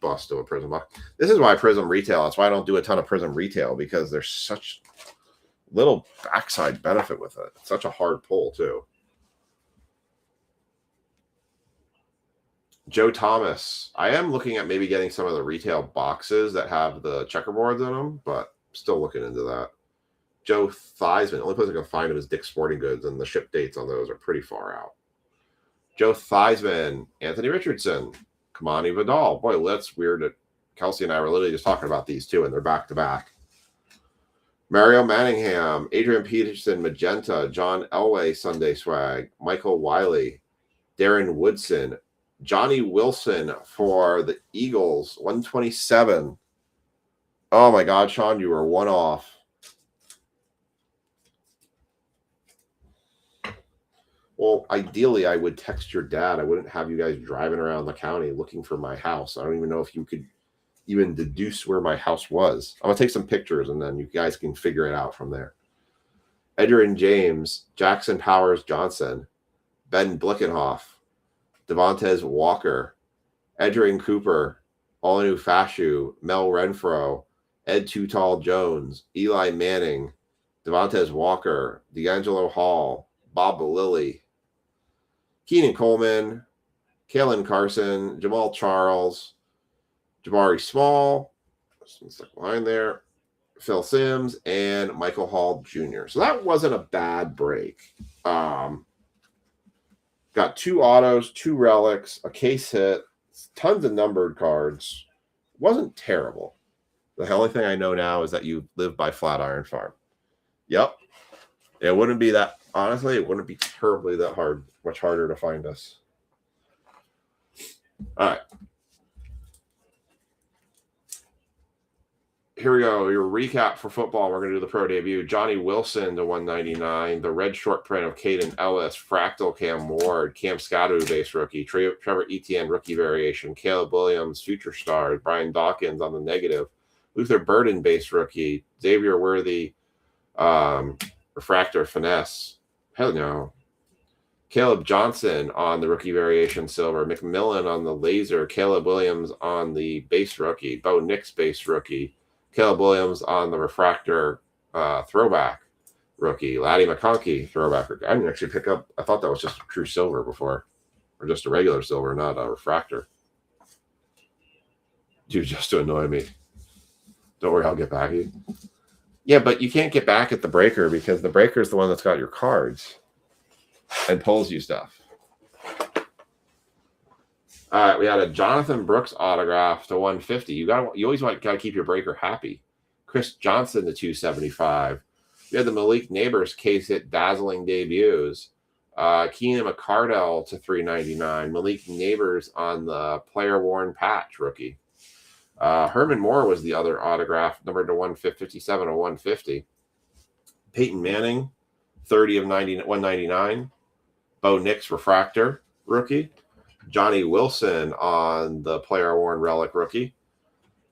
bust of a Prism box. This is why Prism retail. That's why I don't do a ton of Prism retail, because there's such little backside benefit with it. It's such a hard pull too. Joe Thomas. I am looking at maybe getting some of the retail boxes that have the checkerboards in them, but still looking into that. Joe Theismann. The only place I can find him is Dick's Sporting Goods, and the ship dates on those are pretty far out. Joe Theismann, Anthony Richardson, Kamani Vidal. Boy, that's weird that Kelsey and I were literally just talking about these two, and they're back-to-back. Mario Manningham, Adrian Peterson, Magenta, John Elway, Sunday Swag, Michael Wiley, Darren Woodson, Johnny Wilson for the Eagles, 127. Oh, my God, Sean, you were one off. Well, ideally, I would text your dad. I wouldn't have you guys driving around the county looking for my house. I don't even know if you could even deduce where my house was. I'm gonna take some pictures and then you guys can figure it out from there. Edgerrin James, Jackson Powers Johnson, Ben Blickenhoff, Devontae Walker, Edgerrin Cooper, Olinu Fashu, Mel Renfro, Ed Too Tall Jones, Eli Manning, Devontae Walker, D'Angelo Hall, Bob Lilly, Keenan Coleman, Kalen Carson, Jamal Charles, Jabari Small, line there, Phil Simms, and Michael Hall Jr. So that wasn't a bad break. Got 2 autos, 2 relics, a case hit, tons of numbered cards. Wasn't terrible. The only thing I know now is that you live by Flatiron Farm. Yep. It wouldn't be that, honestly, it wouldn't be terribly that hard, much harder to find us. All right. Here we go. Your recap for football. We're going to do the pro debut. Johnny Wilson to 199. The red short print of Caden Ellis. Fractal Cam Ward. Cam Scadu base rookie. Trevor Etienne rookie variation. Caleb Williams future stars. Brian Dawkins on the negative. Luther Burden base rookie. Xavier Worthy refractor finesse. Hell no. Caleb Johnson on the rookie variation silver. McMillan on the laser. Caleb Williams on the base rookie. Bo Nix base rookie. Caleb Williams on the refractor throwback rookie. Laddie McConkey throwback rookie. I didn't actually pick up. I thought that was just a true silver before. Or just a regular silver, not a refractor. Dude, just to annoy me. Don't worry, I'll get back at you. Yeah, but you can't get back at the breaker because the breaker is the one that's got your cards and pulls you stuff. All right, we had a Jonathan Brooks autograph to 150. You always gotta keep your breaker happy. Chris Johnson to 275. We had the Malik Neighbors case hit dazzling debuts. Keenan McCardell to 399. Malik Neighbors on the player worn patch rookie. Herman Moore was the other autograph, numbered to 157 to 150. Peyton Manning, 30 of 199. Bo Nix refractor rookie. Johnny Wilson on the player worn relic rookie.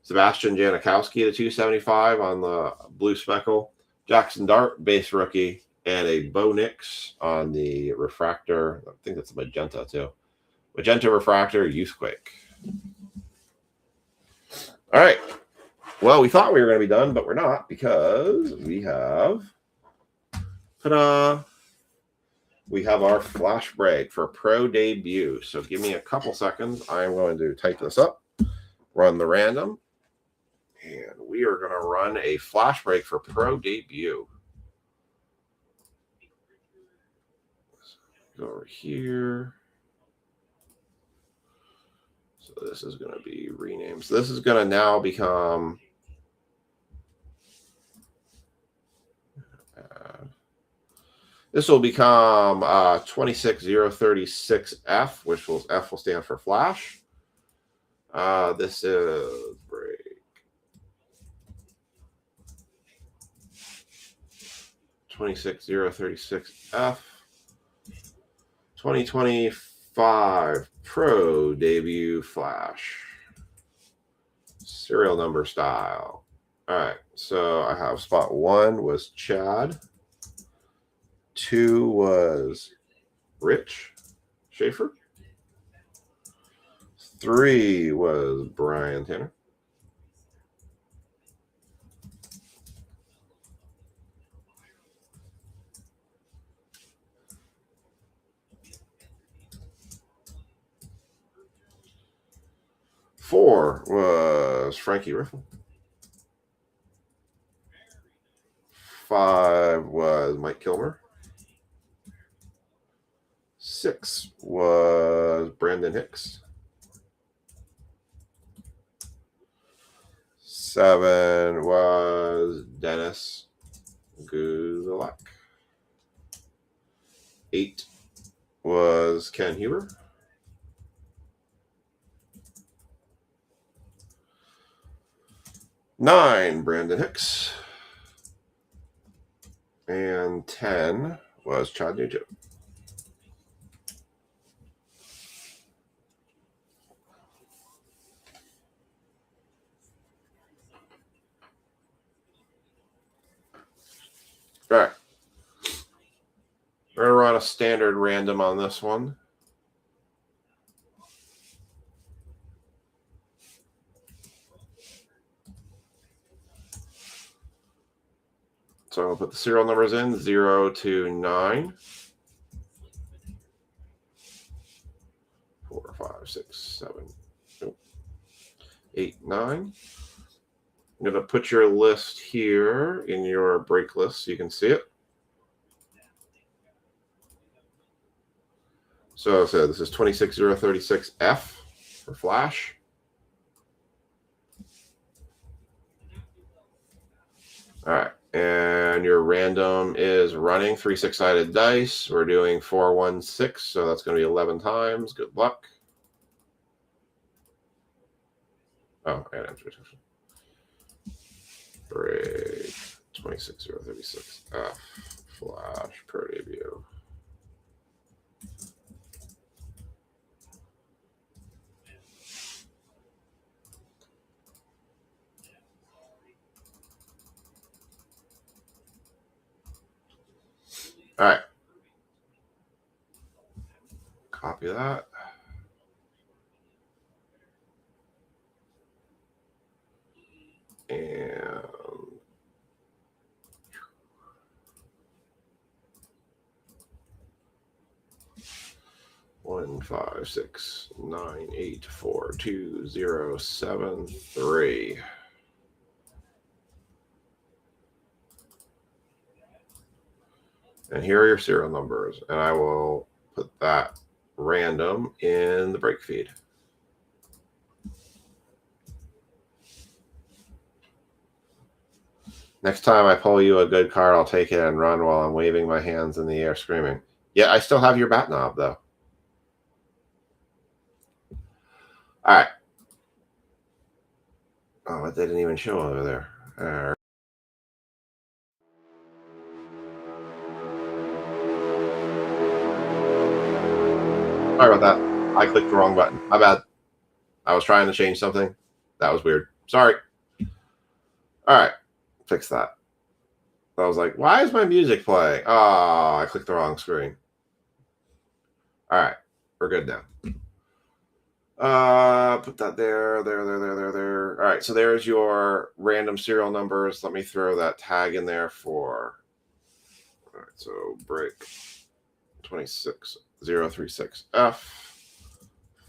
Sebastian Janikowski to 275 on the blue speckle. Jackson Dart base rookie. And a Bo Nix on the refractor. I think that's a magenta too. Magenta refractor, Youthquake. All right. Well, we thought we were going to be done, but we're not because we have ta-da! We have our flash break for pro debut. So give me a couple seconds. I'm going to type this up, run the random, and we are going to run a flash break for pro debut. Go over here. So this is going to be renamed. So this is going to now become this will become 26036F, which will F will stand for flash. This is break. (26036F). 2025 Pro Debut Flash. Serial number style. All right, so I have spot 1 was Chad. 2 was Rich Schaefer. 3 was Brian Tanner. 4 was Frankie Riffle. 5 was Mike Kilmer. 6 was Brandon Hicks. 7 was Dennis Guzalak. 8 was Ken Huber. 9, Brandon Hicks. And 10 was Chad Nugent. All right. We're going to run a standard random on this one. So I'll put the serial numbers in 0 to 9. 4, 5, 6, 7, 8, 9. I'm going to put your list here in your break list so you can see it. So this is 26036F for Flash. All right. And your random is running 3 6-sided dice. We're doing 4, 1, 6. So that's going to be 11 times. Good luck. Oh, and enter. Break 26036 F Flash per debut. All right. Copy that. And 1, 5, 6, 9, 8, 4, 2, 0, 7, 3. And here are your serial numbers. And I will put that random in the break feed. Next time I pull you a good card, I'll take it and run while I'm waving my hands in the air screaming. Yeah, I still have your bat knob, though. All right. Oh, it didn't even show over there. All right. Sorry about that. I clicked the wrong button. My bad. I was trying to change something. That was weird. Sorry. All right. Fix that. I was like, why is my music playing? Oh, I clicked the wrong screen. All right. We're good now. Put that there. All right. So there's your random serial numbers. Let me throw that tag in there for. All right. So break 26036F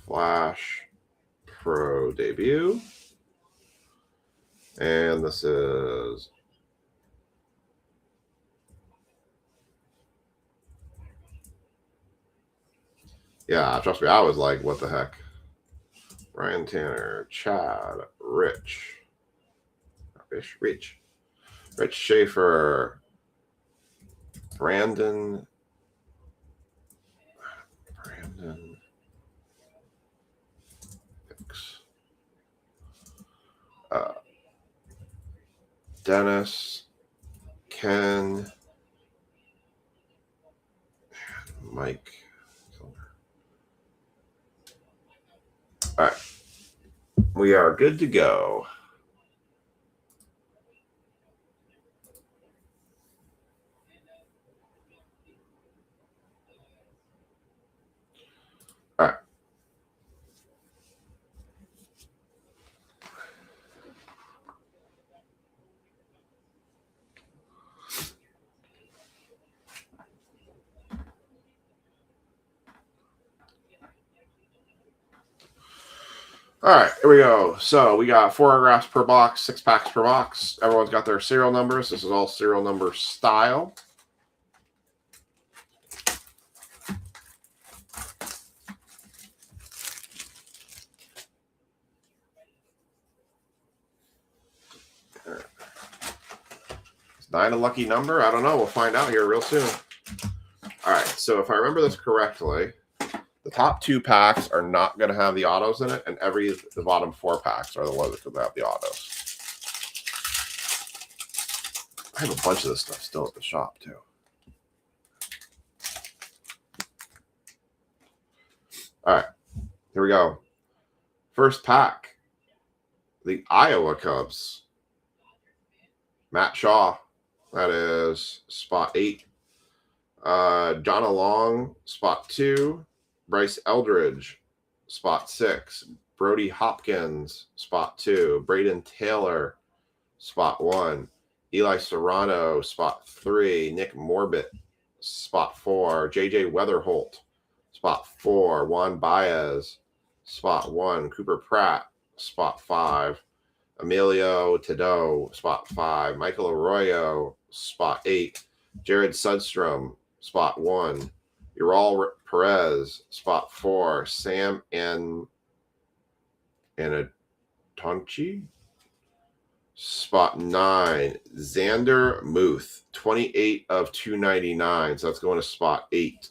Flash Pro debut. And this is yeah, trust me, I was like, what the heck? Ryan Tanner, Chad, Rich Schaefer, Brandon Hicks, Dennis, Ken, Mike. All right. We are good to go. All right. All right, here we go. So we got 4 autographs per box, 6 packs per box. Everyone's got their serial numbers. This is all serial number style. Is 9 a lucky number? I don't know. We'll find out here real soon. All right, so if I remember this correctly, the top 2 packs are not going to have the autos in it, and the bottom 4 packs are the ones that have the autos. I have a bunch of this stuff still at the shop, too. All right, here we go. First pack, the Iowa Cubs. Matt Shaw. That is spot 8. Donna Long, spot 2. Bryce Eldridge, spot 6. Brody Hopkins, spot 2. Braden Taylor, spot 1. Eli Serrano, spot 3. Nick Morbit, spot 4. JJ Weatherholt, spot 4. Juan Baez, spot 1. Cooper Pratt, spot 5. Emilio Tadot, spot 5. Michael Arroyo, spot 8. Jared Sudstrom, spot 1. Ural Perez, spot 4. Sam Anatonchi, spot 9. Xander Muth, 28 of 299. So that's going to spot 8.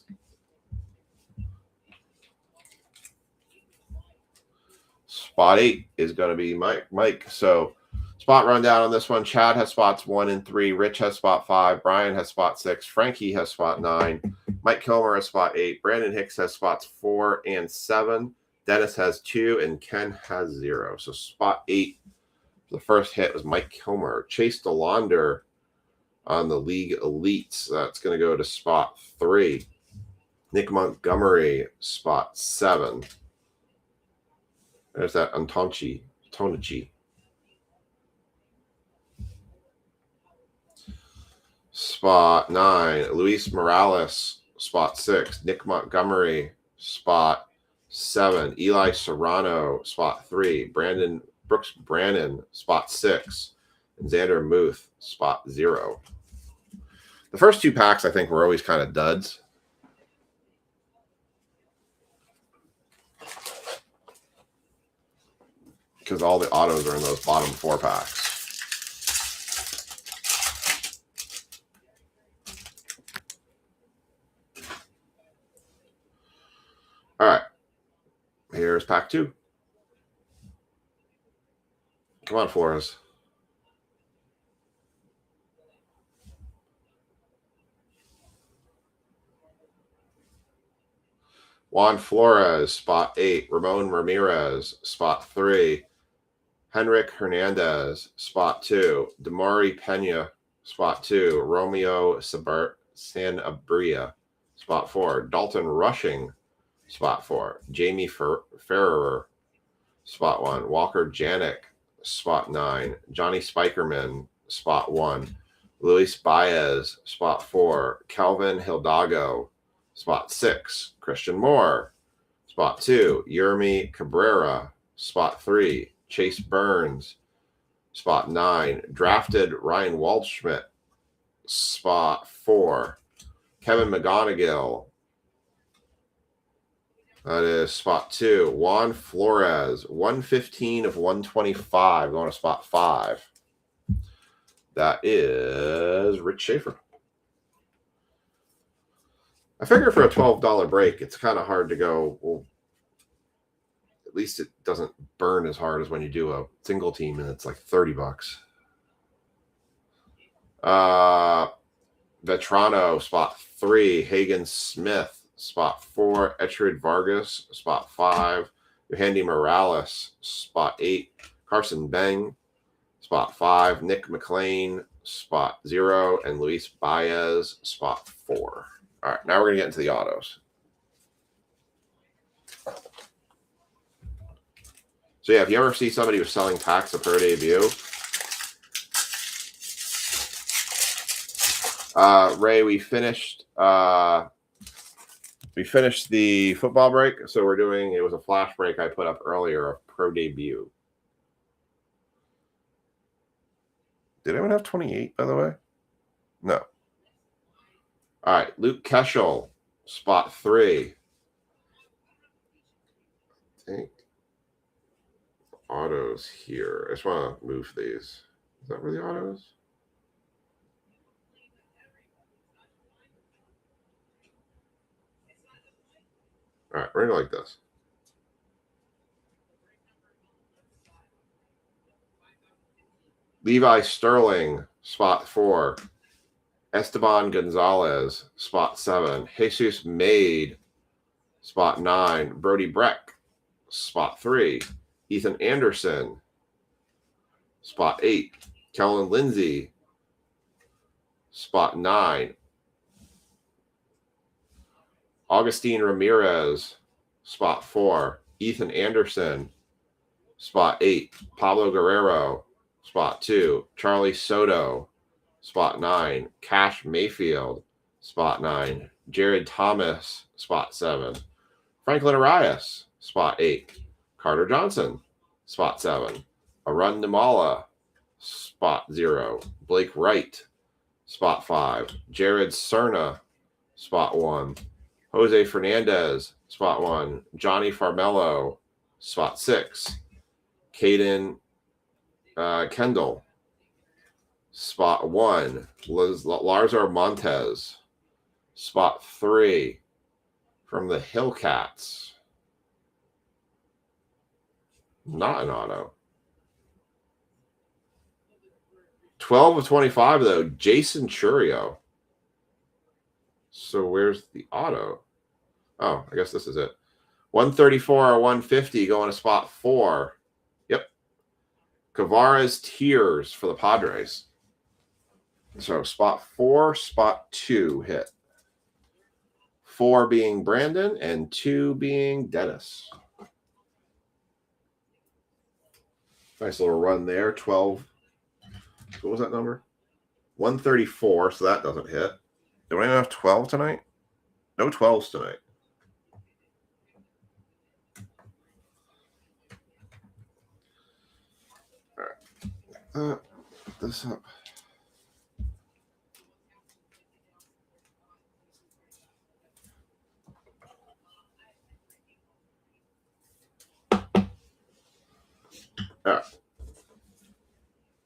Spot 8 is going to be Mike. So spot rundown on this one. Chad has spots 1 and 3. Rich has spot 5. Brian has spot 6. Frankie has spot 9. Mike Kilmer has spot 8. Brandon Hicks has spots 4 and 7. Dennis has 2. And Ken has 0. So spot 8. The first hit was Mike Kilmer. Chase DeLaunder on the League Elites. That's going to go to spot 3. Nick Montgomery, spot 7. There's that Tonichi. Spot 9. Luis Morales, spot 6. Nick Montgomery, spot 7. Eli Serrano, spot 3. Brooks Brannon, spot 6. And Xander Muth, spot 0. The first 2 packs, I think, were always kind of duds. Because all the autos are in those bottom 4 packs. All right. Here's pack 2. Come on, Flores. Juan Flores, spot 8. Ramon Ramirez, spot 3. Henrik Hernandez, spot 2. Damari Pena, spot 2. Romeo Sanabria, spot 4. Dalton Rushing, spot 4. Jamie Ferrer, spot 1. Walker Janik, spot 9. Johnny Spikerman, spot 1. Luis Baez, spot 4. Calvin Hidalgo, spot 6. Christian Moore, spot 2. Yermi Cabrera, spot 3. Chase Burns, spot 9. Drafted Ryan Waldschmidt, spot 4. Kevin McGonigal, that is spot 2. Juan Flores, 115 of 125, going to spot 5. That is Rich Schaefer. I figure for a $12 break, it's kind of hard to go, well, at least it doesn't burn as hard as when you do a single team and it's like $30. Vetrano, spot 3. Hagen Smith, spot 4. Etrid Vargas, spot 5. Yohandy Morales, spot 8. Carson Beng, spot 5. Nick McLean, spot 0. And Luis Baez, spot 4. All right, now we're going to get into the autos. So yeah, if you ever see somebody who's selling packs of Pro Debut, Ray, we finished the football break, so we're doing, it was a flash break I put up earlier of Pro Debut. Did anyone have 28, by the way? No. All right, Luke Keschel, spot 3. I think autos here. I just want to move these. Is that where the autos? All right, we're going to like this. Levi Sterling, spot 4. Esteban Gonzalez, spot 7. Jesus Made, spot 9. Brody Breck, spot 3. Ethan Anderson, spot 8. Kellen Lindsay, spot 9. Augustine Ramirez, spot 4. Ethan Anderson, spot 8. Pablo Guerrero, spot 2. Charlie Soto, spot 9. Cash Mayfield, spot 9. Jared Thomas, spot 7. Franklin Arias, spot 8. Carter Johnson, spot 7. Arun Nimala, spot 0. Blake Wright, spot 5. Jared Cerna, spot 1. Jose Fernandez, spot 1. Johnny Farmelo, spot 6. Caden Kendall, spot 1. Larzar Montez, spot 3. From the Hillcats. Not an auto. 12 of 25, though. Jason Churio. So where's the auto? Oh, I guess this is it. 134 or 150 going to spot 4. Yep. Kavares Tears for the Padres. So spot 4, spot 2 hit. 4 being Brandon and 2 being Dennis. Nice little run there. 12. What was that number? 134, so that doesn't hit. Do I even have 12 tonight? No 12s tonight. All right. Put this up. All right.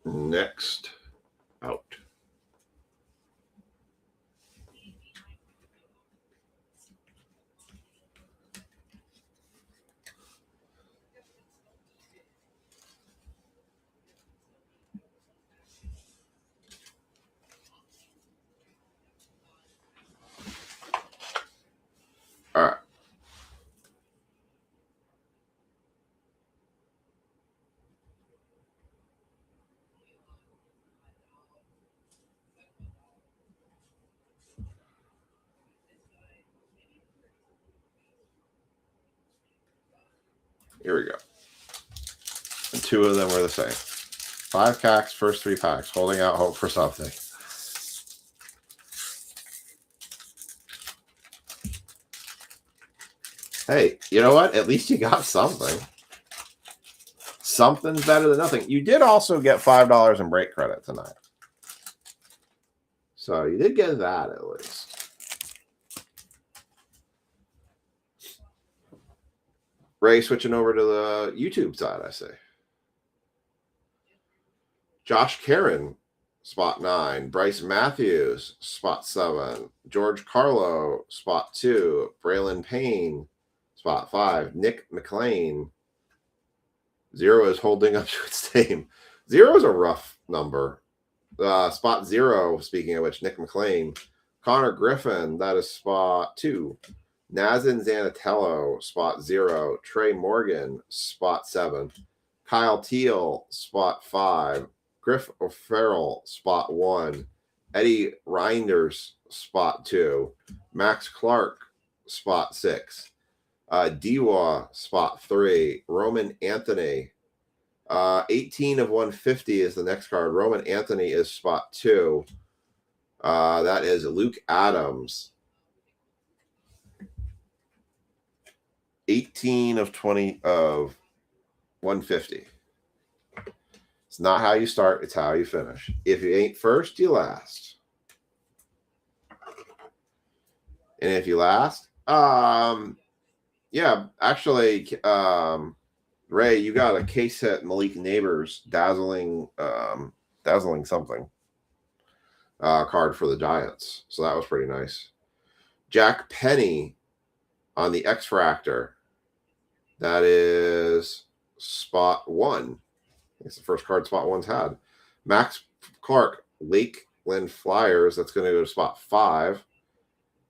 Next out. All right. Here we go. And 2 of them were the same. 5 packs, first 3 packs, holding out hope for something. Hey, you know what? At least you got something. Something's better than nothing. You did also get $5 in break credit tonight. So you did get that at least. Ray switching over to the YouTube side, I say. Josh Karen, spot 9. Bryce Matthews, spot 7. George Carlo, spot 2. Braylon Payne, spot 5. Nick McLean. 0 is holding up to its name. 0 is a rough number. Spot 0, speaking of which, Nick McLean. Connor Griffin, that is spot 2. Nazin Zanatello, spot 0. Trey Morgan, spot 7. Kyle Teal, spot 5. Griff O'Farrell, spot 1. Eddie Reinders, spot 2. Max Clark, spot 6. Diwa, spot 3. Roman Anthony, 18 of 150 is the next card. Roman Anthony is spot 2. That is Luke Adams. 18 of 20 of 150. It's not how you start, it's how you finish. If you ain't first, you last. And if you last, yeah, actually, Ray, you got a case hit Malik Neighbors dazzling something card for the Giants. So that was pretty nice. Jack Penny on the X-Fractor. That is spot 1. It's the first card spot 1's had. Max Clark, Lakeland Flyers. That's going to go to spot 5.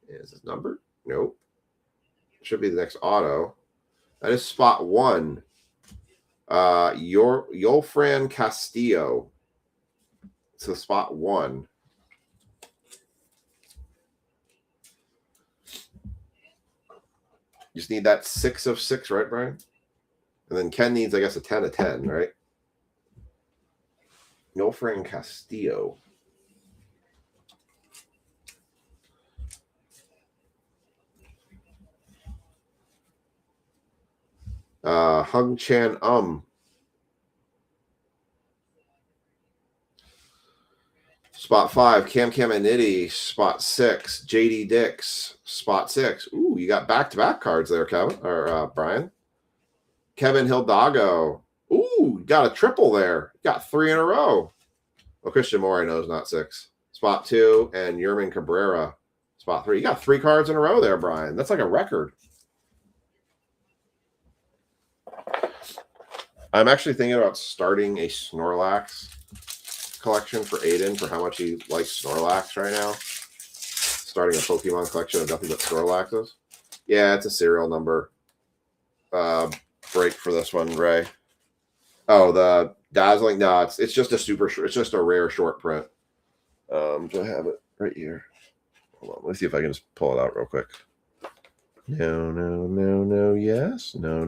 Is this numbered? Nope. Should be the next auto. That is spot 1. Yolfran Castillo. So spot 1. You just need that 6 of 6, right, Brian? And then Ken needs, I guess, a 10 of 10, right? Nofran Castillo. Hung Chan Spot 5, Cam Caminiti. Spot 6, JD Dix. Spot 6. Ooh, you got back-to-back cards there, Kevin, or Brian. Kevin Hildago. Ooh, got a triple there. Got 3 in a row. Well, Christian Moore, I know, is not 6. Spot 2, and Yermin Cabrera. Spot 3. You got 3 cards in a row there, Brian. That's like a record. I'm actually thinking about starting a Snorlax collection for Aiden for how much he likes Snorlax right now. Starting a Pokemon collection of nothing but Snorlaxes. Yeah, it's a serial number break for this one, Ray. Oh, the Dazzling. No, it's just a super short. It's just a rare short print. Do I have it right here? Hold on. Let's see if I can just pull it out real quick. No, yes. No.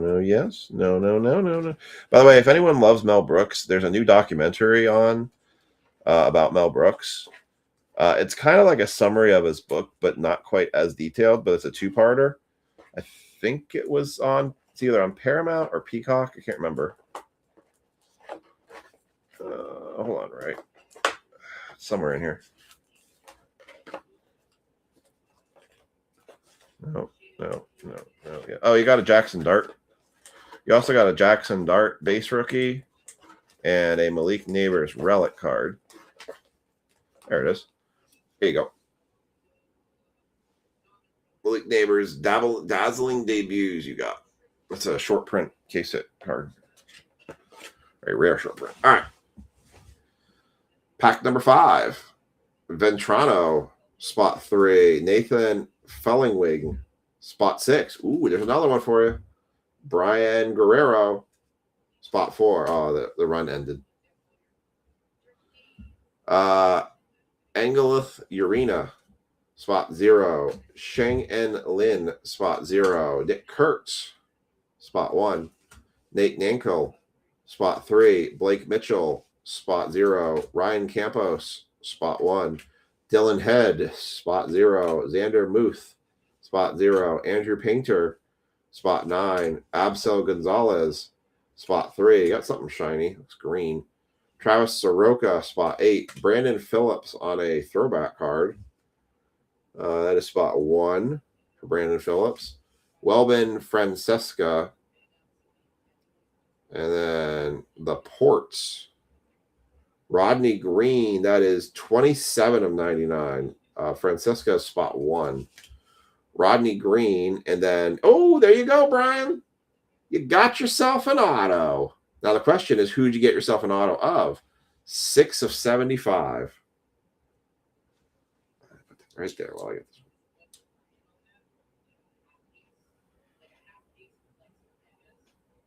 By the way, if anyone loves Mel Brooks, there's a new documentary on about Mel Brooks. It's kind of like a summary of his book, but not quite as detailed, but it's a 2-parter. I think it was on, it's either on Paramount or Peacock. I can't remember. Hold on, right? Somewhere in here. No. Yeah. Oh, you got a Jackson Dart. You also got a Jackson Dart base rookie and a Malik Neighbors relic card. There it is. Here you go. Malik Neighbors dazzling debuts you got. It's a short print case hit card. Very rare short print. All right. Pack number 5. Ventrano, spot 3. Nathan Fellingwing, spot 6. Ooh, there's another one for you. Brian Guerrero, spot 4. Oh, the run ended. Angelith Urena, spot 0. Sheng En Lin, spot 0. Nick Kurtz, spot 1. Nate Nanko, spot 3. Blake Mitchell, spot 0. Ryan Campos, spot 1. Dylan Head, spot 0. Xander Muth, spot 0. Andrew Painter, spot 9. Absel Gonzalez, spot 3. Got something shiny. Looks green. Travis Soroka, spot 8. Brandon Phillips on a throwback card. That is spot 1 for Brandon Phillips. Welbin Francesca. And then the Ports. Rodney Green, that is 27 of 99. Francesca, spot 1. Rodney Green, and then, oh, there you go, Brian. You got yourself an auto. Now, the question is, who'd you get yourself an auto of? 6 of 75. Right there while I get this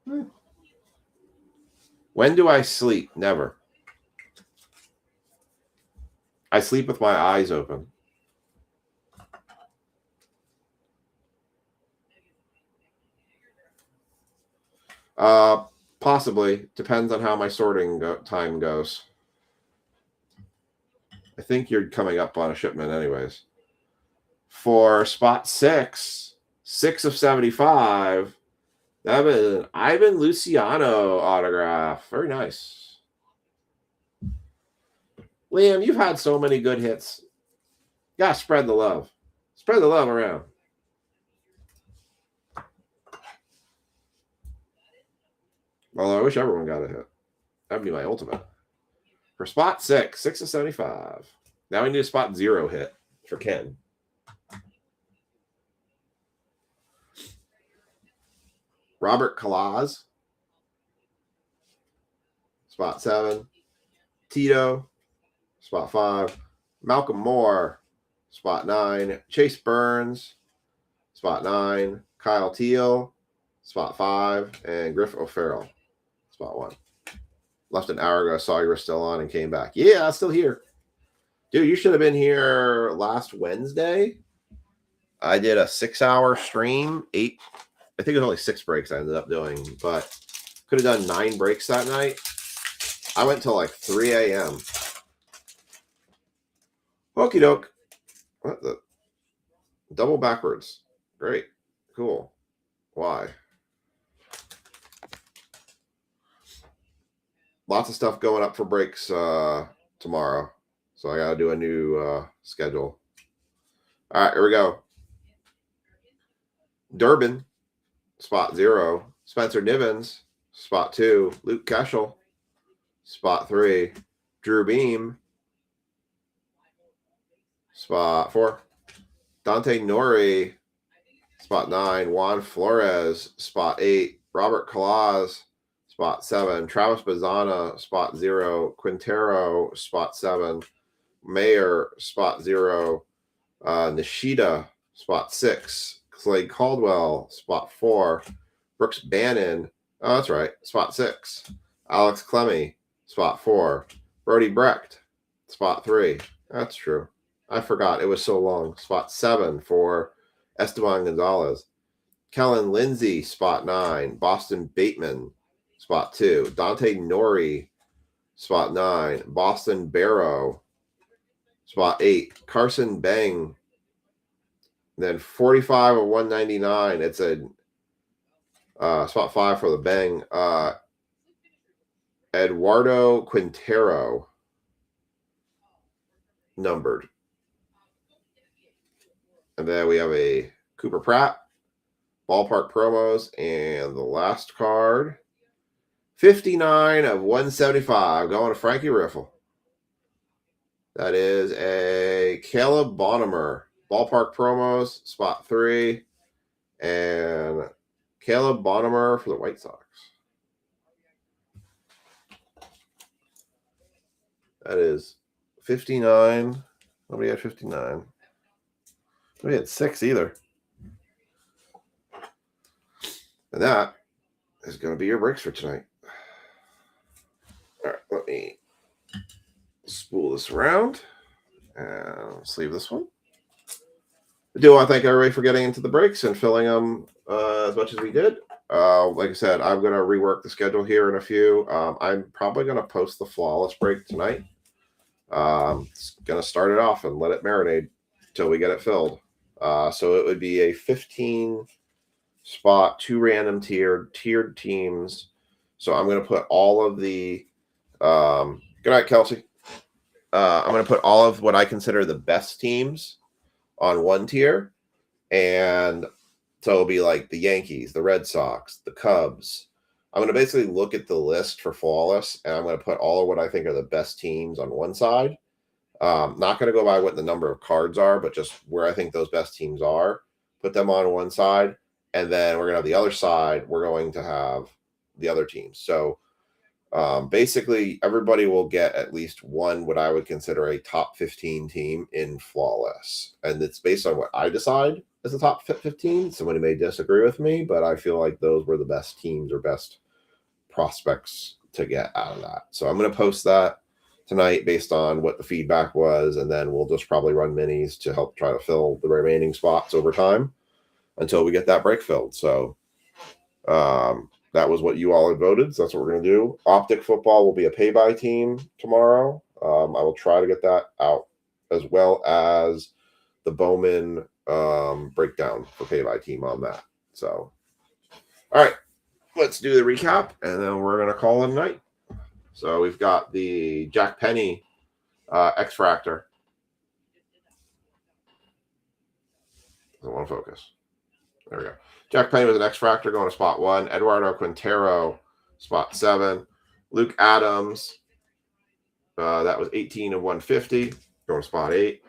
one. When do I sleep? Never. I sleep with my eyes open. Possibly. Depends on how my sorting time goes. I think you're coming up on a shipment anyways. For spot 6, 6 of 75, that was an Ivan Luciano autograph. Very nice. Liam, you've had so many good hits. You gotta spread the love. Spread the love around. Although I wish everyone got a hit. That'd be my ultimate. For spot 6, 6 of 75. Now we need a spot 0 hit for Ken. Robert Kalaz, spot 7. Tito, spot 5. Malcolm Moore, spot 9. Chase Burns, spot 9. Kyle Teal, spot 5. And Griff O'Farrell, spot 1. Left an hour ago, saw you were still on and came back. Yeah, I'm still here. Dude, you should have been here last Wednesday. I did a 6-hour stream. I think it was only 6 breaks I ended up doing, but could have done 9 breaks that night. I went till like 3 a.m. Okie doke. What the? Double backwards. Great. Cool. Why? Lots of stuff going up for breaks tomorrow. So I got to do a new schedule. All right, here we go. Durbin, spot 0. Spencer Nivens, spot 2. Luke Keschel, spot 3. Drew Beam, spot 4. Dante Nori, spot 9. Juan Flores, spot 8. Robert Calaz, spot 7. Travis Bazana, spot 0. Quintero, spot 7. Mayer, spot 0. Nishida, spot 6. Clay Caldwell, spot 4. Brooks Bannon, oh, that's right, spot 6. Alex Clemmy, spot 4. Brody Brecht, spot 3. That's true. I forgot. It was so long. Spot 7 for Esteban Gonzalez. Kellen Lindsay, spot 9. Boston Bateman, spot 2. Dante Nori, spot 9. Boston Barrow, spot 8. Carson Bang, then 45 of 199. It's a spot 5 for the Bang. Eduardo Quintero, numbered. And then we have a Cooper Pratt, ballpark promos, and the last card, 59 of 175, going to Frankie Riffle. That is a Caleb Bonham, ballpark promos, spot 3, and Caleb Bonham for the White Sox. That is 59. Nobody had 59. Nobody had 6 either. And that is going to be your breaks for tonight. All right, let me spool this around and sleeve this one. I do want to thank everybody for getting into the breaks and filling them as much as we did. Like I said, I'm going to rework the schedule here in a few. I'm probably going to post the flawless break tonight. It's going to start it off and let it marinate until we get it filled. So it would be a 15 spot, 2 random tiered teams. So I'm going to put all of the good night, Kelsey. I'm going to put all of what I consider the best teams on one tier, and so it'll be like the Yankees, the Red Sox, the Cubs. I'm going to basically look at the list for flawless, and I'm going to put all of what I think are the best teams on one side. Not going to go by what the number of cards are, but just where I think those best teams are. Put them on one side, and then we're going to have the other side. We're going to have the other teams. So basically, everybody will get at least one, what I would consider a top 15 team in flawless. And it's based on what I decide as the top 15. Somebody may disagree with me, but I feel like those were the best teams or best prospects to get out of that. So I'm going to post that tonight based on what the feedback was, and then we'll just probably run minis to help try to fill the remaining spots over time until we get that break filled. So that was what you all had voted, so that's what we're going to do. Optic Football will be a pay-by team tomorrow. I will try to get that out, as well as the Bowman breakdown for pay-by team on that. So, all right, let's do the recap, and then we're going to call it a night. So we've got the Jack Penny X-Fractor. Doesn't want to focus. There we go. Jack Penny was an X-Fractor going to spot 1. Eduardo Quintero, spot 7. Luke Adams, that was 18 of 150, going to spot 8.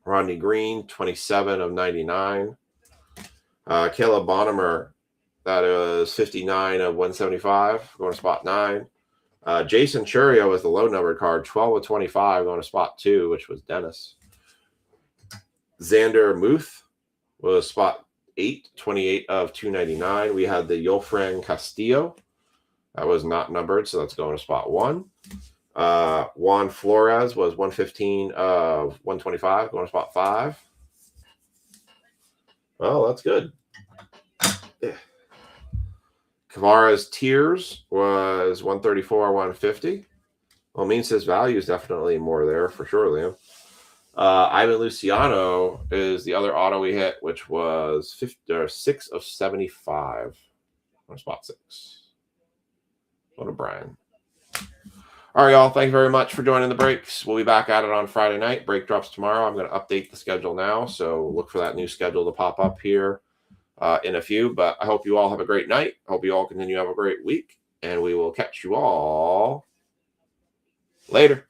Rodney Green, 27 of 99. Caleb Bonham, that was 59 of 175, going to spot 9. Jason Churio was the low-numbered card, 12 of 25, going to spot 2, which was Dennis. Xander Muth was spot 8, 28 of 299. We had the Yolfran Castillo. That was not numbered, so that's going to spot 1. Juan Flores was 115 of 125, going to spot 5. Well, that's good. Yeah. Kavara's Tears was 134, 150. Well, means his value is definitely more there for sure, Liam. Ivan Luciano is the other auto we hit, which was 6 of 75 on spot 6. What a Brian. All right, y'all. Thank you very much for joining the breaks. We'll be back at it on Friday night. Break drops tomorrow. I'm going to update the schedule now, so look for that new schedule to pop up here in a few. But I hope you all have a great night. I hope you all continue to have a great week, and we will catch you all later.